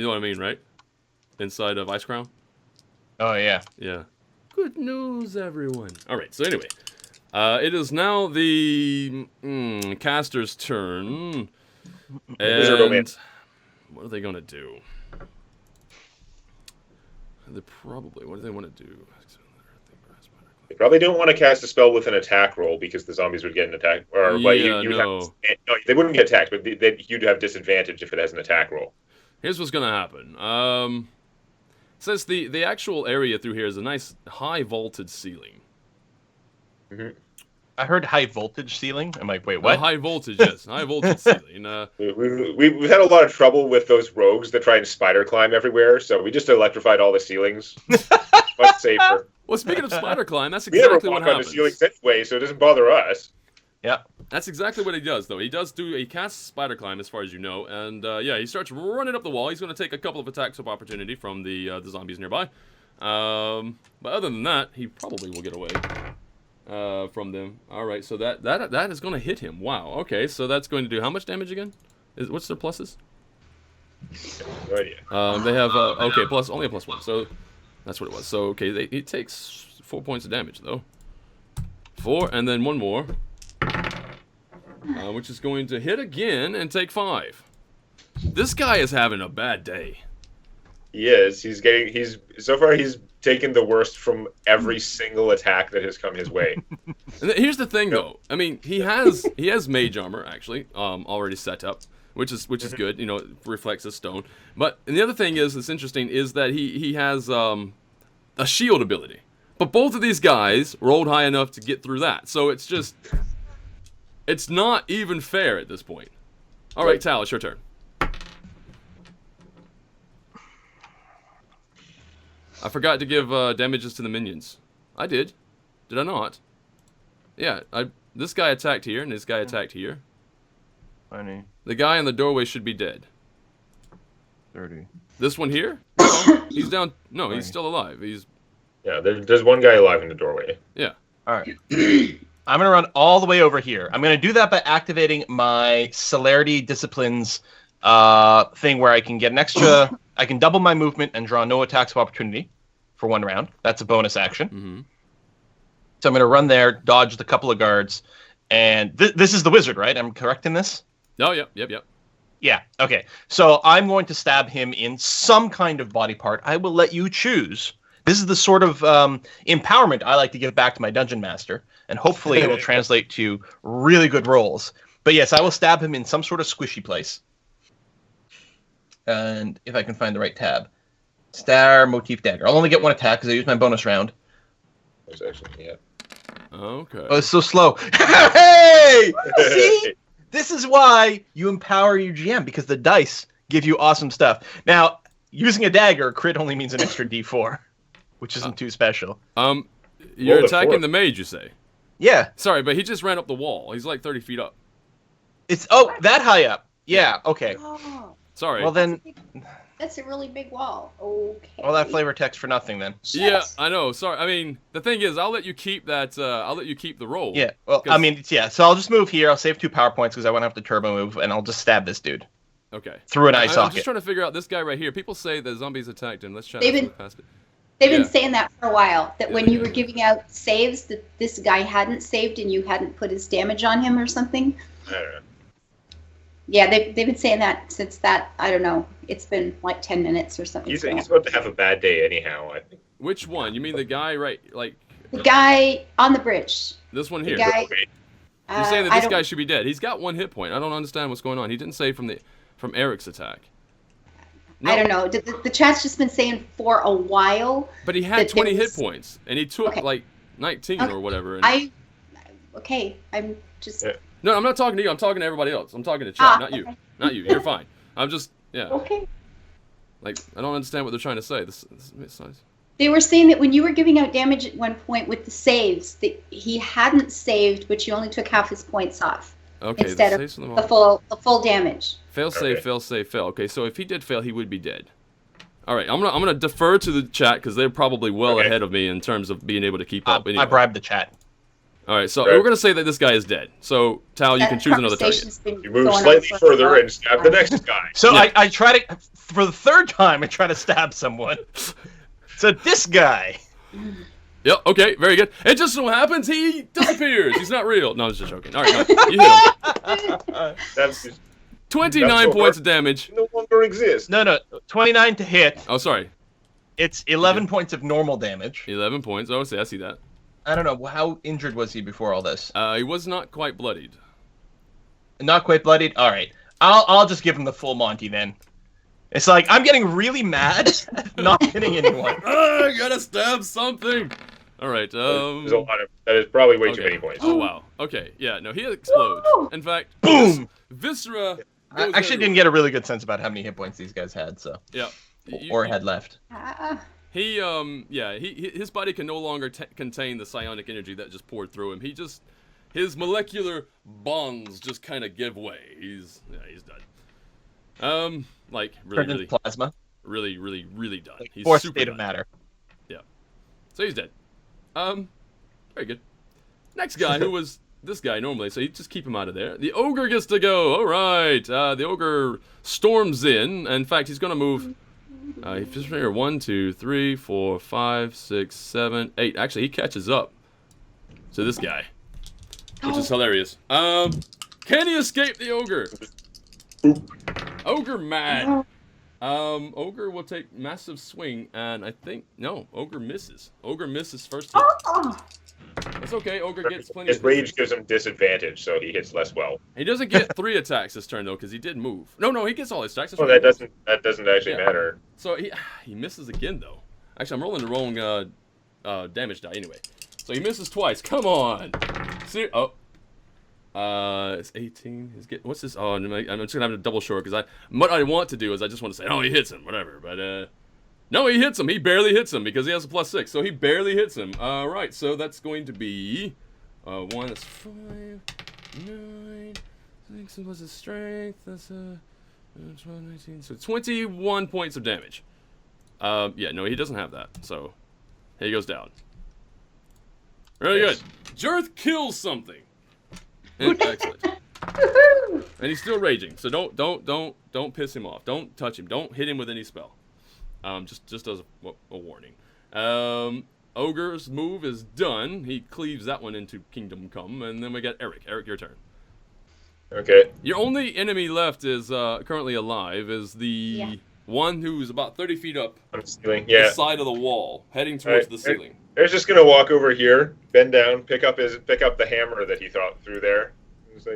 Speaker 1: know what I mean, right? Inside of Ice Crown.
Speaker 2: Oh, yeah.
Speaker 1: Yeah. Good news, everyone. All right. So anyway, it is now the caster's turn,
Speaker 4: Wizard over
Speaker 1: and
Speaker 4: it.
Speaker 1: what are they gonna do? They probably. What do they want to do?
Speaker 4: They probably don't want to cast a spell with an attack roll because the zombies would get an attack. Or well,
Speaker 1: Yeah,
Speaker 4: you'd
Speaker 1: no.
Speaker 4: have, no, they wouldn't get attacked, but you'd have disadvantage if it has an attack roll.
Speaker 1: Here's what's gonna happen. Says the actual area through here is a nice high vaulted ceiling.
Speaker 4: Mhm.
Speaker 2: I heard high voltage ceiling. I'm like, wait,
Speaker 1: What?
Speaker 2: what?
Speaker 1: High voltage, yes. High voltage ceiling.
Speaker 4: We've had a lot of trouble with those rogues that try and spider climb everywhere, so we just electrified all the ceilings. Much safer.
Speaker 1: Well, speaking of spider climb, that's
Speaker 4: We never
Speaker 1: exactly what
Speaker 4: walk on the
Speaker 1: happens.
Speaker 4: ceilings anyway, so it doesn't bother us.
Speaker 2: Yeah.
Speaker 1: That's exactly what he does, though. He casts spider climb, as far as you know, and yeah, he starts running up the wall. He's going to take a couple of attacks of opportunity from the zombies nearby. But other than that, he probably will get away from them. All right, so that is going to hit him. Wow. Okay, so that's going to do how much damage again? What's their pluses?
Speaker 4: No idea.
Speaker 1: They have okay, only a +1. So that's what it was. So okay, it takes 4 points of damage though. 4, and then one more. Which is going to hit again and take 5. This guy is having a bad day.
Speaker 4: He is. So far he's taken the worst from every single attack that has come his way.
Speaker 1: And here's the thing, though. I mean, he has mage armor actually already set up, which is good. You know, it reflects his stone. But and the other thing that's interesting is that he has a shield ability. But both of these guys rolled high enough to get through that. So it's just. It's not even fair at this point. All right, Tal, it's your turn. I forgot to give damages to the minions. I did. Did I not? Yeah, this guy attacked here, and this guy attacked here.
Speaker 2: 20,
Speaker 1: The guy in the doorway should be dead.
Speaker 2: 30.
Speaker 1: This one here? No, he's down. No, he's still alive.
Speaker 4: Yeah, there's one guy alive in the doorway.
Speaker 1: Yeah.
Speaker 2: All right. I'm going to run all the way over here. I'm going to do that by activating my Celerity Disciplines thing where I can get an extra... I can double my movement and draw no attacks of opportunity for 1 round. That's a bonus action.
Speaker 1: Mm-hmm.
Speaker 2: So I'm going to run there, dodge the couple of guards, and this is the wizard, right? I'm correct in this?
Speaker 1: Oh, yep.
Speaker 2: Yeah, okay. So I'm going to stab him in some kind of body part. I will let you choose. This is the sort of empowerment I like to give back to my dungeon master, and hopefully it will translate to really good rolls. But yes, I will stab him in some sort of squishy place. And if I can find the right tab. Star Motif Dagger. I'll only get 1 attack because I used my bonus round.
Speaker 4: There's actually, yeah.
Speaker 1: Okay.
Speaker 2: Oh, it's so slow. Hey! See? This is why you empower your GM, because the dice give you awesome stuff. Now, using a dagger, crit only means an extra D4, which isn't too special.
Speaker 1: You're
Speaker 4: Roll a
Speaker 1: attacking
Speaker 4: 4.
Speaker 1: the mage, you say?
Speaker 2: Yeah.
Speaker 1: Sorry, but he just ran up the wall. He's like 30 feet up.
Speaker 2: It's that high up. Yeah, okay.
Speaker 3: Oh,
Speaker 1: Sorry.
Speaker 2: Well then,
Speaker 3: that's a really big wall. Okay.
Speaker 2: all that flavor text for nothing then.
Speaker 1: Yeah,
Speaker 3: Yes.
Speaker 1: I know. Sorry. I mean, the thing is, I'll let you keep that. I'll let you keep the roll.
Speaker 2: Yeah. Well, I mean, yeah. So I'll just move here. I'll save 2 power points because I won't have to turbo move, and I'll just stab this dude
Speaker 1: Okay.
Speaker 2: through an eye
Speaker 1: I'm
Speaker 2: socket.
Speaker 1: just trying to figure out this guy right here. People say the zombies attacked him. Let's chat
Speaker 3: They've been-
Speaker 1: past it.
Speaker 3: They've been
Speaker 1: Yeah.
Speaker 3: saying that for a while. That
Speaker 1: Yeah,
Speaker 3: when
Speaker 1: they
Speaker 3: you
Speaker 1: have.
Speaker 3: were giving out saves, that this guy hadn't saved and you hadn't put his damage on him or something.
Speaker 4: I don't know.
Speaker 3: Yeah, they've been saying that since that. I don't know. It's been like 10 minutes or something.
Speaker 4: He's about to have a bad day anyhow, I think.
Speaker 1: Which one? You mean the guy right, like
Speaker 3: The guy on the bridge.
Speaker 1: this one
Speaker 3: The
Speaker 1: here?
Speaker 3: guy.
Speaker 4: Okay.
Speaker 1: You're saying that
Speaker 3: I
Speaker 1: this
Speaker 3: don't-
Speaker 1: guy should be dead. He's got 1 hit point. I don't understand what's going on. He didn't say from Eric's attack.
Speaker 3: I don't know. The chat's just been saying for a while.
Speaker 1: But he had
Speaker 3: that
Speaker 1: 20
Speaker 3: there
Speaker 1: hit
Speaker 3: was-
Speaker 1: points, and he took
Speaker 3: Okay.
Speaker 1: like 19
Speaker 3: Okay.
Speaker 1: or whatever. And...
Speaker 3: I'm just.
Speaker 4: Yeah.
Speaker 1: No, I'm not talking to you. I'm talking to everybody else. I'm talking to chat, not you.
Speaker 3: Okay.
Speaker 1: Not you. You're fine. I'm just, yeah.
Speaker 3: Okay.
Speaker 1: Like, I don't understand what they're trying to say. This makes sense.
Speaker 3: They were saying that when you were giving out damage at one point with the saves, that he hadn't saved, but you only took half his points off
Speaker 1: Okay,
Speaker 3: instead
Speaker 1: saves from
Speaker 3: of
Speaker 1: the
Speaker 3: the full damage.
Speaker 1: Fail save,
Speaker 4: Okay.
Speaker 1: fail save, fail. Okay, so if he did fail, he would be dead. All right, I'm gonna defer to the chat because they're probably well
Speaker 4: Okay.
Speaker 1: ahead of me in terms of being able to keep up.
Speaker 2: I
Speaker 1: Anyway.
Speaker 2: bribed the chat.
Speaker 1: All right, so
Speaker 4: Right.
Speaker 1: we're gonna say that this guy is dead. So Tal, you
Speaker 3: That
Speaker 1: can choose another target.
Speaker 3: conversation's been
Speaker 4: You move
Speaker 3: going on
Speaker 4: slightly
Speaker 3: for a
Speaker 4: further
Speaker 3: while.
Speaker 4: and stab the next guy.
Speaker 2: So
Speaker 1: Yeah.
Speaker 2: I try to, for the 3rd time, I try to stab someone. So this guy.
Speaker 1: Yep. Okay. Very good. It just so happens he disappears. He's not real. No, I was just joking. All right, no, you hit him.
Speaker 4: That's just
Speaker 1: 29
Speaker 4: That's so
Speaker 1: points
Speaker 4: hard.
Speaker 1: of damage.
Speaker 4: no longer exists.
Speaker 2: No, 29 to hit.
Speaker 1: Oh, sorry.
Speaker 2: It's 11 points of normal damage.
Speaker 1: 11 points. Oh, see, I see that.
Speaker 2: I don't know, how injured was he before all this?
Speaker 1: He was not quite bloodied.
Speaker 2: Not quite bloodied? Alright. I'll just give him the full Monty then. It's like, I'm getting really mad at not hitting anyone.
Speaker 1: I gotta stab something. All right.
Speaker 4: There's a lot of that is probably way too
Speaker 1: Okay.
Speaker 4: many points.
Speaker 1: Oh wow. Okay. Yeah. No, he explodes.
Speaker 3: Woo!
Speaker 1: In fact,
Speaker 2: Boom!
Speaker 1: Viscera.
Speaker 2: I
Speaker 1: goes
Speaker 2: actually didn't get a really good sense about how many hit points these guys had, so
Speaker 1: Yeah.
Speaker 2: or had left.
Speaker 1: He his body can no longer contain the psionic energy that just poured through him. His molecular bonds just kind of give way. He's done. Like
Speaker 2: Turned
Speaker 1: really,
Speaker 2: into plasma.
Speaker 1: really done.
Speaker 2: Like
Speaker 1: He's
Speaker 2: fourth
Speaker 1: super
Speaker 2: state
Speaker 1: done.
Speaker 2: of matter.
Speaker 1: Yeah. So he's dead. Very good. Next guy, who was this guy normally, so you just keep him out of there. The ogre gets to go. All right. The ogre storms in. In fact, he's gonna move. He's here. 1, 2, 3, 4, 5, 6, 7, 8. Actually, he catches up to this guy, which is hilarious. Can he escape the ogre? Ogre mad. Ogre will take massive swing, and I think no. Ogre misses. Ogre misses first hit.
Speaker 3: Oh,
Speaker 1: That's okay. Ogre gets plenty
Speaker 4: His
Speaker 1: of
Speaker 4: rage
Speaker 1: hits.
Speaker 4: gives him disadvantage, so he hits less well.
Speaker 1: He doesn't get 3 attacks this turn though, because he did move. No, he gets all his attacks. That's
Speaker 4: Well,
Speaker 1: right.
Speaker 4: that doesn't actually
Speaker 1: Yeah.
Speaker 4: matter.
Speaker 1: So he misses again though. Actually, I'm rolling the wrong damage die anyway. So he misses twice. Come on. It's 18. What's this? Oh, I'm just gonna have to double short because what I want to do is I just want to say, oh, he hits him, whatever. But no, he hits him. He barely hits him because he has a +6, so he barely hits him. Right. So that's going to be 1. That's 5, 9, 6 plus his strength. That's 12, 19. So 21 points of damage. Yeah, no, he doesn't have that. So he goes down. Really good. Jarth kills something. Excellent.
Speaker 3: woohoo!
Speaker 1: And he's still raging, so don't piss him off. Don't touch him. Don't hit him with any spell. Just as a warning. Ogre's move is done. He cleaves that one into Kingdom Come, and then we got Eric. Eric, your turn.
Speaker 4: Okay.
Speaker 1: Your only enemy left is currently alive is the one who's about 30 feet up
Speaker 4: On the ceiling.
Speaker 1: the
Speaker 4: Yeah.
Speaker 1: side of the wall, heading towards
Speaker 4: Alright,
Speaker 1: the ceiling.
Speaker 4: Eric's just gonna walk over here, bend down, pick up the hammer that he threw there. Just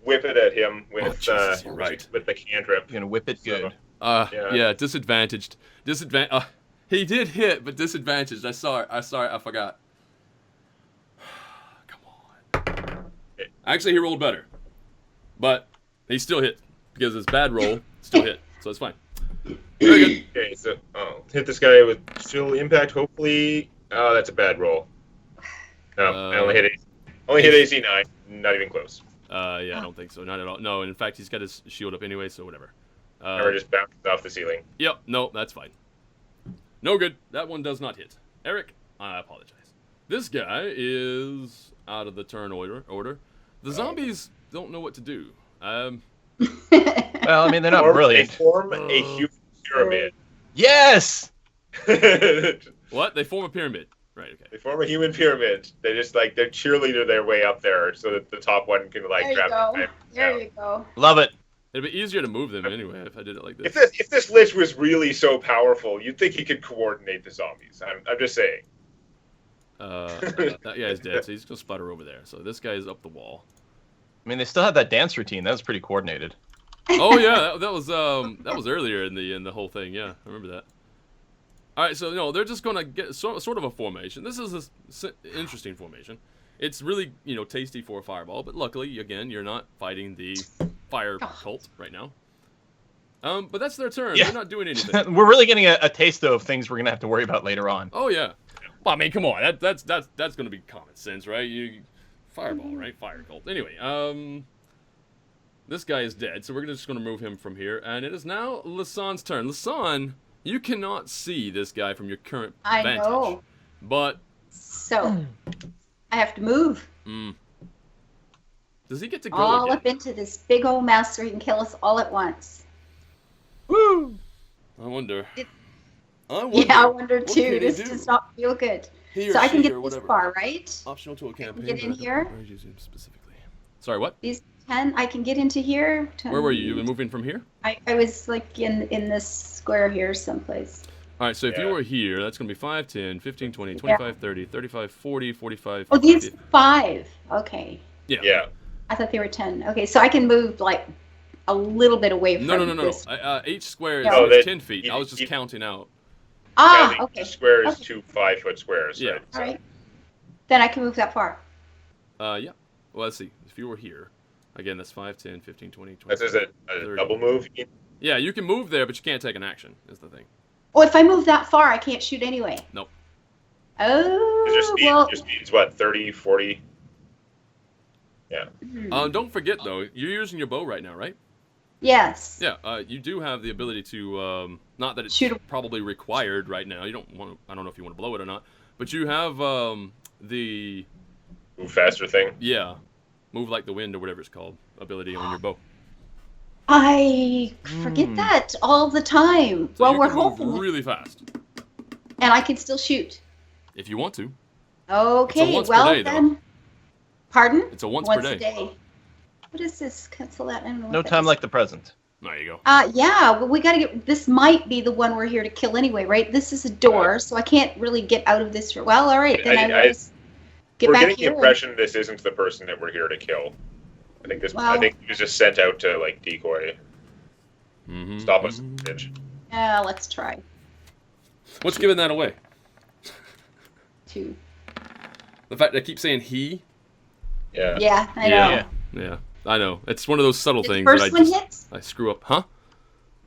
Speaker 4: whip it at him with
Speaker 1: Jesus, you're right.
Speaker 4: with the cantrip.
Speaker 2: You're gonna whip it good.
Speaker 1: Yeah, disadvantaged. He did hit, but disadvantaged. I saw it. I forgot. Come on. Actually, he rolled better, but he still hit because his bad roll still hit, so it's fine. Very good.
Speaker 4: Okay, so hit this guy with chill impact. Hopefully, that's a bad roll. No, I only hit AC 9. Not even close.
Speaker 1: Yeah, I don't think so. Not at all. No, in fact, he's got his shield up anyway, so whatever.
Speaker 4: Or just bounced off the ceiling.
Speaker 1: Yep. No, that's fine. No good. That one does not hit. Eric, I apologize. This guy is out of the turn order. The zombies don't know what to do.
Speaker 2: Well, I mean, they're not
Speaker 4: They
Speaker 2: brilliant.
Speaker 4: form a huge pyramid.
Speaker 2: Yes!
Speaker 4: They
Speaker 1: What? They form a pyramid. Right. Okay.
Speaker 4: form a human pyramid. They just they cheerleader their way up there so that the top one can
Speaker 3: There you
Speaker 4: grab
Speaker 3: go.
Speaker 4: them.
Speaker 3: There you go.
Speaker 2: Love it.
Speaker 1: It'd be easier to move them anyway if I did it like this.
Speaker 4: If this lich was really so powerful, you'd think he could coordinate the zombies. I'm just saying.
Speaker 1: That guy's dead, so he's gonna sputter over there. So this guy's up the wall.
Speaker 2: I mean, they still had that dance routine. That was pretty coordinated.
Speaker 1: Oh yeah, that was earlier in the whole thing. Yeah, I remember that. All right, so no, they're just gonna get sort of a formation. This is an interesting formation. It's really tasty for a fireball, but luckily again you're not fighting the fire cult right now. But that's their turn.
Speaker 2: Yeah.
Speaker 1: They're not doing anything.
Speaker 2: We're really getting a taste though of things we're gonna have to worry about later on.
Speaker 1: Oh yeah. Well, I mean, come on. That's gonna be common sense, right? You fireball, right? Fire cult. Anyway, this guy is dead, so we're just gonna move him from here, and it is now Lasan's turn. Lasan, you cannot see this guy from your current
Speaker 3: I
Speaker 1: vantage,
Speaker 3: know.
Speaker 1: but
Speaker 3: So, I have to move
Speaker 1: does he get to go
Speaker 3: all
Speaker 1: again?
Speaker 3: up into this big old mouse so he can kill us all at once.
Speaker 2: Woo!
Speaker 1: I wonder.
Speaker 3: It-
Speaker 1: I wonder.
Speaker 3: Yeah, I wonder
Speaker 1: what
Speaker 3: too.
Speaker 1: can he
Speaker 3: This
Speaker 1: do?
Speaker 3: does not feel good.
Speaker 1: He or
Speaker 3: So I can
Speaker 1: she
Speaker 3: get
Speaker 1: or
Speaker 3: this
Speaker 1: whatever.
Speaker 3: far, right?
Speaker 1: Optional to a campaign.
Speaker 3: get in
Speaker 1: but I don't
Speaker 3: here?
Speaker 1: know where he's using specifically. Sorry, what?
Speaker 3: These 10, I can get into here. 10.
Speaker 1: Where were you? You were moving from here?
Speaker 3: I was like in this square here someplace.
Speaker 1: All right, so if you
Speaker 4: Yeah.
Speaker 1: were here, that's going to be 5, 10, 15, 20, 25, 30, 35, 40, 45,
Speaker 3: Oh, these
Speaker 1: 50.
Speaker 3: 5. Okay.
Speaker 4: Yeah.
Speaker 3: I thought they were 10. Okay, so I can move like a little bit away from
Speaker 1: No.
Speaker 3: this.
Speaker 1: Each square is
Speaker 3: No.
Speaker 1: is
Speaker 4: they-
Speaker 1: 10 feet. I was just
Speaker 4: you-
Speaker 1: counting out.
Speaker 3: Ah,
Speaker 4: counting
Speaker 3: okay.
Speaker 4: each square is
Speaker 3: Okay.
Speaker 4: 2 5-foot squares.
Speaker 1: Yeah.
Speaker 4: Right?
Speaker 3: All right. Then I can move that far.
Speaker 1: Yeah. Well, let's see. If you were here, again, that's 5, 10, 15, 20,
Speaker 4: This
Speaker 1: 25,
Speaker 4: is a
Speaker 1: 30.
Speaker 4: double move.
Speaker 1: Yeah, you can move there, but you can't take an action, is the thing.
Speaker 3: Oh, if I move that far, I can't shoot anyway.
Speaker 1: Nope.
Speaker 3: Oh, well.
Speaker 4: Your speed's what, 30, 40? Yeah.
Speaker 1: Don't forget, though, you're using your bow right now, right?
Speaker 3: Yes.
Speaker 1: Yeah, you do have the ability to, not that it's
Speaker 3: Shoot 'em.
Speaker 1: probably required right now. You don't want to, I don't know if you want to blow it or not, but you have, the,
Speaker 4: Move faster thing.
Speaker 1: yeah, move like the wind or whatever it's called, ability on your bow.
Speaker 3: I forget that all the time.
Speaker 1: So
Speaker 3: Well,
Speaker 1: you
Speaker 3: we're
Speaker 1: can move
Speaker 3: hoping.
Speaker 1: really fast,
Speaker 3: And I can still shoot.
Speaker 1: if you want to.
Speaker 3: Okay,
Speaker 1: once per
Speaker 3: well
Speaker 1: day, though.
Speaker 3: then. Pardon?
Speaker 1: It's a once per
Speaker 3: a
Speaker 1: day.
Speaker 3: day. What is this? Cancel that. I don't know.
Speaker 2: No
Speaker 3: what that
Speaker 2: time
Speaker 3: is.
Speaker 2: like the present.
Speaker 1: There you go.
Speaker 3: Yeah, but we gotta get. This might be the one we're here to kill anyway, right? This is a door, so I can't really get out of this. Well, all right, then I will just get
Speaker 4: We're
Speaker 3: back
Speaker 4: getting
Speaker 3: here.
Speaker 4: the impression this isn't the person that we're here to kill. I think
Speaker 3: Well-
Speaker 4: I think he was just sent out to like decoy,
Speaker 1: Mm-hmm.
Speaker 4: stop us. Bitch.
Speaker 3: Yeah, let's try.
Speaker 1: What's giving that away?
Speaker 3: Two.
Speaker 1: The fact that I keep saying he?
Speaker 4: Yeah.
Speaker 3: Yeah, I know.
Speaker 2: Yeah.
Speaker 1: Yeah, I know. It's one of those subtle
Speaker 3: Did the
Speaker 1: things that
Speaker 3: first
Speaker 1: I
Speaker 3: one
Speaker 1: just
Speaker 3: hit?
Speaker 1: I screw up. Huh?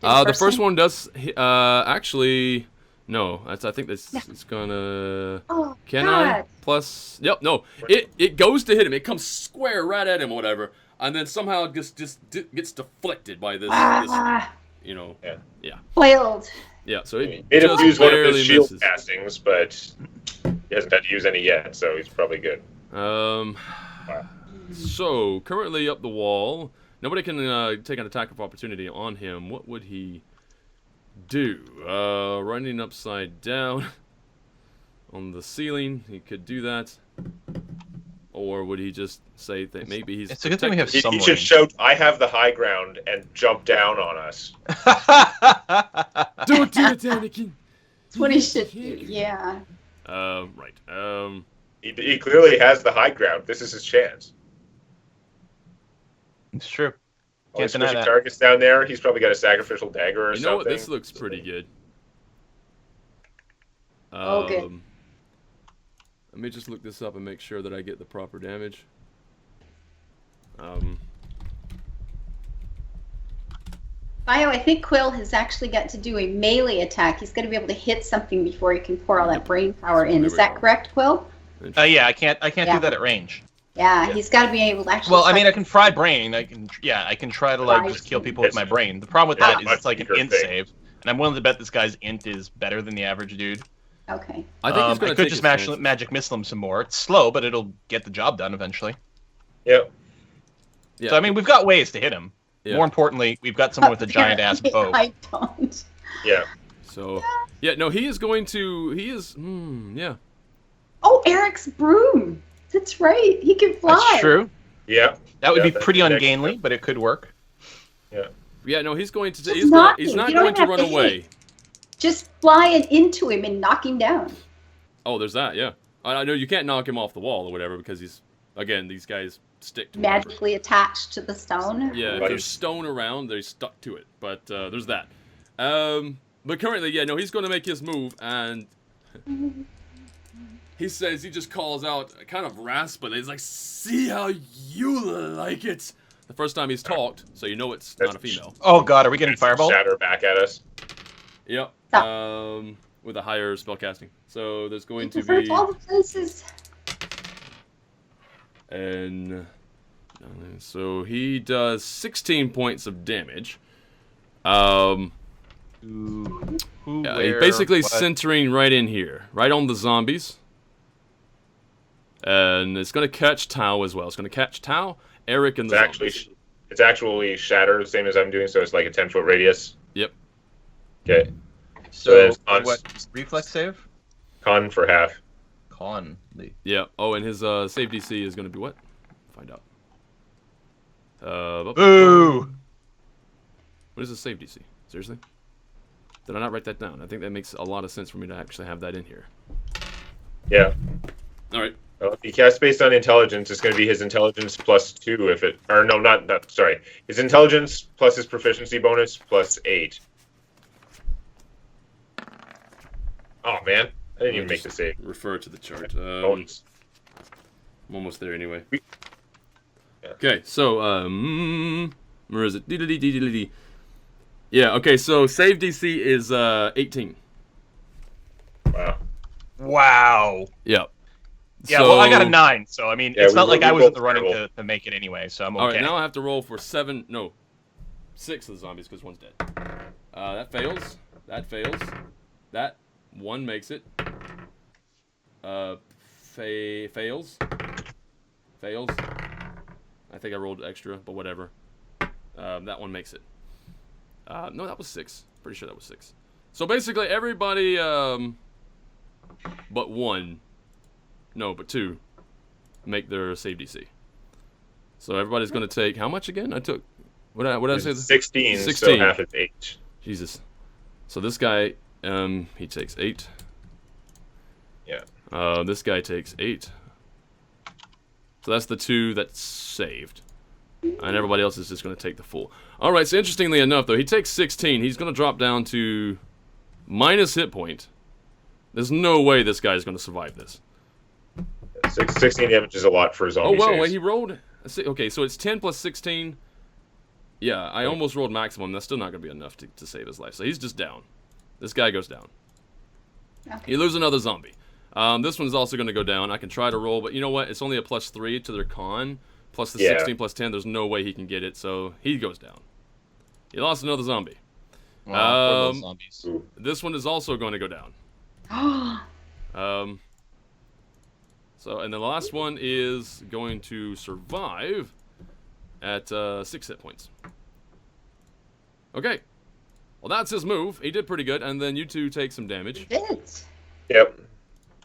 Speaker 3: Did
Speaker 1: The first one does. Actually, no. I think this it's gonna.
Speaker 3: Oh,
Speaker 1: Can
Speaker 3: God.
Speaker 1: I plus? Yep. No. It goes to hit him. It comes square right at him, or whatever, and then somehow just gets deflected by this.
Speaker 3: Ah,
Speaker 1: You know.
Speaker 4: Yeah.
Speaker 3: foiled.
Speaker 1: Yeah. So it
Speaker 4: Made him
Speaker 1: just
Speaker 4: use one of
Speaker 1: barely
Speaker 4: his shield
Speaker 1: misses.
Speaker 4: castings, but he hasn't had to use any yet, so he's probably good.
Speaker 1: So currently up the wall, nobody can take an attack of opportunity on him. What would he do? Running upside down on the ceiling, he could do that. Or would he just say that maybe he's?
Speaker 2: It's a good thing we have
Speaker 4: He
Speaker 2: some
Speaker 4: should
Speaker 2: range.
Speaker 4: shout, "I have the high ground," and jump down on us.
Speaker 1: Don't do it, Anakin.
Speaker 3: That's what he should do. Yeah.
Speaker 1: Right.
Speaker 4: He clearly has the high ground. This is his chance.
Speaker 2: It's true.
Speaker 4: All
Speaker 2: Can't
Speaker 4: the
Speaker 2: deny
Speaker 4: squishy
Speaker 2: that.
Speaker 4: targets down there. He's probably got a sacrificial dagger or
Speaker 1: You know what?
Speaker 4: something.
Speaker 1: This looks pretty good.
Speaker 3: Oh, good.
Speaker 1: Let me just look this up and make sure that I get the proper damage.
Speaker 3: Bio, I think Quill has actually got to do a melee attack. He's got to be able to hit something before he can pour all that brain power in.
Speaker 1: There
Speaker 3: Is
Speaker 1: we
Speaker 3: that
Speaker 1: go.
Speaker 3: correct, Quill?
Speaker 2: Yeah, I can't
Speaker 3: Yeah.
Speaker 2: do that at range.
Speaker 3: Yeah, he's got to be able to actually.
Speaker 2: Well, I mean, I can fry brain. I can try to like
Speaker 3: Fry
Speaker 2: just kill
Speaker 3: brain.
Speaker 2: people with my brain. The problem with
Speaker 4: Yeah,
Speaker 2: that is
Speaker 4: much
Speaker 2: it's like an
Speaker 4: weaker
Speaker 2: int
Speaker 4: thing.
Speaker 2: save, and I'm willing to bet this guy's int is better than the average dude.
Speaker 3: Okay.
Speaker 1: I think he's
Speaker 2: I
Speaker 1: gonna
Speaker 2: could
Speaker 1: take
Speaker 2: just
Speaker 1: his chances.
Speaker 2: magic missile him some more. It's slow, but it'll get the job done eventually.
Speaker 4: Yep.
Speaker 1: Yeah.
Speaker 2: So I mean, we've got ways to hit him.
Speaker 1: Yeah.
Speaker 2: More importantly, we've got someone with a giant ass bow.
Speaker 3: I don't.
Speaker 4: Yeah.
Speaker 1: So, yeah, no, he is going to. He is. Yeah.
Speaker 3: Oh, Eric's broom. That's right. He can fly.
Speaker 2: That's true.
Speaker 4: Yeah.
Speaker 2: That would
Speaker 4: Yeah,
Speaker 2: be
Speaker 4: that's
Speaker 2: pretty
Speaker 4: the next
Speaker 2: ungainly,
Speaker 4: step.
Speaker 2: but it could work.
Speaker 1: Yeah, no, he's going to.
Speaker 3: Just
Speaker 1: He's
Speaker 3: knock
Speaker 1: not
Speaker 3: him. You
Speaker 1: going
Speaker 3: don't
Speaker 1: to
Speaker 3: have
Speaker 1: run
Speaker 3: to
Speaker 1: away.
Speaker 3: hit. Just flying into him and knock him down.
Speaker 1: Oh, there's that. Yeah. I know you can't knock him off the wall or whatever because he's. Again, these guys stick to whatever.
Speaker 3: Magically attached to the stone.
Speaker 1: Yeah, if
Speaker 4: Right.
Speaker 1: there's stone around, they're stuck to it. But there's that. But currently, yeah, no, he's going to make his move, and he says, he just calls out, kind of rasping. He's like, "See how you like it." The first time he's talked, so you know it's not a female.
Speaker 2: Oh god, are we getting fireball?
Speaker 4: Shatter back at us.
Speaker 1: Yep.
Speaker 3: Stop.
Speaker 1: With a higher spellcasting. So there's going to
Speaker 3: For
Speaker 1: be.
Speaker 3: all the places.
Speaker 1: And so he does 16 points of damage.
Speaker 2: Who,
Speaker 1: Yeah,
Speaker 2: where,
Speaker 1: he's basically
Speaker 2: what?
Speaker 1: centering right in here, right on the zombies. And it's going to catch Tau as well. It's going to catch Tau, Eric, and the zombies.
Speaker 4: It's actually shatter, the same as I'm doing, so it's like a 10-foot radius.
Speaker 1: Yep.
Speaker 4: Okay.
Speaker 2: So
Speaker 4: there's cons.
Speaker 2: what? Reflex save?
Speaker 4: Con for half.
Speaker 2: Con.
Speaker 1: Yeah. Oh, and his save DC is going to be what? Find out.
Speaker 2: Boo!
Speaker 1: What is his save DC? Seriously? Did I not write that down? I think that makes a lot of sense for me to actually have that in here.
Speaker 4: Yeah.
Speaker 1: All right.
Speaker 4: Well, if he casts based on intelligence, it's going to be his intelligence plus 2 if it... Or no, not sorry. His intelligence plus his proficiency bonus plus 8. Oh man, I didn't even make the save.
Speaker 1: Refer to the chart.
Speaker 4: Bonus.
Speaker 1: I'm almost there anyway.
Speaker 4: Yeah.
Speaker 1: Okay, so where is it? Yeah. Okay, so save DC is 18.
Speaker 4: Wow.
Speaker 2: Wow.
Speaker 1: Yep.
Speaker 2: Yeah, well, I got a 9, so I mean,
Speaker 4: Yeah,
Speaker 2: it's
Speaker 4: we
Speaker 2: not like
Speaker 4: both
Speaker 2: I was in the running
Speaker 4: terrible.
Speaker 2: to make it anyway, so I'm okay.
Speaker 1: All right, now I have to roll for 6 of the zombies because one's dead. That fails. That fails. That one makes it. Fails. Fails. I think I rolled extra, but whatever. That one makes it. No, that was 6. Pretty sure that was 6. So basically, everybody but one. No, but 2 make their save DC. So everybody's going to take how much again? I took what did I say?
Speaker 4: 16,
Speaker 1: 16.
Speaker 4: so half is 8.
Speaker 1: Jesus. So this guy he takes 8.
Speaker 4: Yeah.
Speaker 1: This guy takes 8. So that's the 2 that's saved. And everybody else is just going to take the full. All right, so interestingly enough though, he takes 16. He's going to drop down to minus hit point. There's no way this guy is going to survive this.
Speaker 4: 16 damage is a lot for a zombie.
Speaker 1: Oh, well,
Speaker 4: saves.
Speaker 1: wait, he rolled... Okay, so it's 10 plus 16. Yeah, I almost rolled maximum. That's still not going to be enough to save his life. So he's just down. This guy goes down.
Speaker 3: Okay.
Speaker 1: You lose another zombie. This one's also going to go down. I can try to roll, but you know what? It's only a +3 to their con. Plus the 16 plus 10. There's no way he can get it, so he goes down. He lost another zombie.
Speaker 2: Wow, poor little zombies.
Speaker 4: Ooh.
Speaker 1: This one is also going to go down. So, and then the last one is going to survive at 6 hit points. Okay. Well, that's his move. He did pretty good, and then you two take some damage.
Speaker 4: Yep.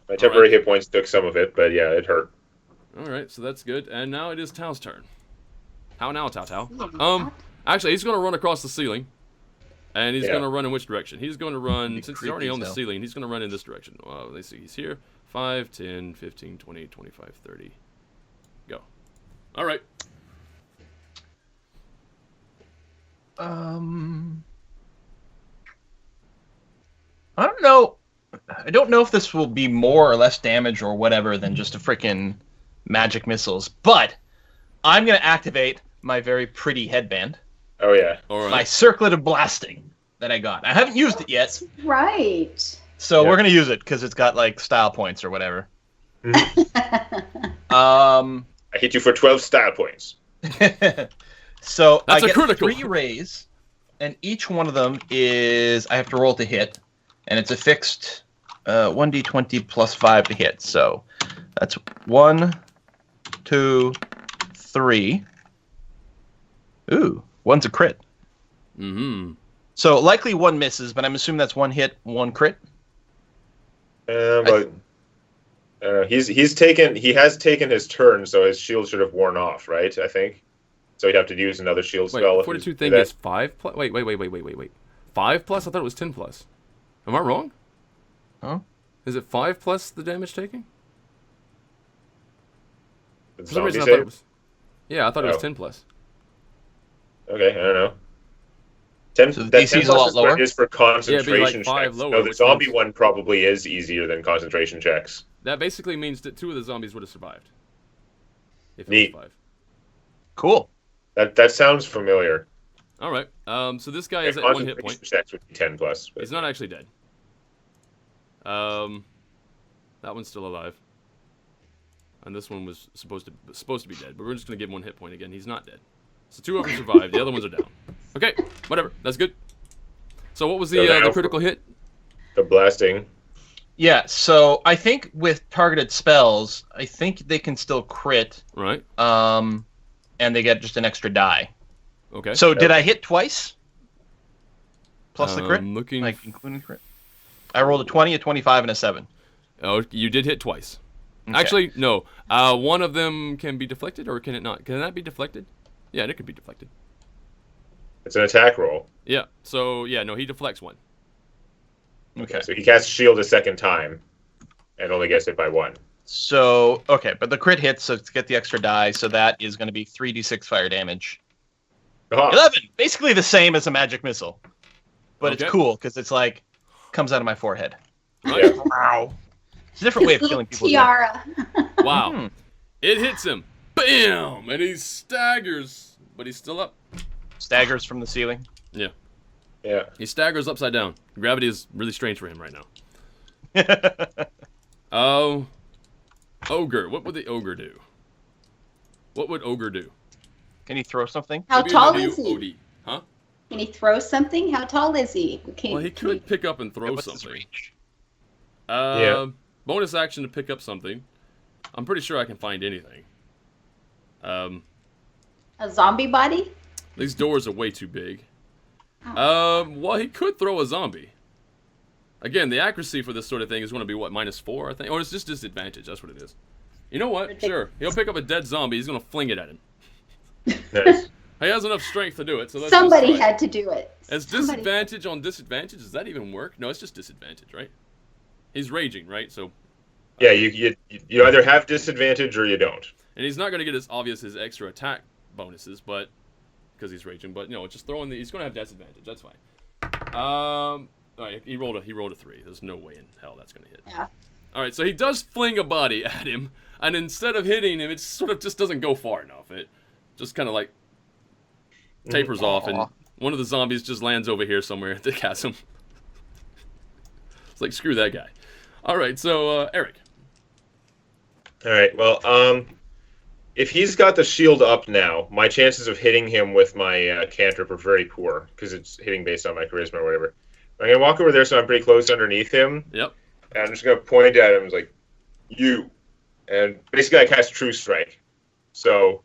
Speaker 4: My temporary hit points took some of it, but yeah, it hurt.
Speaker 1: All right, so that's good. And now it is Tao's turn. How now, Tao? Actually, he's going to run across the ceiling. And he's going to run in which direction? He's going to run, since he's already on the ceiling, he's going to run in this direction. Well, let's see, he's here. 5, 10, 15, 20, 25, 30. Go. All right.
Speaker 2: I don't know. I don't know if this will be more or less damage or whatever than just a freaking magic missiles, but I'm going to activate my very pretty headband.
Speaker 4: Oh yeah.
Speaker 1: All right.
Speaker 2: My circlet of blasting that I got. I haven't used it yet,
Speaker 3: Right.
Speaker 2: so
Speaker 4: Yeah.
Speaker 2: we're going to use it because it's got like style points or whatever.
Speaker 4: I hit you for 12 style points.
Speaker 2: So
Speaker 1: That's
Speaker 2: I
Speaker 1: a
Speaker 2: get
Speaker 1: critical.
Speaker 2: 3 rays, and each one of them is I have to roll to hit, and it's a fixed 1d20 plus 5 to hit. So that's 1, 2, 3. Ooh, one's a crit.
Speaker 1: Mm-hmm.
Speaker 2: So likely one misses, but I'm assuming that's 1 hit, 1 crit.
Speaker 4: But he has taken his turn, so his shield should have worn off, right? I think. So he'd have to use another shield spell.
Speaker 1: Wait,
Speaker 4: if
Speaker 1: 42
Speaker 4: he's-
Speaker 1: thing
Speaker 4: that-
Speaker 1: is 5 plus? Wait. 5 plus? I thought it was 10 plus. Am I wrong?
Speaker 2: Huh?
Speaker 1: Is it 5 plus the damage taking?
Speaker 4: the
Speaker 1: For some reason, I
Speaker 4: zombie
Speaker 1: thought
Speaker 4: save?
Speaker 1: it was... Yeah, I thought it was
Speaker 4: Oh.
Speaker 1: 10 plus.
Speaker 4: Okay, I don't know. 10,
Speaker 2: So the
Speaker 4: that
Speaker 2: DC
Speaker 4: 10
Speaker 2: is a lot
Speaker 4: plus
Speaker 2: lower?
Speaker 4: is for concentration
Speaker 1: 5
Speaker 4: checks.
Speaker 1: lower,
Speaker 4: No, the
Speaker 1: which
Speaker 4: zombie
Speaker 1: means-
Speaker 4: one probably is easier than concentration checks.
Speaker 1: That basically means that 2 of the zombies would have survived. If it
Speaker 4: Neat.
Speaker 1: was 5.
Speaker 2: Cool.
Speaker 4: That sounds familiar.
Speaker 1: All right. So this guy is
Speaker 4: Yeah,
Speaker 1: at 1 hit
Speaker 4: concentration
Speaker 1: point.
Speaker 4: checks would be 10 plus. But
Speaker 1: He's not actually dead. That one's still alive. And this one was supposed to be dead, but we're just gonna give him 1 hit point again. He's not dead. So 2 of them survived. The other ones are down. Okay, whatever. That's good. So what was
Speaker 4: So
Speaker 1: the
Speaker 4: now
Speaker 1: critical hit?
Speaker 4: the blasting.
Speaker 2: Yeah, so I think with targeted spells, I think they can still crit,
Speaker 1: Right.
Speaker 2: and they get just an extra die.
Speaker 1: Okay.
Speaker 2: So did I hit twice? Plus the crit?
Speaker 1: Looking.
Speaker 2: Like, including crit? I rolled a 20, a 25, and a 7.
Speaker 1: Oh, you did hit twice.
Speaker 2: Okay.
Speaker 1: Actually, no. One of them can be deflected, or can it not? Can that be deflected? Yeah, it could be deflected.
Speaker 4: It's an attack roll.
Speaker 1: Yeah. So yeah, no, he deflects 1.
Speaker 2: Okay.
Speaker 4: So he casts shield a second time, and only gets hit by 1.
Speaker 2: So, okay, but the crit hits, so to get the extra die, so that is going to be 3d6 fire damage.
Speaker 4: Ah,
Speaker 2: 11! Basically the same as a magic missile. But
Speaker 1: Okay.
Speaker 2: it's cool, because it's like, comes out of my forehead.
Speaker 1: Right?
Speaker 2: Wow. It's a different way of
Speaker 3: His
Speaker 2: killing
Speaker 3: little
Speaker 2: people. isn't it?
Speaker 3: tiara.
Speaker 1: Wow.
Speaker 2: Hmm.
Speaker 1: It hits him. Bam! And he staggers, but he's still up.
Speaker 2: Staggers from the ceiling.
Speaker 1: Yeah.
Speaker 4: Yeah.
Speaker 1: He staggers upside down. Gravity is really strange for him right now. Oh. Ogre. What would the ogre do? What would ogre do?
Speaker 2: Can he throw something?
Speaker 3: How
Speaker 1: Maybe
Speaker 3: tall
Speaker 1: it'd
Speaker 3: is
Speaker 1: be
Speaker 3: he?
Speaker 1: Odie. Huh?
Speaker 3: Can he throw something? How tall is he? Okay.
Speaker 1: Well, he could pick up and throw
Speaker 2: What's his
Speaker 1: something.
Speaker 2: reach?
Speaker 4: Yeah.
Speaker 1: Bonus action to pick up something. I'm pretty sure I can find anything.
Speaker 3: A zombie body?
Speaker 1: These doors are way too big.
Speaker 3: Oh.
Speaker 1: Well, he could throw a zombie. Again, the accuracy for this sort of thing is going to be, what, -4, I think? Or it's just disadvantage, that's what it is. You know what?
Speaker 3: Ridiculous.
Speaker 1: Sure. He'll pick up a dead zombie, he's going to fling it at him.
Speaker 4: Nice.
Speaker 1: He has enough strength to do it, so let's
Speaker 3: Somebody
Speaker 1: just try.
Speaker 3: had to do it.
Speaker 1: As
Speaker 3: Somebody-
Speaker 1: disadvantage on disadvantage, does that even work? No, it's just disadvantage, right? He's raging, right? So,
Speaker 4: Yeah, you either have disadvantage or you don't.
Speaker 1: and he's not going to get as obvious his extra attack bonuses, but because he's raging. But just throwing he's going to have disadvantage. That's fine. All right, he rolled a 3. There's no way in hell that's going to hit.
Speaker 3: Yeah.
Speaker 1: All right, so he does fling a body at him, and instead of hitting him, it sort of just doesn't go far enough. It just kind of like tapers off, and one of the zombies just lands over here somewhere at the chasm. It's like, screw that guy. All right, so Eric.
Speaker 4: All right. Well, if he's got the shield up now, my chances of hitting him with my cantrip are very poor because it's hitting based on my charisma or whatever. I'm gonna walk over there, so I'm pretty close underneath him,
Speaker 1: Yep.
Speaker 4: and I'm just gonna point at him. It's like, you, and basically I cast True Strike. So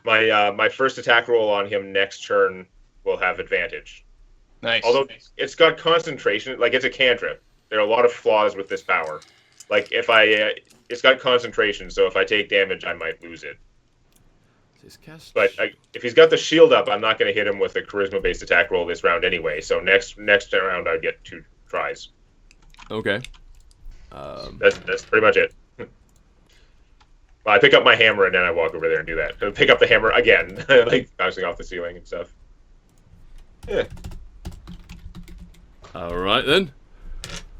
Speaker 4: my first attack roll on him next turn will have advantage.
Speaker 2: Nice.
Speaker 4: Although it's got concentration, like it's a cantrip. There are a lot of flaws with this power. Like if it's got concentration, so if I take damage, I might lose it. But if he's got the shield up, I'm not going to hit him with a charisma-based attack roll this round anyway. So next round, I get 2 tries.
Speaker 1: Okay.
Speaker 4: That's pretty much it. Well, I pick up my hammer and then I walk over there and do that. I pick up the hammer again, like bouncing off the ceiling and stuff. Yeah.
Speaker 1: All right then.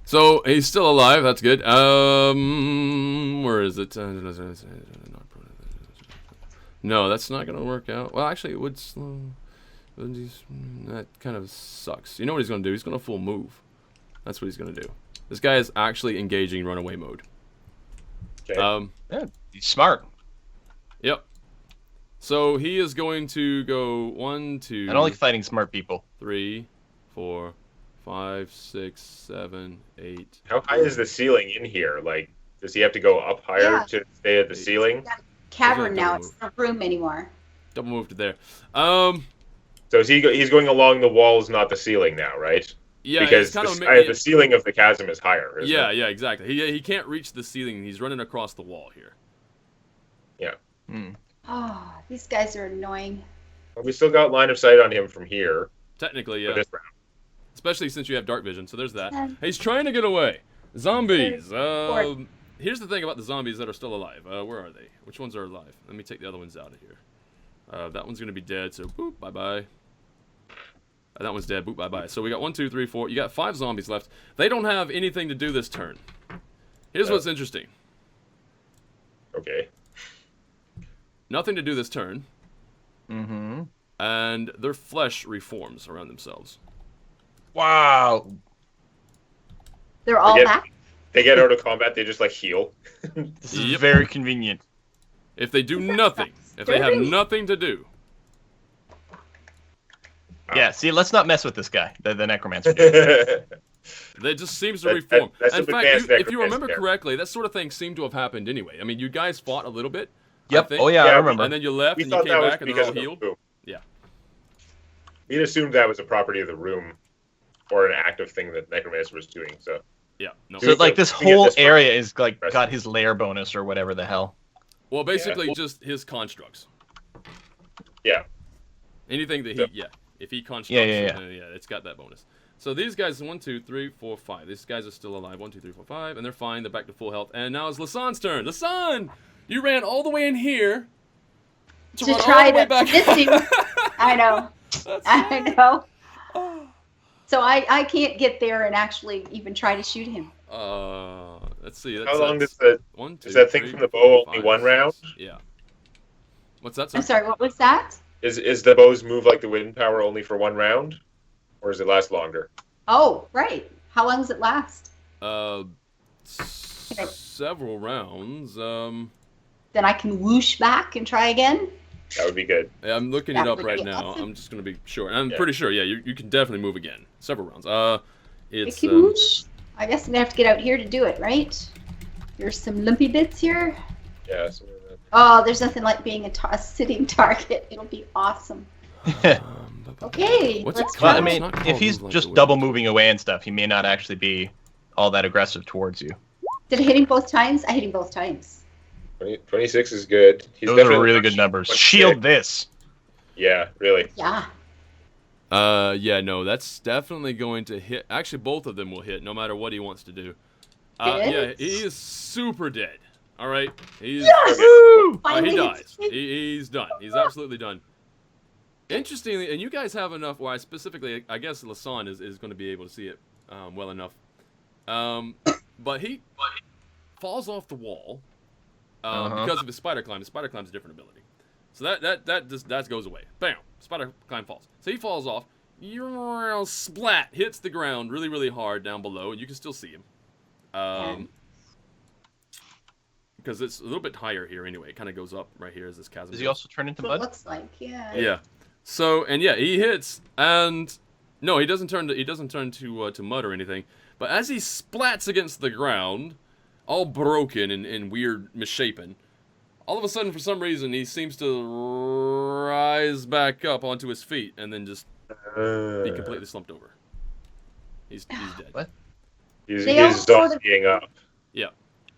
Speaker 1: So he's still alive. That's good. Where is it? No, that's not gonna work out. Well, actually, it would slow. That kind of sucks. You know what he's gonna do? He's gonna full move. That's what he's gonna do. This guy is actually engaging runaway mode.
Speaker 4: Okay.
Speaker 2: Yeah, he's smart.
Speaker 1: Yep. So he is going to go 1, 2.
Speaker 2: I don't like fighting smart people.
Speaker 1: 3, 4, 5, 6, 7, 8.
Speaker 4: How high is the ceiling in here? Like, does he have to go up higher
Speaker 3: Yeah.
Speaker 4: to stay at the ceiling?
Speaker 3: Cavern now. It's not a room anymore.
Speaker 1: Double move to there.
Speaker 4: So is he's going along the walls, not the ceiling now, right?
Speaker 1: Yeah,
Speaker 4: Because
Speaker 1: it's kind of
Speaker 4: the ceiling of the chasm is higher. Isn't
Speaker 1: yeah,
Speaker 4: it?
Speaker 1: yeah, exactly. He can't reach the ceiling. He's running across the wall here.
Speaker 4: Yeah.
Speaker 2: Hmm.
Speaker 3: Oh, these guys are annoying.
Speaker 4: Well, we still got line of sight on him from here
Speaker 1: Technically,
Speaker 4: for
Speaker 1: yeah.
Speaker 4: this round.
Speaker 1: Especially since you have dark vision. So there's that.
Speaker 3: Yeah.
Speaker 1: He's trying to get away. Zombies.
Speaker 3: Or-
Speaker 1: Here's the thing about the zombies that are still alive. Where are they? Which ones are alive? Let me take the other ones out of here. That one's gonna be dead. So boop, bye bye. That one's dead. Boop, bye bye. So we got 1, 2, 3, 4. You got 5 zombies left. They don't have anything to do this turn. Here's what's interesting.
Speaker 4: Okay.
Speaker 1: Nothing to do this turn.
Speaker 2: Mm-hmm.
Speaker 1: And their flesh reforms around themselves.
Speaker 2: Wow.
Speaker 3: They're all
Speaker 4: Forget-
Speaker 3: back.
Speaker 4: They get out of combat, they just like heal.
Speaker 2: This is
Speaker 1: Yep.
Speaker 2: very convenient.
Speaker 1: If they do nothing, if they have
Speaker 3: Disturbing.
Speaker 1: nothing to do,
Speaker 2: Yeah, see, let's not mess with this guy, the necromancer.
Speaker 1: they just seems to
Speaker 4: That-
Speaker 1: reform.
Speaker 4: that's
Speaker 1: In
Speaker 4: some
Speaker 1: fact,
Speaker 4: advanced
Speaker 1: if you
Speaker 4: necromancy
Speaker 1: remember
Speaker 4: there.
Speaker 1: correctly, that sort of thing seemed to have happened anyway. I mean, you guys fought a little bit. I
Speaker 2: Yep.
Speaker 1: think,
Speaker 2: Oh, yeah, I
Speaker 4: Yeah,
Speaker 2: remember.
Speaker 1: and then you left
Speaker 4: We
Speaker 1: and you
Speaker 4: thought
Speaker 1: came
Speaker 4: that was
Speaker 1: back and they're
Speaker 4: because
Speaker 1: all
Speaker 4: of the
Speaker 1: healed.
Speaker 4: room.
Speaker 1: Yeah.
Speaker 4: We'd assumed that was a property of the room or an active thing that Necromancer was doing. So
Speaker 1: Yeah. No.
Speaker 2: So, like, this
Speaker 4: We get
Speaker 2: whole
Speaker 4: this part.
Speaker 2: area is, like,
Speaker 4: Rest.
Speaker 2: got his lair bonus or whatever the hell.
Speaker 1: Well, basically,
Speaker 4: Yeah.
Speaker 1: just his constructs.
Speaker 4: Yeah.
Speaker 1: Anything that he,
Speaker 4: Yeah.
Speaker 1: yeah, if he constructs,
Speaker 2: Yeah.
Speaker 1: it's got that bonus. So these guys, 1, 2, 3, 4, 5. These guys are still alive. 1, 2, 3, 4, 5, and they're fine. They're back to full health. And now it's Lasan's turn. Lasan, you ran all the way in here
Speaker 3: To
Speaker 1: run
Speaker 3: try
Speaker 1: all the way
Speaker 3: to
Speaker 1: back.
Speaker 3: miss you. I know.
Speaker 1: That's
Speaker 3: I know. So I can't get there and actually even try to shoot him.
Speaker 1: Let's see.
Speaker 4: How long does that?
Speaker 1: One, two,
Speaker 4: Is that thing
Speaker 1: three,
Speaker 4: from the
Speaker 1: four,
Speaker 4: bow only
Speaker 1: five,
Speaker 4: one round?
Speaker 1: six. Yeah. What's that, sir?
Speaker 3: I'm sorry, what was that?
Speaker 4: Is the bows move like the wind power only for one round, or does it last longer?
Speaker 3: Oh, right. How long does it last?
Speaker 1: Several rounds.
Speaker 3: Then I can whoosh back and try again.
Speaker 4: That would be good.
Speaker 1: Yeah, I'm looking
Speaker 3: That
Speaker 1: it up
Speaker 3: would
Speaker 1: right
Speaker 3: be
Speaker 1: now.
Speaker 3: awesome.
Speaker 1: I'm just gonna be sure, and I'm
Speaker 4: Yeah.
Speaker 1: pretty sure. Yeah, you can definitely move again. Several rounds.
Speaker 3: I
Speaker 1: It's
Speaker 3: can whoosh. I guess I'm gonna have to get out here to do it, right? There's some lumpy bits here.
Speaker 4: Yeah. something like that.
Speaker 3: Oh, there's nothing like being a sitting target. It'll be awesome. Okay,
Speaker 1: What's
Speaker 3: let's
Speaker 1: it
Speaker 3: try.
Speaker 2: Well, I
Speaker 1: It's
Speaker 2: mean,
Speaker 1: not
Speaker 2: if
Speaker 1: called
Speaker 2: he's
Speaker 1: like
Speaker 2: just
Speaker 1: the
Speaker 2: double
Speaker 1: wind.
Speaker 2: moving away and stuff, he may not actually be all that aggressive towards you.
Speaker 3: Did I hit him both times? I hit him both times.
Speaker 4: 26 is good. He's
Speaker 2: Those are
Speaker 4: definitely
Speaker 2: really
Speaker 4: not
Speaker 2: good numbers.
Speaker 4: 26.
Speaker 2: Shield this.
Speaker 4: Yeah, really.
Speaker 3: Yeah.
Speaker 1: Yeah, no, that's definitely going to hit. Actually, both of them will hit, no matter what he wants to do.
Speaker 3: Good.
Speaker 1: Yeah, he is super dead. All right, he's
Speaker 2: Woo!
Speaker 1: he
Speaker 3: Finally,
Speaker 1: dies. He's done. He's absolutely done. Interestingly, and you guys have enough. Why specifically? I guess Lasan is going to be able to see it well enough. But he falls off the wall because of his spider climb. His spider climb is a different ability. So that goes away. Bam! Spider climb falls. So he falls off. Splat! Hits the ground really, really hard down below, and you can still see him. Because it's a little bit higher here anyway. It kind of goes up right here as this chasm.
Speaker 2: Does he
Speaker 1: goes.
Speaker 2: also turn into
Speaker 3: What it
Speaker 2: mud?
Speaker 3: looks like, yeah.
Speaker 1: Yeah. So and yeah, he hits, and no, he doesn't turn to mud or anything. But as he splats against the ground, all broken and weird, misshapen, all of a sudden, for some reason, he seems to rise back up onto his feet and then just be completely slumped over. He's dead.
Speaker 2: What?
Speaker 3: They all
Speaker 4: He's
Speaker 3: sort of-
Speaker 4: zombieing up.
Speaker 1: Yeah.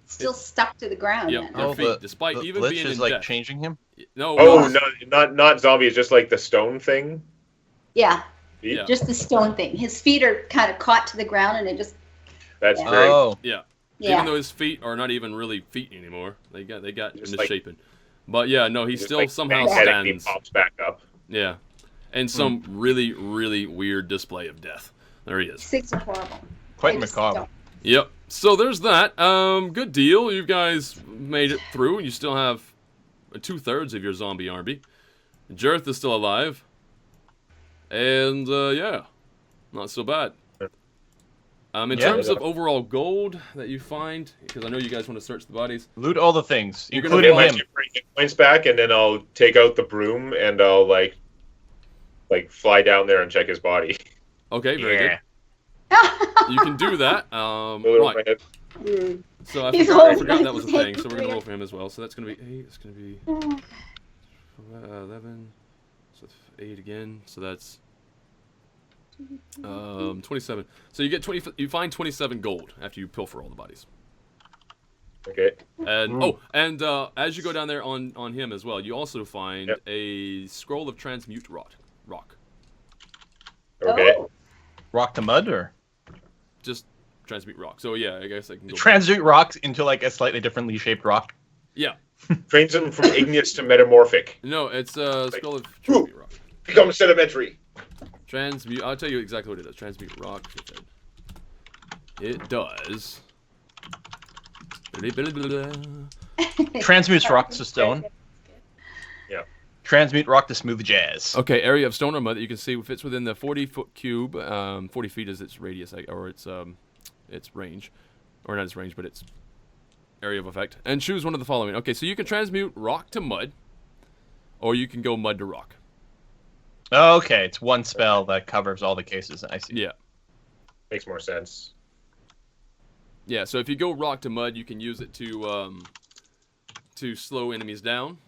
Speaker 3: Still stuck to the ground.
Speaker 1: Yep.
Speaker 3: then.
Speaker 1: Their feet, despite
Speaker 2: the
Speaker 1: even
Speaker 2: glitch
Speaker 1: being
Speaker 2: is
Speaker 1: in
Speaker 2: like
Speaker 1: death.
Speaker 2: changing him.
Speaker 1: No.
Speaker 4: Oh,
Speaker 1: no.
Speaker 4: not zombie. It's just like the stone thing.
Speaker 3: Yeah,
Speaker 1: Yeah.
Speaker 3: just the stone thing. His feet are kind of caught to the ground, and it just
Speaker 4: That's
Speaker 3: Yeah.
Speaker 4: great.
Speaker 2: Oh,
Speaker 1: Yeah.
Speaker 3: yeah.
Speaker 1: Even though his feet are not even really feet anymore, they got
Speaker 4: Just like-
Speaker 1: misshapen. But yeah, no, he
Speaker 4: Just,
Speaker 1: still
Speaker 4: like,
Speaker 1: somehow
Speaker 4: magnetically
Speaker 1: stands.
Speaker 4: pops back up.
Speaker 1: Yeah, and some really, really weird display of death. There he is.
Speaker 3: Six are horrible.
Speaker 2: quite
Speaker 3: I just
Speaker 2: macabre.
Speaker 3: don't-
Speaker 1: Yep. So there's that. Good deal. You guys made it through. You still have 2/3 of your zombie army. Jarth is still alive. And yeah, not so bad. In
Speaker 2: Yeah.
Speaker 1: terms of overall gold that you find, because I know you guys want to search the bodies.
Speaker 2: Loot all the things,
Speaker 1: You're gonna
Speaker 2: including
Speaker 4: Get my
Speaker 2: him.
Speaker 4: 2 hit points back, and then I'll take out the broom and I'll like fly down there and check his body.
Speaker 1: Okay, very good. You can do that.
Speaker 4: A little
Speaker 1: Right.
Speaker 4: bit.
Speaker 3: Mm.
Speaker 1: So I
Speaker 3: He's
Speaker 1: forgot
Speaker 3: holding
Speaker 1: that
Speaker 3: his
Speaker 1: was a
Speaker 3: head
Speaker 1: thing. So we're gonna
Speaker 3: clear.
Speaker 1: roll for him as well. So that's gonna be 8. It's gonna be 11. So 8 again. So that's 27. So you get 20. You find 27 gold after you pilfer all the bodies.
Speaker 4: Okay.
Speaker 1: And as you go down there on him as well, you also find
Speaker 4: Yep.
Speaker 1: a scroll of transmute rock.
Speaker 4: Okay.
Speaker 3: Oh,
Speaker 2: Rock to mud or
Speaker 1: Just transmute rock. So yeah, I guess I can go.
Speaker 2: transmute rocks into like a slightly differently shaped rock.
Speaker 1: Yeah.
Speaker 4: Trains him from igneous to metamorphic.
Speaker 1: No, it's a scroll of transmute rock.
Speaker 4: Become sedimentary.
Speaker 1: Transmute. I'll tell you exactly what it does. Transmute rock. It does.
Speaker 2: Transmutes rock to stone.
Speaker 4: Yeah.
Speaker 2: Transmute rock to smooth jazz.
Speaker 1: Okay, area of stone or mud that you can see fits within the 40-foot cube. 40 feet is its radius, or its range, or not its range, but its area of effect. And choose one of the following. Okay, so you can transmute rock to mud, or you can go mud to rock.
Speaker 2: Okay, it's one spell that covers all the cases. I see.
Speaker 1: Yeah.
Speaker 4: Makes more sense.
Speaker 1: Yeah, so if you go rock to mud, you can use it to slow enemies down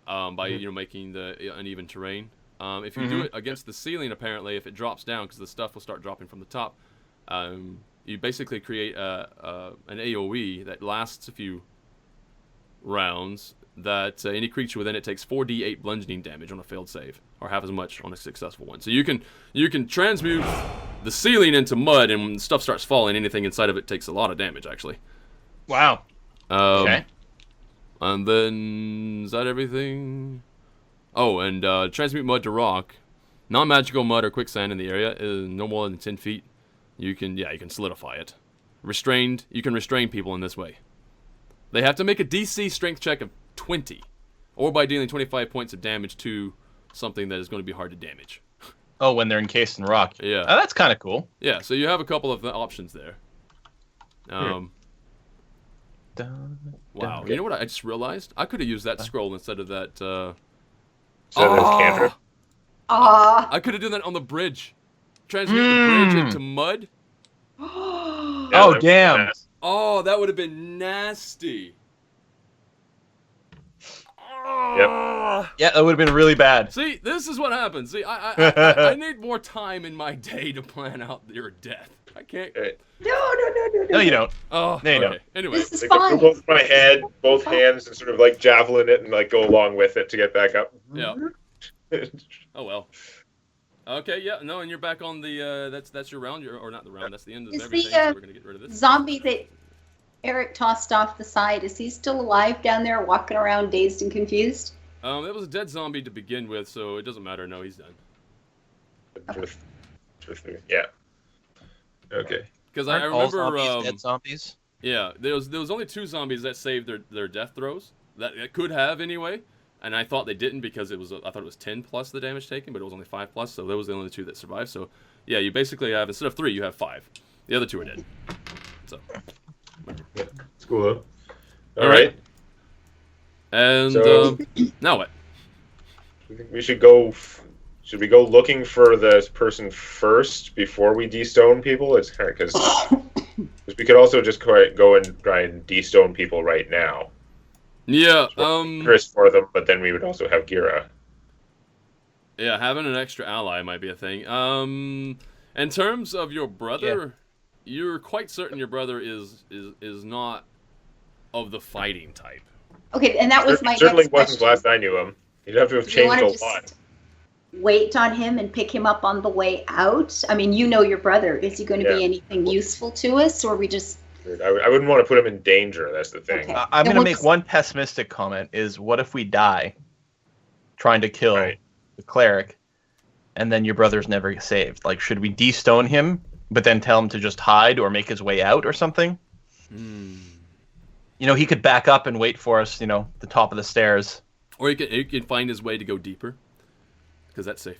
Speaker 1: by making the uneven terrain. If you do it against the ceiling, apparently, if it drops down, because the stuff will start dropping from the top, you basically create an AOE that lasts a few rounds. That any creature within it takes 4d8 bludgeoning damage on a failed save, or half as much on a successful one. So you can transmute the ceiling into mud, and when stuff starts falling, anything inside of it takes a lot of damage, actually.
Speaker 2: Wow. Okay.
Speaker 1: And then is that everything? Oh, and transmute mud to rock. Non-magical mud or quicksand in the area is no more than 10 feet. You can solidify it. Restrained, you can restrain people in this way. They have to make a DC strength check of 20, or by dealing 25 points of damage to something that is going to be hard to damage.
Speaker 2: Oh, when they're encased in rock.
Speaker 1: Yeah.
Speaker 2: Oh, that's kind of cool.
Speaker 1: Yeah, so you have a couple of options there. Wow, you know what I just realized? I could have used that scroll instead of that.
Speaker 4: So there's cantrip.
Speaker 1: I could have done that on the bridge. Transmute the bridge into mud.
Speaker 2: Oh, damn.
Speaker 4: Nice.
Speaker 1: Oh, that would have been nasty.
Speaker 4: Yep.
Speaker 2: Yeah, that would have been really bad.
Speaker 1: See, this is what happens. See, I need more time in my day to plan out your death. I can't.
Speaker 2: No, you don't.
Speaker 1: Oh,
Speaker 2: No, you
Speaker 1: okay.
Speaker 2: don't.
Speaker 1: Anyway,
Speaker 3: This is
Speaker 4: Like, go
Speaker 3: fine.
Speaker 4: through both my head, both hands, and sort of like javelin it and like go along with it to get back up.
Speaker 1: yeah. Oh well. Okay, yeah, no, and you're back on the. That's your round, or not the round. That's the end of
Speaker 3: Is
Speaker 1: everything.
Speaker 3: the,
Speaker 1: So we're gonna get rid of this.
Speaker 3: Zombie that Eric tossed off the side, is he still alive down there, walking around dazed and confused?
Speaker 1: It was a dead zombie to begin with, so it doesn't matter. No, he's done.
Speaker 4: Yeah. Okay.
Speaker 1: Because
Speaker 2: Aren't
Speaker 1: I
Speaker 2: all
Speaker 1: remember.
Speaker 2: zombies dead zombies?
Speaker 1: Yeah, there was only 2 zombies that saved their death throws. That it could have anyway, and I thought they didn't because I thought it was 10 plus the damage taken, but it was only 5 plus, so those were the only 2 that survived. So yeah, you basically have, instead of 3, you have 5. The other 2 are dead. So.
Speaker 4: Yeah. It's cool though. All right.
Speaker 1: And
Speaker 4: So-
Speaker 1: now what?
Speaker 4: I think we should go. Should we go looking for this person first before we de-stone people? It's kind of because we could also just go and try and de-stone people right now.
Speaker 1: Yeah.
Speaker 4: Chris for them, but then we would also have Gira.
Speaker 1: Yeah, having an extra ally might be a thing. In terms of your brother, you're quite certain your brother is not of the fighting type.
Speaker 3: Okay, and that was my
Speaker 4: Certainly
Speaker 3: next
Speaker 4: wasn't
Speaker 3: question.
Speaker 4: last I knew him. He'd have to have
Speaker 3: Do you
Speaker 4: changed
Speaker 3: want
Speaker 4: a
Speaker 3: to just
Speaker 4: lot.
Speaker 3: wait on him and pick him up on the way out? I mean, you know your brother. Is he going to be
Speaker 4: Yeah.
Speaker 3: anything useful to us, or we just...
Speaker 4: I wouldn't want to put him in danger. That's the thing.
Speaker 3: Okay.
Speaker 2: I'm
Speaker 3: Then
Speaker 2: going to
Speaker 3: we'll
Speaker 2: make
Speaker 3: just-
Speaker 2: one pessimistic comment, is what if we die trying to kill
Speaker 4: Right.
Speaker 2: the cleric, and then your brother's never saved? Like, should we de-stone him, but then tell him to just hide or make his way out or something? You know, he could back up and wait for us, the top of the stairs.
Speaker 1: Or he can find his way to go deeper, because that's safer.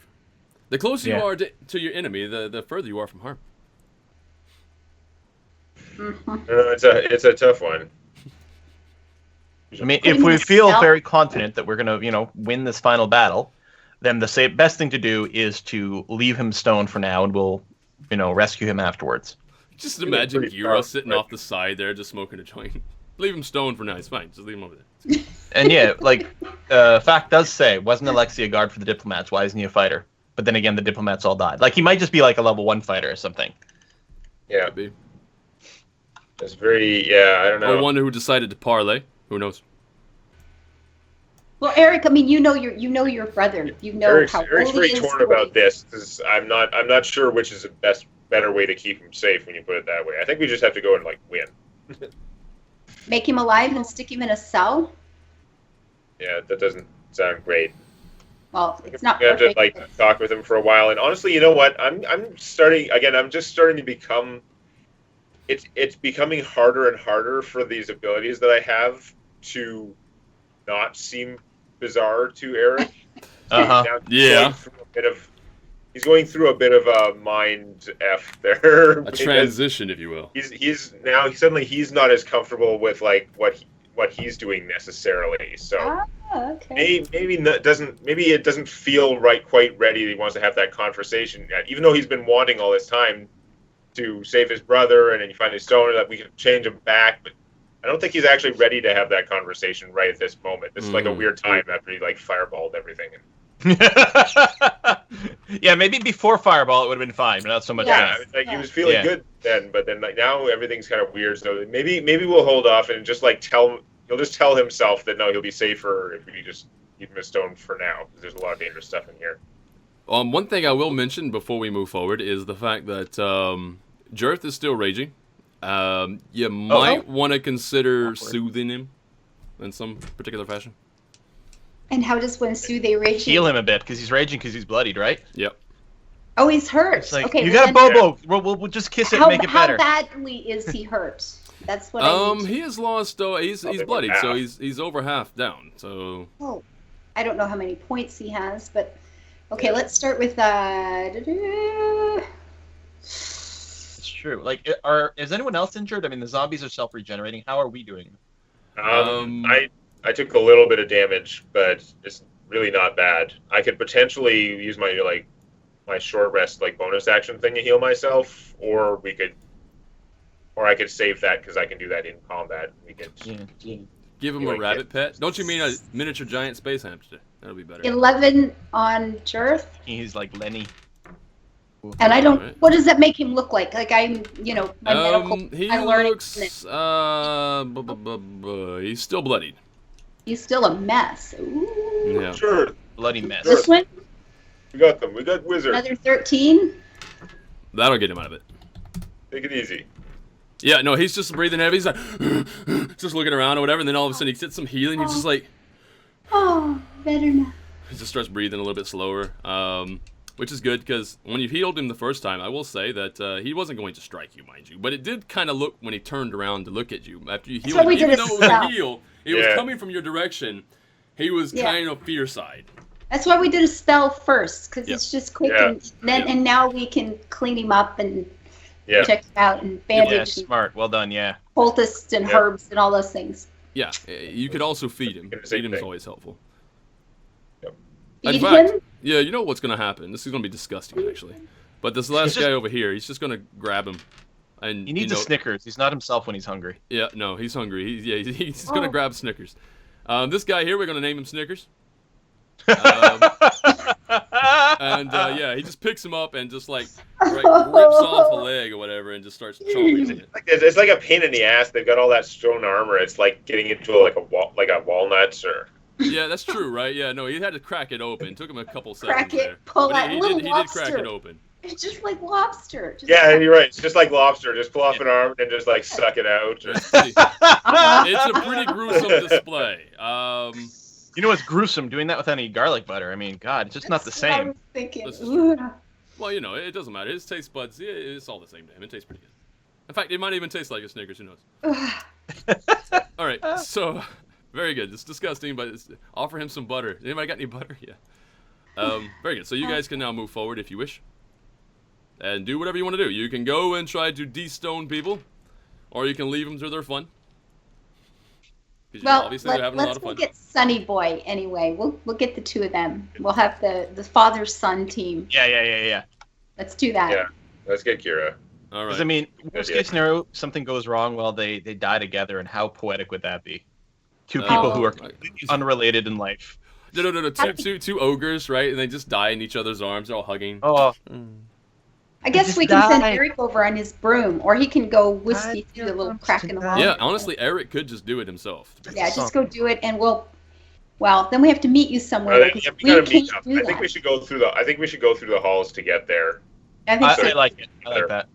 Speaker 1: The closer you
Speaker 2: Yeah.
Speaker 1: are to your enemy, the further you are from harm.
Speaker 4: It's a tough one.
Speaker 2: I mean,
Speaker 3: Putting
Speaker 2: if we
Speaker 3: him
Speaker 2: feel
Speaker 3: stealth-
Speaker 2: very confident that we're going to, win this final battle, then the best thing to do is to leave him stoned for now, and we'll, rescue him afterwards.
Speaker 1: Just imagine
Speaker 4: pretty
Speaker 1: Gira
Speaker 4: far,
Speaker 1: sitting
Speaker 4: right?
Speaker 1: off the side there, just smoking a joint. Leave him stoned for now. It's fine. Just leave him over there.
Speaker 2: And yeah, fact does say, wasn't Alexi a guard for the diplomats? Why isn't he a fighter? But then again, the diplomats all died. Like, he might just be like a level 1 fighter or something.
Speaker 4: Yeah,
Speaker 1: Could be.
Speaker 4: it's very. Yeah, I don't know.
Speaker 1: Or one who decided to parlay. Who knows?
Speaker 3: Well, Eric, I mean, you know your brother. You know
Speaker 4: Eric's
Speaker 3: how
Speaker 4: very
Speaker 3: old he is.
Speaker 4: torn about this because I'm not sure which is the better way to keep him safe when you put it that way. I think we just have to go and win.
Speaker 3: Make him alive and stick him in a cell?
Speaker 4: Yeah, that doesn't sound great.
Speaker 3: Well, it's not
Speaker 4: We have to
Speaker 3: perfect.
Speaker 4: talk with him for a while. And honestly, you know what? I'm starting again. I'm just starting to become. It's becoming harder and harder for these abilities that I have to not seem bizarre to Eric.
Speaker 2: Uh-huh.
Speaker 4: Now he's
Speaker 1: Yeah.
Speaker 4: going through he's going through a bit of a mind f there.
Speaker 1: A
Speaker 4: because
Speaker 1: transition, if you will.
Speaker 4: He's now suddenly he's not as comfortable with what he's doing necessarily. So.
Speaker 3: Ah, okay.
Speaker 4: Maybe it doesn't feel quite ready that he wants to have that conversation yet, even though he's been wanting all this time to save his brother, and then you find his stoner that we can change him back, but I don't think he's actually ready to have that conversation right at this moment. This is like a weird time after he fireballed everything.
Speaker 2: Yeah, maybe before Fireball it would have been fine, but not so much.
Speaker 3: Yeah.
Speaker 4: He was feeling
Speaker 2: Yeah.
Speaker 4: good then, but then now everything's kind of weird. So maybe we'll hold off and just he'll just tell himself that no, he'll be safer if we just keep him a stone for now, because there's a lot of dangerous stuff in here.
Speaker 1: One thing I will mention before we move forward is the fact that Jarth is still raging. You might want to consider soothing him in some particular fashion.
Speaker 3: And how does one soothe a raging?
Speaker 2: Heal him a bit because he's raging because he's bloodied, right?
Speaker 1: Yep.
Speaker 3: Oh, he's hurt.
Speaker 2: It's like,
Speaker 3: okay,
Speaker 2: you
Speaker 3: well
Speaker 2: got a
Speaker 3: then-
Speaker 2: Bobo. We'll just kiss it and make it better.
Speaker 3: How badly is he hurt? That's what I need.
Speaker 1: He has lost. He's
Speaker 4: Something
Speaker 1: bloodied,
Speaker 4: like
Speaker 1: so
Speaker 4: that.
Speaker 1: he's over half down. So
Speaker 3: Oh, I don't know how many points he has, but okay,
Speaker 4: Yeah.
Speaker 3: let's start with
Speaker 2: It's true. Like, is anyone else injured? I mean, the zombies are self-regenerating. How are we doing?
Speaker 4: I took a little bit of damage, but it's really not bad. I could potentially use my short rest bonus action thing to heal myself, or I could save that because I can do that in combat. We could.
Speaker 2: Yeah.
Speaker 1: give him
Speaker 4: You
Speaker 1: a
Speaker 4: like
Speaker 1: rabbit
Speaker 4: it.
Speaker 1: pet. Don't you mean a miniature giant space hamster? That'll be better.
Speaker 3: 11 on Jarth.
Speaker 2: He's like Lenny.
Speaker 3: And I don't.
Speaker 1: Alright.
Speaker 3: What does that make him look like? Like I'm, my medical.
Speaker 1: He
Speaker 3: I'm learning.
Speaker 1: looks. He's still bloodied.
Speaker 3: He's still a mess. Ooh.
Speaker 1: Yeah.
Speaker 4: Sure,
Speaker 2: Bloody mess.
Speaker 3: This one,
Speaker 4: we got them. We got wizard.
Speaker 3: another 13.
Speaker 1: That'll get him out of it.
Speaker 4: Take it easy.
Speaker 1: Yeah, no, he's just breathing heavy. He's like, just looking around or whatever, and then all of a sudden he gets some healing. He's just like,
Speaker 3: Oh, better now.
Speaker 1: he just starts breathing a little bit slower, which is good because when you healed him the first time, I will say that he wasn't going to strike you, mind you, but it did kind of look when he turned around to look at you after you
Speaker 3: That's
Speaker 1: healed
Speaker 3: why
Speaker 1: him.
Speaker 3: we did
Speaker 1: Even
Speaker 3: a
Speaker 1: though it was a
Speaker 3: spell.
Speaker 1: heal, it was
Speaker 4: Yeah.
Speaker 1: coming from your direction. He was
Speaker 3: Yeah.
Speaker 1: kind of fear side.
Speaker 3: That's why we did a spell first, because
Speaker 1: Yep.
Speaker 3: it's just quick,
Speaker 4: Yeah.
Speaker 3: and now we can clean him up and
Speaker 4: Yeah.
Speaker 3: check him out and
Speaker 2: Yeah,
Speaker 3: bandage and
Speaker 2: smart. Well done. Yeah.
Speaker 3: poultice and
Speaker 4: Yeah.
Speaker 3: herbs and all those things.
Speaker 1: Yeah, you could also feed him.
Speaker 4: Same
Speaker 1: Feed him is
Speaker 4: thing.
Speaker 1: always helpful.
Speaker 3: Feed
Speaker 1: In fact,
Speaker 3: him.
Speaker 1: yeah, you know what's going to happen. This is going to be disgusting, actually. But this last
Speaker 2: just-
Speaker 1: guy over here, he's just going to grab him. And
Speaker 2: He needs a Snickers. He's not himself when he's hungry.
Speaker 1: Yeah, no, he's hungry. He's going to
Speaker 3: Oh.
Speaker 1: grab Snickers. This guy here, we're going to name him Snickers. And yeah, he just picks him up and just like rips off a leg or whatever and just starts chomping on it.
Speaker 4: It's like a pain in the ass. They've got all that stone armor. It's like getting into a walnut or.
Speaker 1: Yeah, that's true, right? Yeah, no, he had to crack it open. It took him a couple seconds
Speaker 3: Crack it,
Speaker 1: there.
Speaker 3: pull
Speaker 1: But
Speaker 3: that
Speaker 1: he
Speaker 3: little
Speaker 1: did crack
Speaker 3: lobster.
Speaker 1: it open.
Speaker 3: It's just like lobster. Just
Speaker 4: Yeah, you're right. It's just like lobster. Just pull off an arm and just like suck it out.
Speaker 1: It's a pretty gruesome display.
Speaker 2: You know what's gruesome? Doing that with any garlic butter. I mean, God, it's just not the
Speaker 3: That's what I
Speaker 2: same.
Speaker 3: was thinking.
Speaker 1: This is
Speaker 3: Ooh.
Speaker 1: Well, you know, it doesn't matter. His taste buds, it's all the same to him. It tastes pretty good. In fact, it might even taste like a Snickers. Who knows? All right, so very good. It's disgusting, but offer him some butter. Anybody got any butter? Yeah. Very good. So you guys can now move forward if you wish, and do whatever you want to do. You can go and try to de-stone people, or you can leave them to their fun. 'Cause, you know,
Speaker 3: Well,
Speaker 1: obviously they're having a lot
Speaker 3: let's
Speaker 1: of
Speaker 3: go
Speaker 1: fun.
Speaker 3: get Sunny Boy anyway. We'll get the two of them. We'll have the father son team.
Speaker 2: Yeah.
Speaker 3: Let's do that.
Speaker 4: Yeah. Let's get Gira.
Speaker 1: All
Speaker 2: Because
Speaker 1: right.
Speaker 2: I mean, worst
Speaker 4: idea.
Speaker 2: case scenario, something goes wrong while they die together, and how poetic would that be? Two people who are completely unrelated in life.
Speaker 1: No. Two ogres, right? And they just die in each other's arms. They're all hugging.
Speaker 2: Oh,
Speaker 3: I guess
Speaker 2: just
Speaker 3: we can send
Speaker 2: died.
Speaker 3: Eric over on his broom, or he can go whiskey
Speaker 2: Died
Speaker 3: through the little
Speaker 2: your
Speaker 3: crack in the wall.
Speaker 1: Yeah, honestly, Eric could just do it himself.
Speaker 3: Yeah, just go do it, and well, then we have to meet you somewhere
Speaker 4: Yeah,
Speaker 3: because
Speaker 4: we gotta
Speaker 3: we
Speaker 4: meet
Speaker 3: can't
Speaker 4: up.
Speaker 3: do
Speaker 4: I think
Speaker 3: that.
Speaker 4: we should go through the halls to get there.
Speaker 3: I think
Speaker 2: I
Speaker 3: so.
Speaker 2: like it. I like that.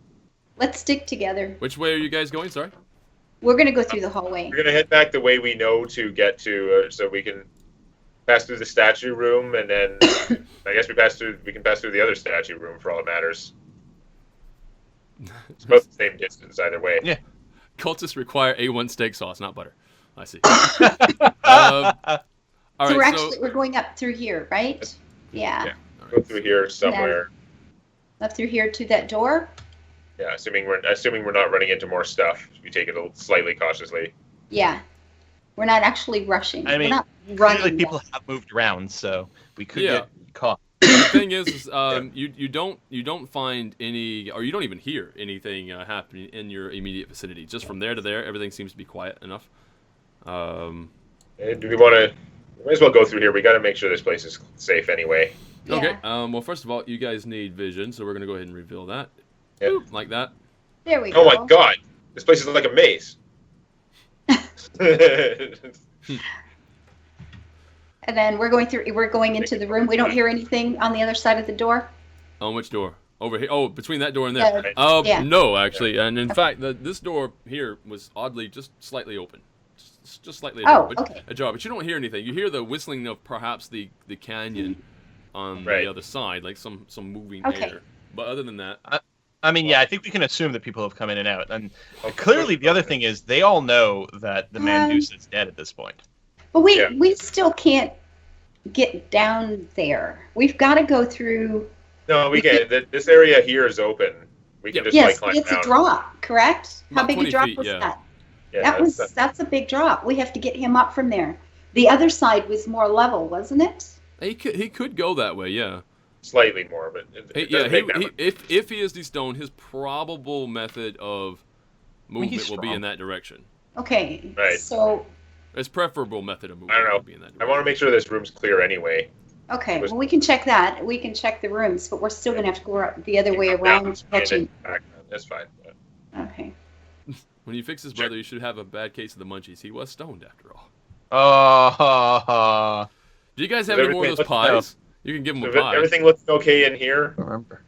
Speaker 3: Let's stick together.
Speaker 1: Which way are you guys going? Sorry.
Speaker 3: We're gonna go through the hallway.
Speaker 4: We're gonna head back the way we know to get to, so we can pass through the statue room, and then I guess we can pass through the other statue room for all it matters. It's about the same distance either way.
Speaker 2: Yeah.
Speaker 1: Cultists require A1 steak sauce, not butter. I see. All
Speaker 3: So
Speaker 1: right,
Speaker 3: we're going up through here, right? Yeah.
Speaker 4: Yeah. Go through here somewhere.
Speaker 3: Up through here to that door.
Speaker 4: Yeah, assuming we're not running into more stuff. We take it slightly cautiously.
Speaker 3: Yeah. We're not actually rushing.
Speaker 2: I mean,
Speaker 3: we're not
Speaker 2: Clearly,
Speaker 3: running.
Speaker 2: people have moved around, so we could
Speaker 1: Yeah.
Speaker 2: get caught.
Speaker 1: the thing is you don't find any, or you don't even hear anything happening in your immediate vicinity. Just from there to there, everything seems to be quiet enough.
Speaker 4: Do we want to? We might as well go through here. We got to make sure this place is safe anyway.
Speaker 3: Yeah.
Speaker 1: Okay. Well, first of all, you guys need vision, so we're gonna go ahead and reveal that.
Speaker 4: Yeah.
Speaker 1: Boop, like that.
Speaker 3: There we go.
Speaker 4: Oh my God! This place is like a maze.
Speaker 3: And then we're going into the room. We don't hear anything on the other side of the door.
Speaker 1: On which door? Over here. Oh, between that door and there.
Speaker 3: Yeah.
Speaker 1: No, actually, and in fact, this door here was oddly just slightly open. Just just slightly ajar.
Speaker 3: Oh, okay.
Speaker 1: But you don't hear anything. You hear the whistling of perhaps the canyon on
Speaker 4: Right.
Speaker 1: the other side, like some moving
Speaker 3: Okay.
Speaker 1: air. But other than that,
Speaker 2: I mean, yeah, I think we can assume that people have come in and out. And clearly, the other thing is they all know that the Mandusa is dead at this point.
Speaker 3: But
Speaker 4: Yeah.
Speaker 3: we still can't get down there. We've got to go through.
Speaker 4: No, we can. This area here is open. We can just
Speaker 3: Yes,
Speaker 4: climb
Speaker 3: it's
Speaker 4: down.
Speaker 3: a drop, correct? How
Speaker 1: About
Speaker 3: big a
Speaker 1: 20
Speaker 3: drop
Speaker 1: feet,
Speaker 3: was
Speaker 1: yeah.
Speaker 3: that?
Speaker 4: Yeah,
Speaker 3: That's a big drop. We have to get him up from there. The other side was more level, wasn't it?
Speaker 1: he could go that way. Yeah.
Speaker 4: slightly more, but it doesn't make that much.
Speaker 1: If he is destoned, his probable method of movement
Speaker 2: he's
Speaker 1: will be
Speaker 2: strong.
Speaker 1: in that direction.
Speaker 3: Okay.
Speaker 4: Right.
Speaker 3: So,
Speaker 1: His preferable method of movement
Speaker 4: I don't know.
Speaker 1: will be in that
Speaker 4: I
Speaker 1: direction.
Speaker 4: want to make sure this room's clear anyway.
Speaker 3: okay, well, we can check that. We can check the rooms, but we're still going to have to go the other way around catching.
Speaker 4: That's fine.
Speaker 3: Okay.
Speaker 1: When you fix his brother, you should have a bad case of the munchies. He was stoned after all.
Speaker 2: Oh,
Speaker 1: Do you guys have
Speaker 4: Is
Speaker 1: any more of those
Speaker 4: everything-
Speaker 1: pies? You can give him
Speaker 4: So
Speaker 1: a pie.
Speaker 4: everything looks okay in here.
Speaker 2: remember.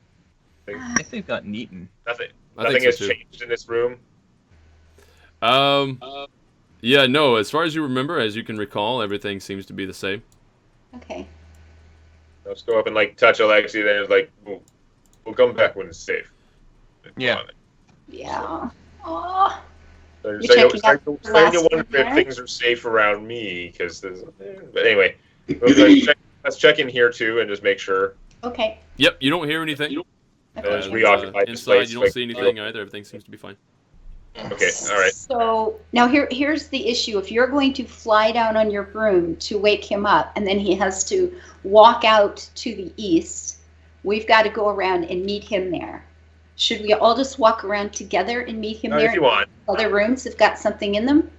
Speaker 2: I think they've gotten eaten.
Speaker 4: Nothing.
Speaker 1: I
Speaker 4: Nothing
Speaker 1: think
Speaker 4: has
Speaker 1: so, too.
Speaker 4: changed in this room.
Speaker 1: Yeah, no. As far as you remember, as you can recall, everything seems to be the same.
Speaker 3: Okay.
Speaker 4: Let's go up and touch Alexi. Then it's like, we'll come back when it's safe.
Speaker 2: Yeah.
Speaker 3: Yeah. Oh.
Speaker 4: So
Speaker 3: You're
Speaker 4: starting
Speaker 3: checking out the
Speaker 4: starting to
Speaker 3: last
Speaker 4: wonder
Speaker 3: room
Speaker 4: if
Speaker 3: there?
Speaker 4: things are safe around me because there's. But anyway, let's check in here too and just make sure.
Speaker 3: Okay.
Speaker 1: Yep, you don't hear anything.
Speaker 4: Let's
Speaker 3: Okay.
Speaker 4: reoccupy this
Speaker 1: Inside,
Speaker 4: place.
Speaker 1: you don't see anything either. Everything seems to be fine.
Speaker 4: Okay, all right.
Speaker 3: So now here's the issue. If you're going to fly down on your broom to wake him up, and then he has to walk out to the east, we've got to go around and meet him there. Should we all just walk around together and meet him there?
Speaker 4: If you want.
Speaker 3: Other rooms have got something in them.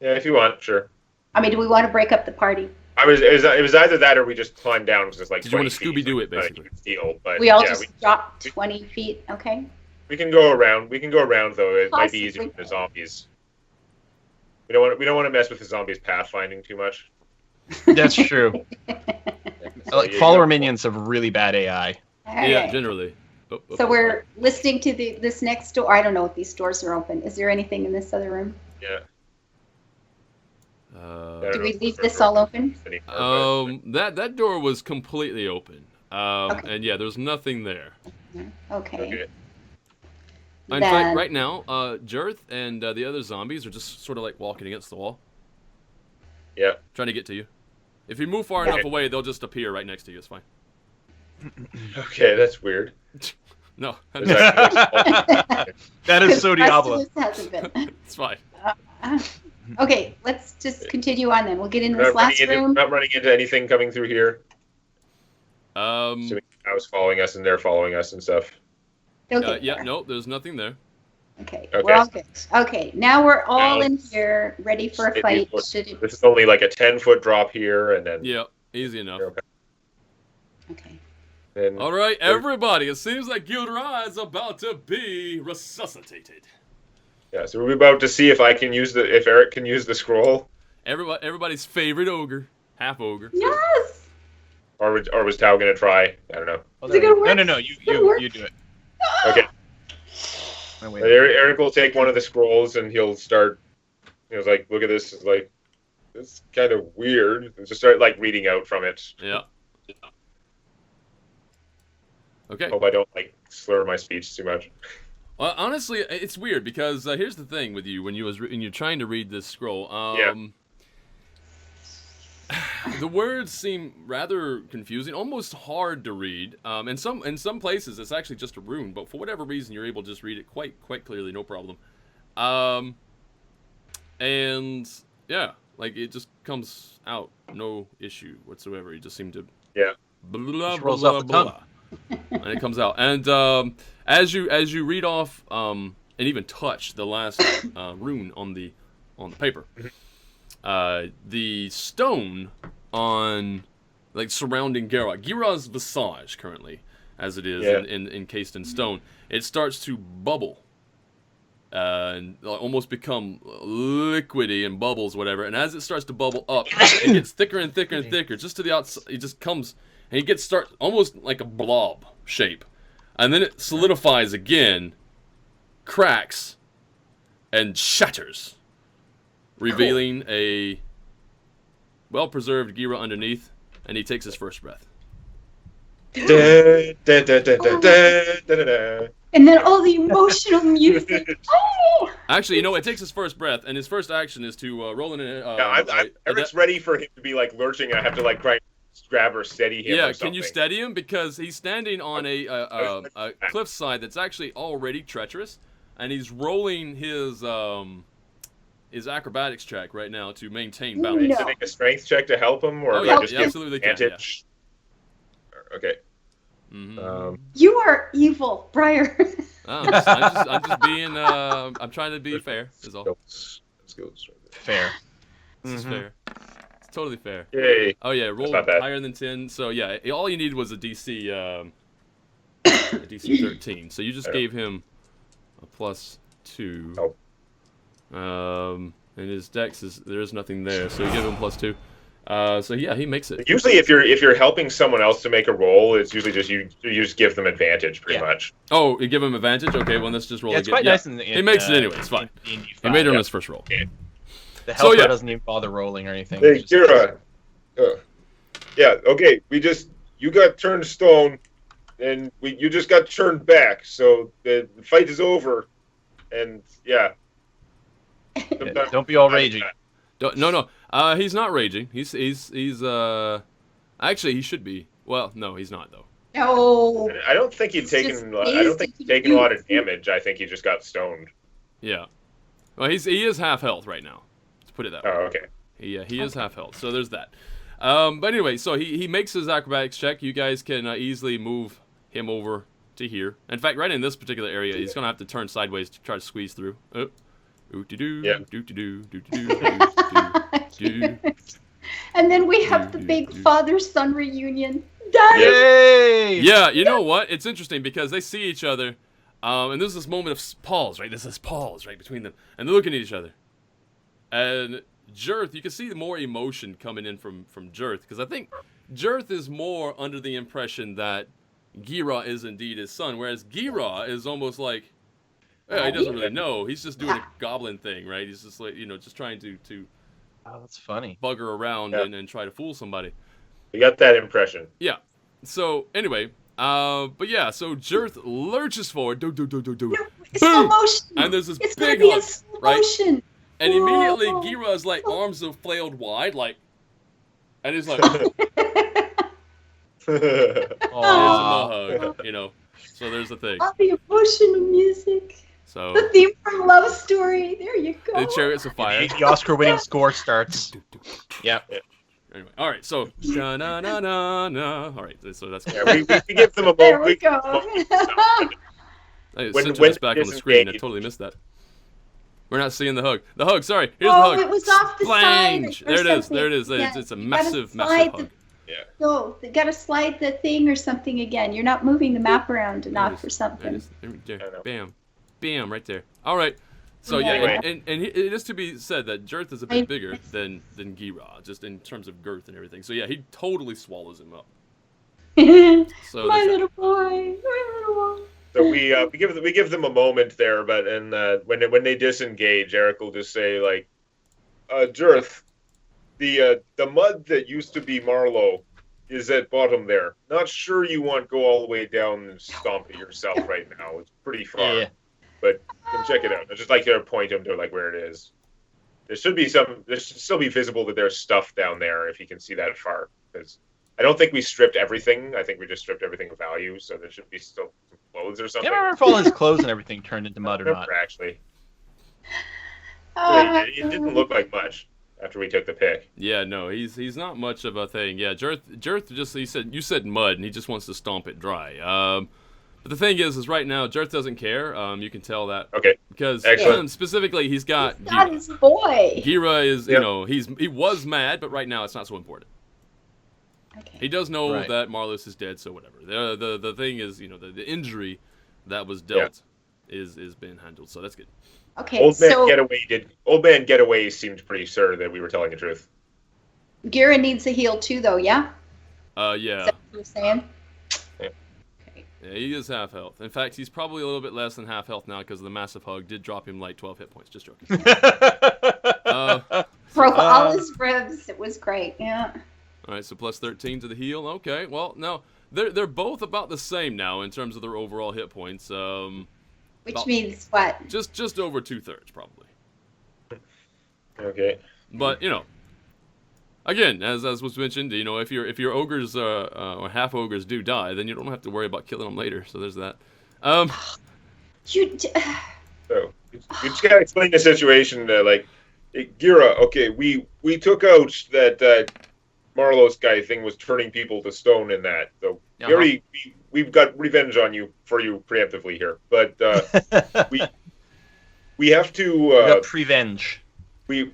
Speaker 4: Yeah, if you want, sure.
Speaker 3: I mean, do we want to break up the party?
Speaker 4: It was either that or we just climb down because it's like.
Speaker 1: Did you want
Speaker 4: 20
Speaker 1: to Scooby-Doo it,
Speaker 4: feet, so
Speaker 1: basically?
Speaker 4: Steal, but
Speaker 3: We all
Speaker 4: yeah,
Speaker 3: just drop 20 feet, okay?
Speaker 4: we can go around. We can go around though. It might be easier
Speaker 3: Possibly.
Speaker 4: for the zombies. We don't want to mess with the zombies' pathfinding too much.
Speaker 2: That's true.
Speaker 4: So
Speaker 2: Like
Speaker 4: you-
Speaker 2: follower minions have really bad AI.
Speaker 3: All
Speaker 1: Yeah,
Speaker 3: right.
Speaker 1: generally.
Speaker 3: So we're listening to this next door. I don't know if these doors are open. Is there anything in this other room?
Speaker 4: Yeah. I
Speaker 1: Uh,
Speaker 4: don't
Speaker 3: Do
Speaker 4: know
Speaker 3: we
Speaker 4: if
Speaker 3: leave
Speaker 4: there's
Speaker 3: this all open?
Speaker 4: anymore,
Speaker 1: that door was completely open.
Speaker 3: Okay.
Speaker 1: And yeah, there's nothing there.
Speaker 3: Okay.
Speaker 4: but- okay.
Speaker 1: In
Speaker 3: Then-
Speaker 1: fact, right now, Jarth and the other zombies are just sort of like walking against the wall,
Speaker 4: Yeah.
Speaker 1: trying to get to you. If you move far
Speaker 4: Okay.
Speaker 1: enough away, they'll just appear right next to you. It's fine.
Speaker 4: Okay, that's weird.
Speaker 1: No,
Speaker 4: Is that-
Speaker 2: That is so
Speaker 3: The rest of
Speaker 2: Diablo.
Speaker 3: this hasn't been.
Speaker 1: it's fine.
Speaker 3: Okay, let's just continue on then. We'll get in
Speaker 4: We're
Speaker 3: this
Speaker 4: not
Speaker 3: last room.
Speaker 4: not running into anything coming through here.
Speaker 1: Um,
Speaker 4: So I was following us and they're following us and stuff.
Speaker 3: They'll get
Speaker 1: yeah,
Speaker 3: there.
Speaker 1: no, there's nothing there.
Speaker 3: Okay,
Speaker 4: Okay.
Speaker 3: we're all good. Okay, now we're all
Speaker 4: Now
Speaker 3: in here, ready for a
Speaker 4: Maybe
Speaker 3: fight.
Speaker 4: it's-
Speaker 3: Should it...
Speaker 4: This is only like a 10-foot drop here, and then.
Speaker 1: Yeah, easy enough.
Speaker 4: Okay.
Speaker 3: Okay.
Speaker 4: then
Speaker 1: All right, everybody. It seems like Gira is about to be resuscitated.
Speaker 4: yeah, so we're about to see if if Eric can use the scroll,
Speaker 1: Everybody's favorite ogre, half ogre.
Speaker 3: Yes!
Speaker 4: or was Tao gonna try? I don't know.
Speaker 2: Oh,
Speaker 3: Is it
Speaker 2: there
Speaker 3: gonna
Speaker 2: you-
Speaker 3: work?
Speaker 2: No,
Speaker 3: Is it gonna work?
Speaker 2: you do it.
Speaker 4: Okay,
Speaker 2: Oh, wait.
Speaker 4: but Eric will take one of the scrolls and he'll start. Like, look at this. It's like, this is kind of weird. And just start reading out from it.
Speaker 1: Yeah. Okay.
Speaker 4: Hope I don't slur my speech too much.
Speaker 1: Well, honestly, it's weird because here's the thing with you when you're trying to read this scroll. The words seem rather confusing, almost hard to read. In some places, it's actually just a rune, but for whatever reason, you're able to just read it quite clearly, no problem. And yeah, it just comes out, no issue whatsoever. You just seem to blah
Speaker 2: Just rolls
Speaker 1: blah
Speaker 2: off the
Speaker 1: blah,
Speaker 2: tongue.
Speaker 1: and it comes out. And as you read off and even touch the last rune on the paper, the stone on surrounding Gira's visage currently, as it is encased in stone, it starts to bubble. And almost become liquidy and bubbles, whatever. And as it starts to bubble up, it gets thicker and thicker and thicker. Just to the outside, it just comes, and it gets almost like a blob shape, and then it solidifies again, cracks, and shatters. revealing a well-preserved Gira underneath, and he takes his first breath.
Speaker 4: Da, da, da, da, da, da, da, da.
Speaker 3: And then all the emotional music. Oh!
Speaker 1: Actually, it takes his first breath, and his first action is to roll in
Speaker 4: Eric's ready for him to be like lurching. I have to like try and grab or steady him.
Speaker 1: Yeah,
Speaker 4: or something.
Speaker 1: can you steady him? Because he's standing on a cliffside that's actually already treacherous, and he's rolling his acrobatics check right now to maintain balance.
Speaker 4: To make a strength check to help him, or
Speaker 1: Oh, yeah,
Speaker 4: just
Speaker 1: yeah,
Speaker 4: give
Speaker 1: absolutely can,
Speaker 4: advantage? Okay.
Speaker 1: Mm-hmm.
Speaker 3: You are evil, Briar.
Speaker 1: I'm just being. I'm trying to be fair. Is all.
Speaker 4: Let's go.
Speaker 2: Fair.
Speaker 1: This is fair. It's totally fair.
Speaker 4: Yay.
Speaker 1: Oh yeah, roll
Speaker 4: not bad.
Speaker 1: higher than 10. So yeah, all you needed was a DC, a DC 13. So you just gave him a +2.
Speaker 4: Oh.
Speaker 1: And his dex there is nothing there, so you give him +2. So yeah, he makes it.
Speaker 4: Usually, if you're helping someone else to make a roll, it's usually just you just give them advantage, pretty much.
Speaker 1: Oh, you give him advantage? Okay, well let's just roll
Speaker 2: Yeah, it's
Speaker 1: again.
Speaker 2: quite nice.
Speaker 1: He makes it anyway. It's fine. He made it on his first roll.
Speaker 4: Yeah.
Speaker 2: The helper
Speaker 1: yeah.
Speaker 2: doesn't even bother rolling or anything.
Speaker 4: Hey,
Speaker 2: It's
Speaker 4: Gira. Yeah. Okay. You got turned stone, and you just got turned back. So the fight is over, and yeah.
Speaker 2: Yeah, don't be all raging.
Speaker 1: No. He's not raging. He's actually he should be. Well, no, he's not though.
Speaker 3: No.
Speaker 4: I don't think he's taken a lot of damage. I think he just got stoned.
Speaker 1: Yeah. Well, he is half health right now. Let's put it that way.
Speaker 4: Oh, okay.
Speaker 1: He is half health. So there's that. But anyway, so he makes his acrobatics check. You guys can easily move him over to here. In fact, right in this particular area, he's gonna have to turn sideways to try to squeeze through. Oh.
Speaker 3: And then we have the big father-son reunion. Done.
Speaker 2: Yay!
Speaker 1: Yeah, you know what? It's interesting because they see each other, and there's this moment of pause, right? There's this pause right between them, and they're looking at each other. And Jarth, you can see more emotion coming in from Jarth, because I think Jarth is more under the impression that Gira is indeed his son, whereas Gira is almost like, he doesn't really know. He's just doing a goblin thing, right? He's just like, just trying to
Speaker 2: Oh, that's funny.
Speaker 1: bugger around and try to fool somebody.
Speaker 4: You got that impression.
Speaker 1: Yeah. So anyway, but yeah, so Jarth lurches forward,
Speaker 3: No, it's
Speaker 1: boom,
Speaker 3: slow motion.
Speaker 1: and there's this
Speaker 3: It's gonna
Speaker 1: big
Speaker 3: be
Speaker 1: hook,
Speaker 3: in slow
Speaker 1: right?
Speaker 3: motion.
Speaker 1: And immediately
Speaker 3: Whoa.
Speaker 1: Gira's like arms are flailed wide, like, and he's like,
Speaker 2: Aw.
Speaker 1: there's a hug, So there's the thing.
Speaker 3: All the emotional music.
Speaker 1: So
Speaker 3: The theme from Love Story. There you go.
Speaker 1: the chariots of fire.
Speaker 2: The Oscar-winning score starts. Yep.
Speaker 1: Anyway, all right, so na na na na na. All right, so that's
Speaker 4: Yeah, we give them a
Speaker 3: There
Speaker 4: moment.
Speaker 3: we go.
Speaker 1: I
Speaker 4: when
Speaker 1: sent this back on the screen. I
Speaker 4: disengaged.
Speaker 1: totally missed that. We're not seeing the hug. The hug. Sorry. Here's
Speaker 3: Oh,
Speaker 1: the hug.
Speaker 3: it was off the side
Speaker 1: Splange.
Speaker 3: or
Speaker 1: There it is.
Speaker 3: something.
Speaker 1: There it is.
Speaker 3: Yeah,
Speaker 1: It's a
Speaker 3: you gotta
Speaker 1: massive
Speaker 3: slide
Speaker 1: hug.
Speaker 3: No, they gotta slide the thing or something again. You're not moving the map around enough or
Speaker 1: There
Speaker 3: something.
Speaker 1: it is. There.
Speaker 4: I know.
Speaker 1: Bam. Bam, right there. All right. So yeah,
Speaker 4: Anyway.
Speaker 1: and it is to be said that Jarth is a bit bigger than Gira, just in terms of girth and everything. So yeah, he totally swallows him up. So
Speaker 3: My
Speaker 1: there's that.
Speaker 3: little boy. My little boy.
Speaker 4: So we give them a moment there, but when they disengage, Eric will just say like, Jarth, the mud that used to be Marlowe is at bottom there. Not sure you want to go all the way down and stomp it yourself right now. It's pretty far,
Speaker 2: Yeah.
Speaker 4: but you can check it out. I just like to point him to like where it is. There should still be visible that there's stuff down there if you can see that far. Because I don't think we stripped everything. I think we just stripped everything of value. So there should be still some clothes or
Speaker 2: I
Speaker 4: something.
Speaker 2: can't remember if all his clothes and everything turned into mud or not.
Speaker 4: Remember, actually.
Speaker 3: Oh,
Speaker 4: It didn't look like much after we took the pick.
Speaker 1: Yeah, no, he's not much of a thing. Yeah, Jarth just you said mud, and he just wants to stomp it dry. But the thing is right now Jarth doesn't care. You can tell that
Speaker 4: Okay.
Speaker 1: because
Speaker 4: Excellent.
Speaker 1: specifically he's got
Speaker 3: That
Speaker 1: Gira.
Speaker 3: is boy.
Speaker 1: Gira is
Speaker 4: Yep.
Speaker 1: he was mad, but right now it's not so important.
Speaker 3: Okay.
Speaker 1: He does know
Speaker 2: Right.
Speaker 1: that Marlos is dead, so whatever. The thing is, the injury that was dealt is being handled, so that's good.
Speaker 3: Okay,
Speaker 4: Old Man
Speaker 3: so
Speaker 4: Getaway seemed pretty sure that we were telling the truth.
Speaker 3: Gira needs a heal too, though, yeah? Is
Speaker 1: Yeah.
Speaker 3: that what you're saying?
Speaker 4: Yeah.
Speaker 3: Okay.
Speaker 1: Yeah, he is half health. In fact, he's probably a little bit less than half health now because the massive hug did drop him like 12 hit points. Just joking.
Speaker 3: Broke all his ribs. It was great. Yeah.
Speaker 1: All right, so plus 13 to the heal. Okay, well, no, they're both about the same now in terms of their overall hit points.
Speaker 3: Which means what?
Speaker 1: Just over 2/3 probably.
Speaker 4: Okay.
Speaker 1: But again, as was mentioned, if your ogres or half ogres do die, then you don't have to worry about killing them later. So there's that.
Speaker 3: You.
Speaker 4: So you just gotta explain the situation. Like, Gira. Okay, we took out that Marlos guy thing was turning people to stone in that. So we've got revenge on you preemptively here. But we have to
Speaker 2: Prevenge.
Speaker 4: we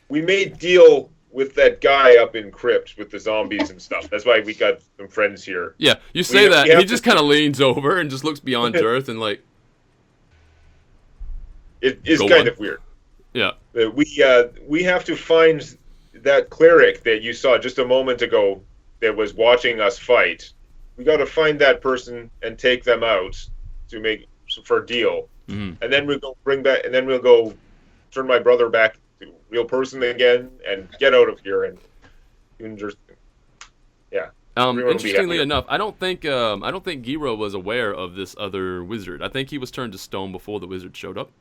Speaker 4: made deal with that guy up in Crypt with the zombies and stuff. That's why we got some friends here.
Speaker 1: Yeah, you say that, and he just kind of leans over and just looks beyond Jarth and like.
Speaker 4: It is kind of weird.
Speaker 1: Yeah.
Speaker 4: We have to find that cleric that you saw just a moment ago that was watching us fight. We got to find that person and take them out for a deal.
Speaker 1: Mm-hmm.
Speaker 4: And then we'll go turn my brother back to a real person again and get out of here and just
Speaker 1: interestingly enough, I don't think Gira was aware of this other wizard. I think he was turned to stone before the wizard showed up.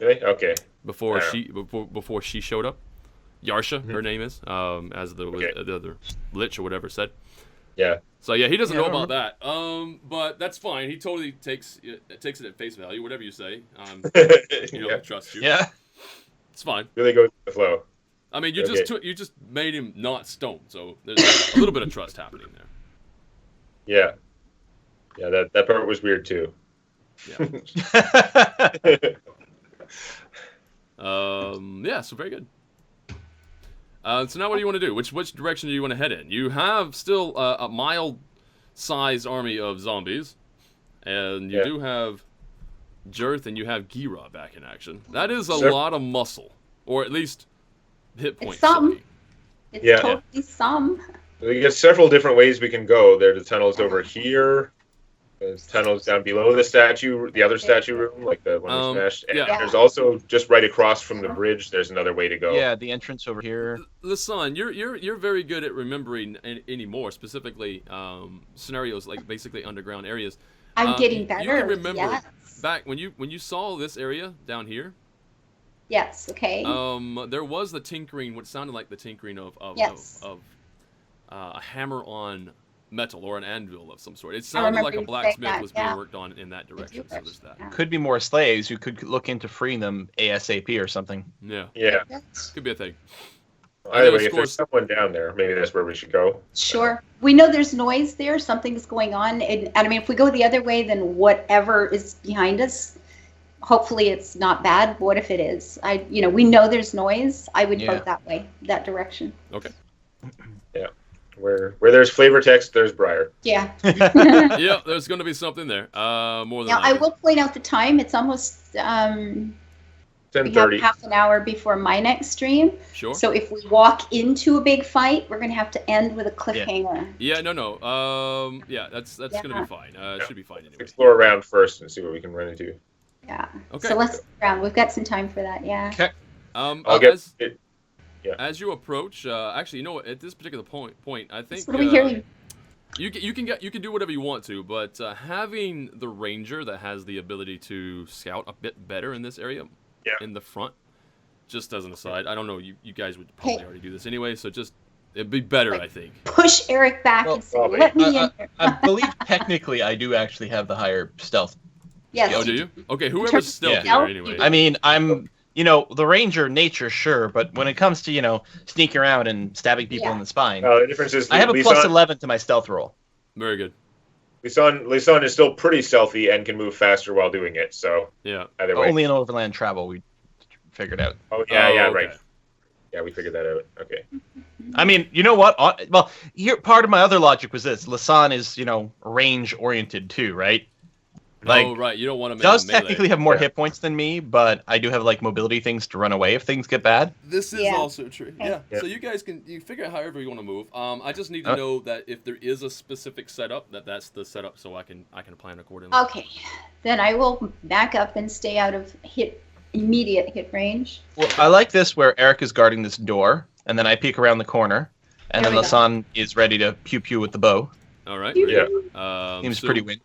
Speaker 4: Really? Okay.
Speaker 1: Before she showed up. Yarsha, her name is, as the other lich or whatever said.
Speaker 4: Yeah.
Speaker 1: So yeah, he doesn't know about that. But that's fine. He totally takes it at face value. Whatever you say, I trust you.
Speaker 2: Yeah.
Speaker 1: It's fine.
Speaker 4: Really goes with the flow.
Speaker 1: I mean, you just made him not stone, so there's a little bit of trust happening there.
Speaker 4: Yeah. Yeah, that part was weird too.
Speaker 1: Yeah. Yeah. So very good. So now what do you want to do? Which direction do you want to head in? You have still a mild-sized army of zombies, and you do have Jarth and you have Gira back in action. That is a lot of muscle, or at least hit points.
Speaker 3: It's totally some.
Speaker 4: We got several different ways we can go. There's the tunnels over here. There's tunnels down below the statue, the other statue room, like the one we smashed. And there's also just right across from the bridge. There's another way to go.
Speaker 2: Yeah, the entrance over here.
Speaker 1: Lasan, you're very good at remembering any more, specifically scenarios like basically underground areas.
Speaker 3: I'm getting better.
Speaker 1: You can remember back when you saw this area down here.
Speaker 3: Yes. Okay.
Speaker 1: There was the tinkering, what sounded like the tinkering of a hammer on metal or an anvil of some sort. It sounded like a blacksmith was being worked on in that direction. So there's that.
Speaker 2: Could be more slaves who could look into freeing them ASAP or something.
Speaker 1: Yeah.
Speaker 4: Yeah.
Speaker 1: Could be a thing.
Speaker 4: Either way, if there's someone down there, maybe that's where we should go.
Speaker 3: Sure. We know there's noise there. Something's going on. And I mean, if we go the other way, then whatever is behind us, hopefully it's not bad. What if it is? We know there's noise. I would vote that way, that direction.
Speaker 1: Okay.
Speaker 4: Yeah. Where there's flavor text, there's Briar.
Speaker 3: Yeah.
Speaker 1: Yeah, there's going to be something there. More than
Speaker 3: now, I will point out the time. It's almost
Speaker 4: 10:30.
Speaker 3: half an hour before my next stream.
Speaker 1: Sure.
Speaker 3: So if we walk into a big fight, we're going to have to end with a cliffhanger.
Speaker 1: Yeah, no. Yeah, that's going to be fine. It should be fine anyway.
Speaker 4: Explore around first and see what we can run into.
Speaker 3: Yeah.
Speaker 1: Okay.
Speaker 3: So let's look around. We've got some time for that. Yeah.
Speaker 2: Okay.
Speaker 4: I'll get it. Yeah.
Speaker 1: As you approach, actually, you know what? At this particular point, I think
Speaker 3: What are we hearing?
Speaker 1: you can do whatever you want to, but having the ranger that has the ability to scout a bit better in this area, in the front, just as an aside, I don't know, you guys would probably already do this anyway, so it'd be better, I think.
Speaker 3: Push Eric back and say, "Let me in."
Speaker 2: I believe technically I do actually have the higher stealth.
Speaker 3: Yes.
Speaker 1: Oh, do you? Okay, whoever's stealthier anyway.
Speaker 2: I mean, I'm. The ranger nature, sure, but when it comes to, sneaking around and stabbing people in the spine,
Speaker 4: the difference is
Speaker 2: I have a plus 11 to my stealth roll.
Speaker 1: Very good.
Speaker 4: Lisan is still pretty stealthy and can move faster while doing it, so either way.
Speaker 2: Only in overland travel we figured out.
Speaker 4: Oh, yeah,
Speaker 1: okay.
Speaker 4: Right. Yeah, we figured that out. Okay.
Speaker 2: I mean, you know what? Well, here, part of my other logic was this. Lisan is, range-oriented too, right?
Speaker 1: Right. You don't want to
Speaker 2: does technically have more hit points than me, but I do have mobility things to run away if things get bad.
Speaker 1: This is also true. Yeah. So you guys can figure out however you want to move. I just need to know that if there is a specific setup, that's the setup, so I can plan accordingly.
Speaker 3: Okay, then I will back up and stay out of hit immediate hit range.
Speaker 2: Well, I like this where Eric is guarding this door, and then I peek around the corner, and
Speaker 3: There
Speaker 2: then
Speaker 3: we go.
Speaker 2: Lasan is ready to pew pew with the bow.
Speaker 1: All right.
Speaker 3: Pew,
Speaker 1: very
Speaker 3: pew.
Speaker 1: good.
Speaker 2: Seems
Speaker 1: So
Speaker 2: pretty win.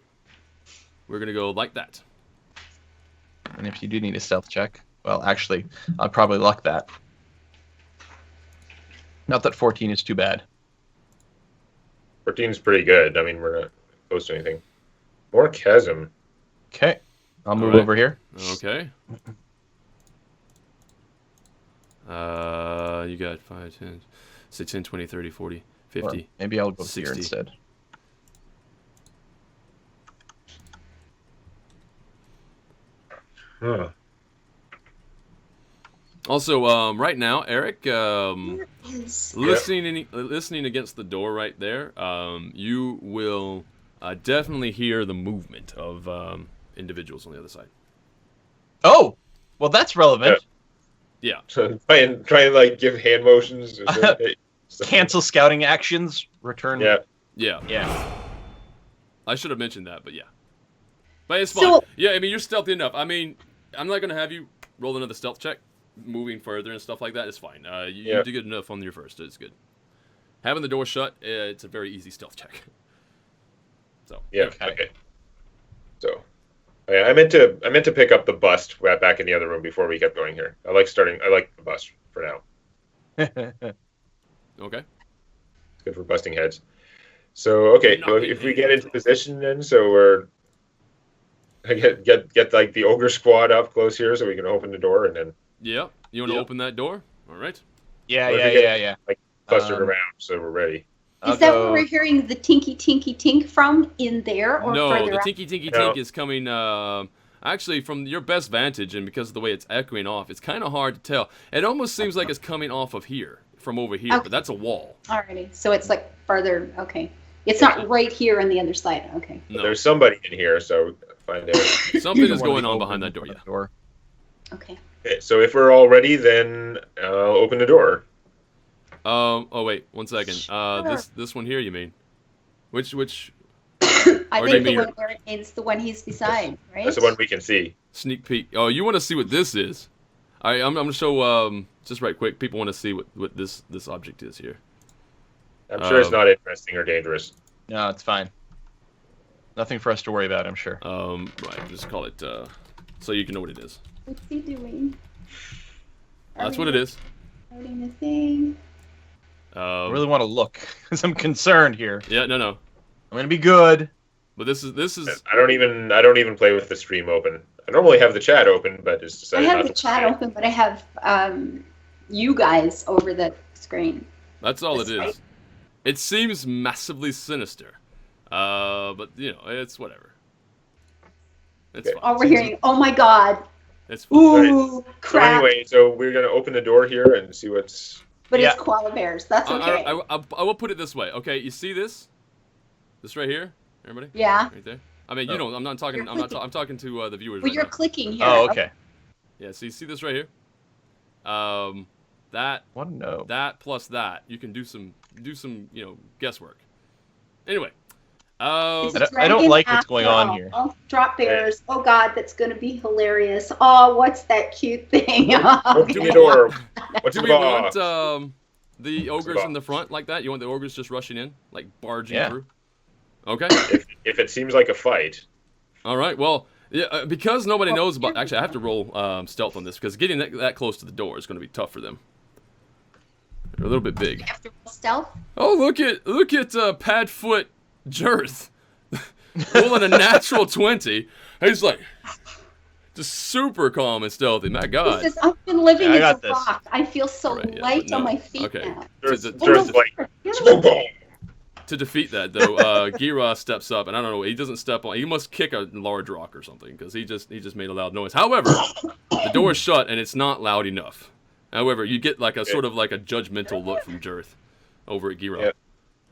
Speaker 1: We're gonna go like that.
Speaker 2: And if you do need a stealth check, well, actually, I'll probably luck that. Not that 14 is too bad.
Speaker 4: 14's pretty good. I mean, we're not close to anything. More chasm.
Speaker 2: Okay, I'll move
Speaker 1: right.
Speaker 2: over here.
Speaker 1: Okay. You got 5, 10, 6, 10, 20, 30, 40, 50.
Speaker 2: Or maybe I'll go here
Speaker 1: 60.
Speaker 2: instead.
Speaker 4: Huh.
Speaker 1: Also, right now, Eric,
Speaker 3: Where is?
Speaker 1: listening against the door right there, you will definitely hear the movement of individuals on the other side.
Speaker 2: Oh, well, that's relevant.
Speaker 1: Yeah.
Speaker 4: So try and like give hand motions.
Speaker 2: Cancel scouting actions. Return.
Speaker 4: Yeah.
Speaker 1: Yeah.
Speaker 2: Yeah.
Speaker 1: I should have mentioned that, but yeah. But it's fine.
Speaker 3: So-
Speaker 1: Yeah, I mean, you're stealthy enough. I mean, I'm not going to have you roll another stealth check. Moving further and stuff like that is fine. You
Speaker 4: Yeah.
Speaker 1: did good enough on your first. It's good. Having the door shut, it's a very easy stealth check. So
Speaker 4: Yeah.
Speaker 2: Okay.
Speaker 4: Okay. So, yeah, I meant to pick up the bust back in the other room before we kept going here. I like the bust for now.
Speaker 1: okay.
Speaker 4: It's good for busting heads. So okay, so if we get into position then, so I get like the ogre squad up close here, so we can open the door and then
Speaker 1: Yeah. You want to
Speaker 2: Yep.
Speaker 1: open that door? All right.
Speaker 2: Yeah,
Speaker 4: Well, if
Speaker 2: yeah,
Speaker 4: we get-
Speaker 2: yeah, yeah.
Speaker 4: clustered around, so we're ready.
Speaker 2: I'll
Speaker 3: Is that
Speaker 2: go-
Speaker 3: where we're hearing the tinky tinky tink from? In there or
Speaker 1: No,
Speaker 3: further
Speaker 1: the
Speaker 3: out?
Speaker 1: tinky tinky
Speaker 4: No.
Speaker 1: tink is coming. Actually, from your best vantage, and because of the way it's echoing off, it's kind of hard to tell. It almost seems like it's coming off of here, from over here,
Speaker 3: Okay.
Speaker 1: but that's a wall.
Speaker 3: Alrighty, so it's like further. Okay, it's not right here on the other side. Okay.
Speaker 1: No,
Speaker 4: There's somebody in here, so find out.
Speaker 1: something is
Speaker 2: Wanna
Speaker 1: going
Speaker 2: be
Speaker 1: on
Speaker 2: open
Speaker 1: behind that door.
Speaker 2: for
Speaker 1: Yeah.
Speaker 2: the door.
Speaker 3: Okay.
Speaker 4: Okay, so if we're all ready, then open the door.
Speaker 1: Oh wait, 1 second. This one here, you mean? Which?
Speaker 3: I
Speaker 1: Or do
Speaker 3: think
Speaker 1: you
Speaker 3: the
Speaker 1: mean-
Speaker 3: one where it's the one he's beside, right?
Speaker 4: That's the one we can see.
Speaker 1: Sneak peek. Oh, you want to see what this is? I'm gonna show just right quick. People want to see what this object is here.
Speaker 4: I'm sure it's not interesting or dangerous.
Speaker 2: No, it's fine. Nothing for us to worry about, I'm sure.
Speaker 1: Right. Just call it so you can know what it is.
Speaker 3: What's he doing?
Speaker 1: That's what it is.
Speaker 3: Starting the thing.
Speaker 2: I really want to look because I'm concerned here.
Speaker 1: Yeah. No.
Speaker 2: I'm gonna be good.
Speaker 1: But this is.
Speaker 4: I don't even play with the stream open. I normally have the chat open, but it's
Speaker 3: I
Speaker 4: decided
Speaker 3: have
Speaker 4: not
Speaker 3: the
Speaker 4: to.
Speaker 3: chat open, but I have you guys over the screen.
Speaker 1: That's all it
Speaker 3: That's right.
Speaker 1: is. It seems massively sinister. But you know, it's whatever. It's
Speaker 4: Okay.
Speaker 1: fine.
Speaker 3: Oh, we're hearing. Oh my God!
Speaker 1: It's fine.
Speaker 3: Ooh,
Speaker 4: So
Speaker 3: crap!
Speaker 4: anyway, so we're gonna open the door here and see what's.
Speaker 3: But
Speaker 2: Yeah.
Speaker 3: it's koala bears. That's okay.
Speaker 1: I will put it this way. Okay, you see this? This right here, everybody,
Speaker 3: yeah.
Speaker 1: right there. I mean, you don't. I'm not talking.
Speaker 3: You're
Speaker 1: I'm not.
Speaker 3: clicking.
Speaker 1: I'm talking to the viewers
Speaker 3: Well,
Speaker 1: right
Speaker 3: you're
Speaker 1: now.
Speaker 3: clicking here.
Speaker 2: Oh, okay.
Speaker 1: Yeah. So you see this right here? That
Speaker 2: What? No.
Speaker 1: that plus that, you can do some guesswork. Anyway,
Speaker 3: It's a
Speaker 2: I don't
Speaker 3: dragon
Speaker 2: like what's going on
Speaker 3: after
Speaker 2: here.
Speaker 3: all. Drop bears. Oh God, that's gonna be hilarious. Oh, what's that cute thing?
Speaker 4: Open the door. What's
Speaker 1: do
Speaker 4: the
Speaker 1: we
Speaker 4: box?
Speaker 1: want the ogres
Speaker 4: box?
Speaker 1: in the front like that? You want the ogres just rushing in, like barging
Speaker 2: Yeah.
Speaker 1: through? Okay.
Speaker 4: If it seems like a fight,
Speaker 1: All right. Well, yeah, because nobody knows about. Actually, I have to roll stealth on this because getting that close to the door is going to be tough for them. They're a little bit big.
Speaker 3: After stealth.
Speaker 1: Oh, look at Padfoot Jarth rolling a natural 20. He's like just super calm and stealthy. My
Speaker 3: He
Speaker 1: God.
Speaker 3: says, "I've been living
Speaker 2: Yeah, I
Speaker 3: in
Speaker 2: got
Speaker 3: the
Speaker 2: this.
Speaker 3: rock. I feel so
Speaker 1: Right, yeah,
Speaker 3: light
Speaker 1: no.
Speaker 3: on my feet
Speaker 1: Okay.
Speaker 3: now."
Speaker 4: there's
Speaker 1: To-
Speaker 4: there's like boom, boom.
Speaker 1: To defeat that, though, Gira steps up, and I don't know. He doesn't step on. He must kick a large rock or something because he just made a loud noise. However, the door is shut and it's not loud enough. However, you get like a sort of like a judgmental look from Jarth over at Gira.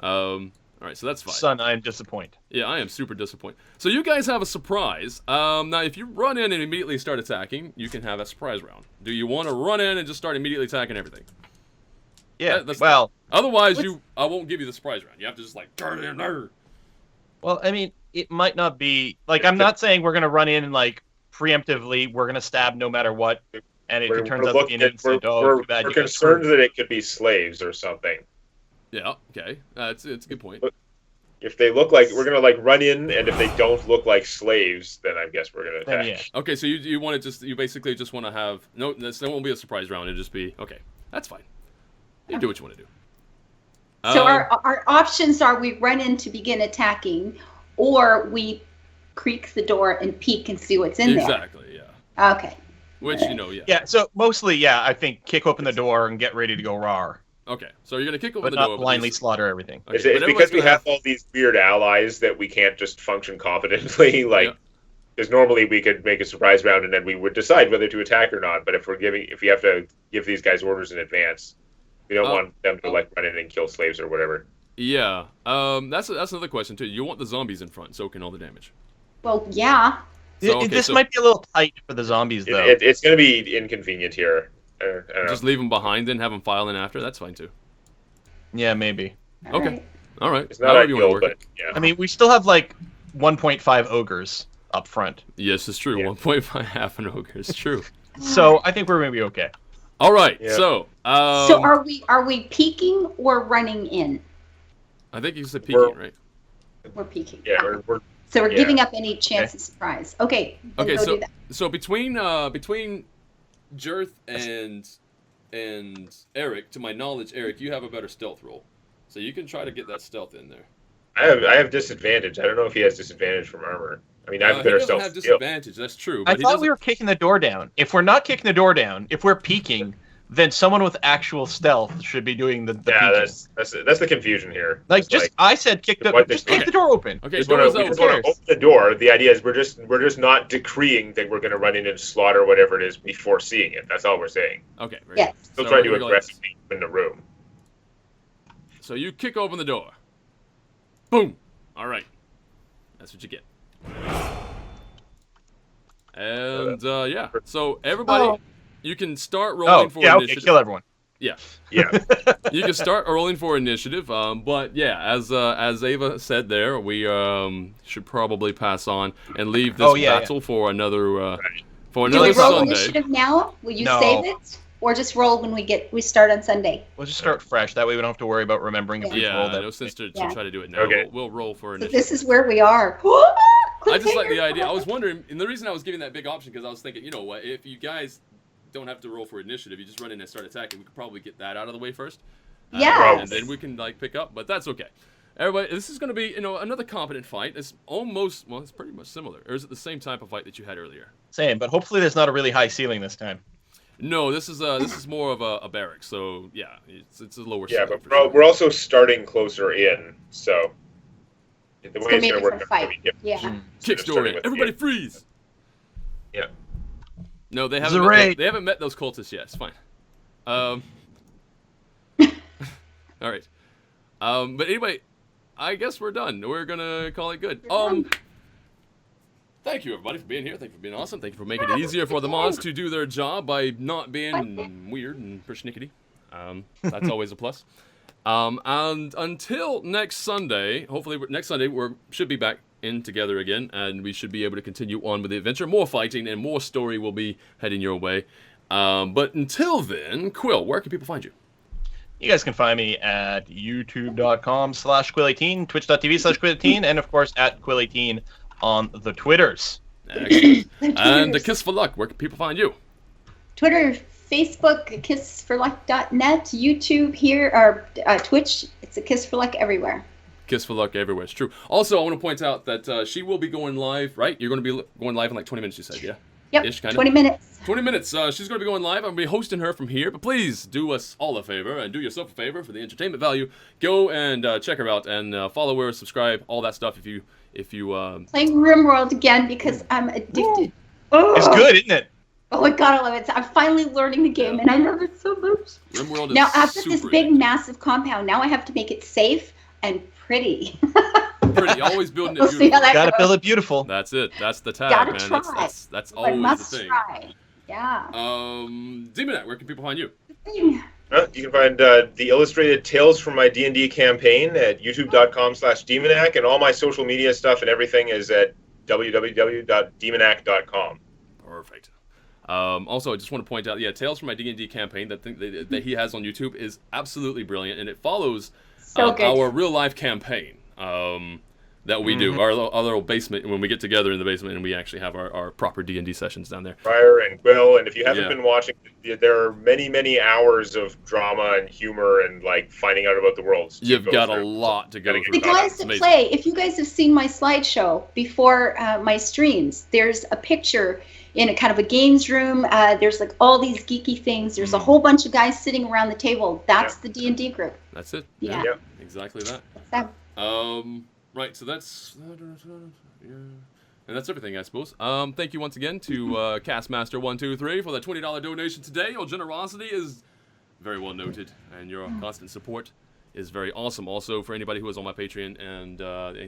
Speaker 1: All right, so that's fine.
Speaker 2: Son, I am disappointed.
Speaker 1: Yeah, I am super disappointed. So you guys have a surprise. Now, if you run in and immediately start attacking, you can have a surprise round. Do you want to run in and just start immediately attacking everything?
Speaker 2: Yeah.
Speaker 1: That's-
Speaker 2: Well,
Speaker 1: Otherwise, I won't give you the surprise round. You have to just like turn in there.
Speaker 2: well, I mean, it might not be like I'm not saying we're gonna run in and like preemptively, we're gonna stab no matter what, and if it turns out to
Speaker 4: looking
Speaker 2: be an
Speaker 4: at- we're,
Speaker 2: innocent, oh,
Speaker 4: we're,
Speaker 2: too bad.
Speaker 4: we're
Speaker 2: you got
Speaker 4: concerned
Speaker 2: screwed.
Speaker 4: that it could be slaves or something.
Speaker 1: Yeah. Okay. It's a good point.
Speaker 4: If they look like, we're gonna like run in, and if they don't look like slaves, then I guess we're gonna
Speaker 2: Then,
Speaker 4: attack.
Speaker 2: yeah.
Speaker 1: Okay, so you want to you basically just want to have no. This won't be a surprise round. It'll just be okay. That's fine. You do what you want to do.
Speaker 3: So our options are we run in to begin attacking, or we creak the door and peek and see what's in
Speaker 1: exactly. Yeah.
Speaker 3: there. Okay.
Speaker 1: Which yeah.
Speaker 2: Yeah. So mostly, yeah, I think kick open the door and get ready to go raw,
Speaker 1: Okay, so you're gonna kick over
Speaker 2: but
Speaker 1: the
Speaker 2: not
Speaker 1: door,
Speaker 2: blindly
Speaker 1: but
Speaker 2: slaughter everything.
Speaker 1: okay,
Speaker 4: It's
Speaker 1: but
Speaker 4: because
Speaker 1: everyone's
Speaker 4: we
Speaker 1: gonna
Speaker 4: have all these weird allies that we can't just function confidently. Like,
Speaker 1: Yeah.
Speaker 4: because normally we could make a surprise round and then we would decide whether to attack or not. But if we have to give these guys orders in advance, we don't want them to like run in and kill slaves or whatever.
Speaker 1: Yeah. That's another question too. You want the zombies in front soaking all the damage.
Speaker 3: Well, yeah.
Speaker 1: So, okay,
Speaker 2: This
Speaker 1: so
Speaker 2: might be a little tight for the zombies, though.
Speaker 4: It's going to be inconvenient here. I don't
Speaker 1: just
Speaker 4: know.
Speaker 1: leave them behind, then have them file in after. That's fine too.
Speaker 2: Yeah, maybe.
Speaker 3: All
Speaker 1: Okay.
Speaker 3: right.
Speaker 1: All right.
Speaker 4: It's not
Speaker 1: However you wanna
Speaker 4: ideal,
Speaker 1: work
Speaker 4: but
Speaker 1: it.
Speaker 4: yeah.
Speaker 2: I mean, we still have like 1.5 ogres up front,
Speaker 1: Yes, it's true.
Speaker 4: Yeah.
Speaker 1: 1.5 half an ogre. It's true.
Speaker 2: so I think we're gonna be okay.
Speaker 1: All right.
Speaker 4: Yeah.
Speaker 1: So.
Speaker 3: So are we peeking or running in?
Speaker 1: I think you said peeking, right?
Speaker 3: We're peeking.
Speaker 4: Yeah,
Speaker 3: Ah.
Speaker 4: we're
Speaker 3: So we're
Speaker 4: yeah.
Speaker 3: giving up any chance of surprise. Okay. Then
Speaker 1: Okay,
Speaker 3: go
Speaker 1: so
Speaker 3: do that.
Speaker 1: so between Jarth and Eric, to my knowledge, Eric, you have a better stealth roll, so you can try to get that stealth in there.
Speaker 4: I have disadvantage. I don't know if he has disadvantage from armor. I mean, I have
Speaker 1: He
Speaker 4: better
Speaker 1: doesn't
Speaker 4: stealth
Speaker 1: have
Speaker 4: skill.
Speaker 1: disadvantage. That's true.
Speaker 2: I
Speaker 1: But he
Speaker 2: thought
Speaker 1: doesn't.
Speaker 2: we were kicking the door down. If we're not kicking the door down, if we're peeking, then someone with actual stealth should be doing the
Speaker 4: Yeah,
Speaker 2: peeking.
Speaker 4: that's the confusion here.
Speaker 2: Like,
Speaker 4: It's
Speaker 2: just I said, kick the
Speaker 4: what
Speaker 2: just
Speaker 4: they-
Speaker 2: kick the door open.
Speaker 1: Okay,
Speaker 4: just
Speaker 1: doors
Speaker 4: wanna, we
Speaker 1: open.
Speaker 4: just want to
Speaker 2: cares?
Speaker 4: open the door. The idea is we're just not decreeing that we're going to run in and slaughter whatever it is before seeing it. That's all we're saying.
Speaker 1: Okay. Very
Speaker 3: Yes.
Speaker 1: good.
Speaker 4: Still
Speaker 1: So
Speaker 4: try
Speaker 1: we're
Speaker 4: to
Speaker 1: gonna go like this.
Speaker 4: aggressively open the room.
Speaker 1: So you kick open the door. Boom. All right. That's what you get. And yeah. So everybody,
Speaker 3: Oh.
Speaker 1: you can start rolling
Speaker 2: Oh,
Speaker 1: for
Speaker 2: yeah, okay,
Speaker 1: initiative.
Speaker 2: kill everyone.
Speaker 1: Yeah.
Speaker 4: Yeah.
Speaker 1: You can start rolling for initiative. But yeah, as Ava said there, we should probably pass on and leave this battle for another for
Speaker 3: Do we
Speaker 1: another
Speaker 3: roll
Speaker 1: Sunday.
Speaker 3: initiative now? Will you
Speaker 2: No.
Speaker 3: save it? Or just roll when we start on Sunday?
Speaker 2: We'll just start fresh. That way we don't have to worry about remembering if we've
Speaker 1: Yeah,
Speaker 2: rolled
Speaker 1: no
Speaker 2: it.
Speaker 1: sense to
Speaker 3: Yeah.
Speaker 1: try to do it now.
Speaker 4: Okay.
Speaker 1: We'll roll for
Speaker 3: So
Speaker 1: initiative.
Speaker 3: this is where we are.
Speaker 1: I just like the idea. I was wondering, and the reason I was giving that big option because I was thinking, you know what, if you guys don't have to roll for initiative, you just run in and start attacking. We could probably get that out of the way first.
Speaker 3: Yes.
Speaker 1: And then we can like pick up, but that's okay. Everybody, this is going to be another competent fight. It's it's pretty much similar. Or is it the same type of fight that you had earlier?
Speaker 2: Same, but hopefully there's not a really high ceiling this time.
Speaker 1: No, this is more of a barrack. So yeah, it's a lower.
Speaker 4: Yeah,
Speaker 1: ceiling
Speaker 4: but
Speaker 1: for sure.
Speaker 4: we're also starting closer in, so the
Speaker 3: It's
Speaker 4: way
Speaker 3: gonna
Speaker 4: it's
Speaker 3: be a
Speaker 4: going to work
Speaker 3: different
Speaker 4: is gonna
Speaker 3: fight.
Speaker 4: be different.
Speaker 3: Yeah.
Speaker 2: Hmm.
Speaker 1: Kick
Speaker 4: Instead of
Speaker 1: door in.
Speaker 4: starting with
Speaker 1: Everybody
Speaker 4: the-
Speaker 1: freeze.
Speaker 4: Yeah.
Speaker 1: No, they
Speaker 2: This is
Speaker 1: haven't.
Speaker 2: a
Speaker 1: Met,
Speaker 2: raid.
Speaker 1: they haven't met those cultists yet. It's fine. All right. But anyway, I guess we're done. We're gonna call it good. Thank you everybody for being here. Thank you for being awesome. Thank you for making it easier for the mods to do their job by not being weird and persnickety. That's always a plus. And until next Sunday, hopefully next Sunday we should be back in together again, and we should be able to continue on with the adventure. More fighting and more story will be heading your way. But until then, Quill, where can people find you?
Speaker 2: You guys can find me at youtube.com/Quill18, twitch.tv/Quill18, and of course at Quill18 on the Twitters.
Speaker 1: Excellent. And the Kiss for Luck, where can people find you?
Speaker 3: Twitter, Facebook, kissforluck.net, YouTube here, or Twitch. It's a Kiss for Luck everywhere.
Speaker 1: Kiss for Luck everywhere. It's true. Also, I want to point out that she will be going live, right? You're going to be going live in like 20 minutes, you said, yeah?
Speaker 3: Yep,
Speaker 1: Ish, kinda.
Speaker 3: 20 minutes.
Speaker 1: 20 minutes. She's going to be going live. I'm going to be hosting her from here. But please do us all a favor and do yourself a favor for the entertainment value. Go and check her out and follow her, subscribe, all that stuff if you
Speaker 3: Playing RimWorld again because I'm addicted. Oh,
Speaker 2: It's good, isn't it?
Speaker 3: Oh my god, I love it. I'm finally learning the game and I love it so much.
Speaker 1: RimWorld is
Speaker 3: Now, after
Speaker 1: super
Speaker 3: this big, massive compound, now I have to make it safe and pretty.
Speaker 1: pretty. Always building it
Speaker 3: We'll see how
Speaker 1: beautiful.
Speaker 3: that
Speaker 2: Gotta
Speaker 3: goes.
Speaker 2: build it beautiful.
Speaker 1: That's it. That's the tag,
Speaker 3: Gotta
Speaker 1: man.
Speaker 3: try.
Speaker 1: That's
Speaker 3: I
Speaker 1: always
Speaker 3: must
Speaker 1: the thing.
Speaker 3: try. Yeah.
Speaker 1: Demonet, where can people find you?
Speaker 3: Thing.
Speaker 4: You can find the illustrated tales from my D&D campaign at youtube.com/Demonac, and all my social media stuff and everything is at www.demonac.com.
Speaker 1: perfect. Also, I just want to point out, Tales from My D&D campaign that he has on YouTube is absolutely brilliant, and it follows
Speaker 3: So good.
Speaker 1: our real-life campaign that we do, our little basement, when we get together in the basement and we actually have our proper D&D sessions down there.
Speaker 4: Briar and Quill, and if you haven't
Speaker 1: Yeah.
Speaker 4: been watching, there are many hours of drama and humor and like finding out about the worlds.
Speaker 1: You've
Speaker 4: to go
Speaker 1: got a
Speaker 4: through.
Speaker 1: lot to go
Speaker 4: Gotta get
Speaker 1: through.
Speaker 3: The guys
Speaker 1: It's
Speaker 3: that
Speaker 1: amazing.
Speaker 3: play, if you guys have seen my slideshow before my streams, there's a picture in a kind of a games room. There's like all these geeky things. There's a whole bunch of guys sitting around the table. That's the D&D group.
Speaker 1: That's it.
Speaker 3: Yeah.
Speaker 4: Yeah.
Speaker 1: Exactly that.
Speaker 3: That-
Speaker 1: Right, so that's... And that's everything, I suppose. Thank you once again to Castmaster123 for that $20 donation today. Your generosity is very well noted, and your constant support is very awesome. Also, for anybody who is on my Patreon, and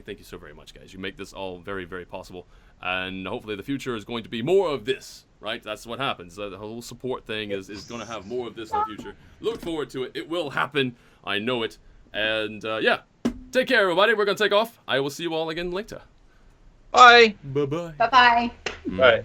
Speaker 1: thank you so very much, guys. You make this all very, very possible. And hopefully the future is going to be more of this, right? That's what happens. The whole support thing is going to have more of this in the future. Look forward to it. It will happen. I know it. And, take care, everybody. We're going to take off. I will see you all again later.
Speaker 2: Bye.
Speaker 1: Bye-bye.
Speaker 3: Bye-bye.
Speaker 4: Right.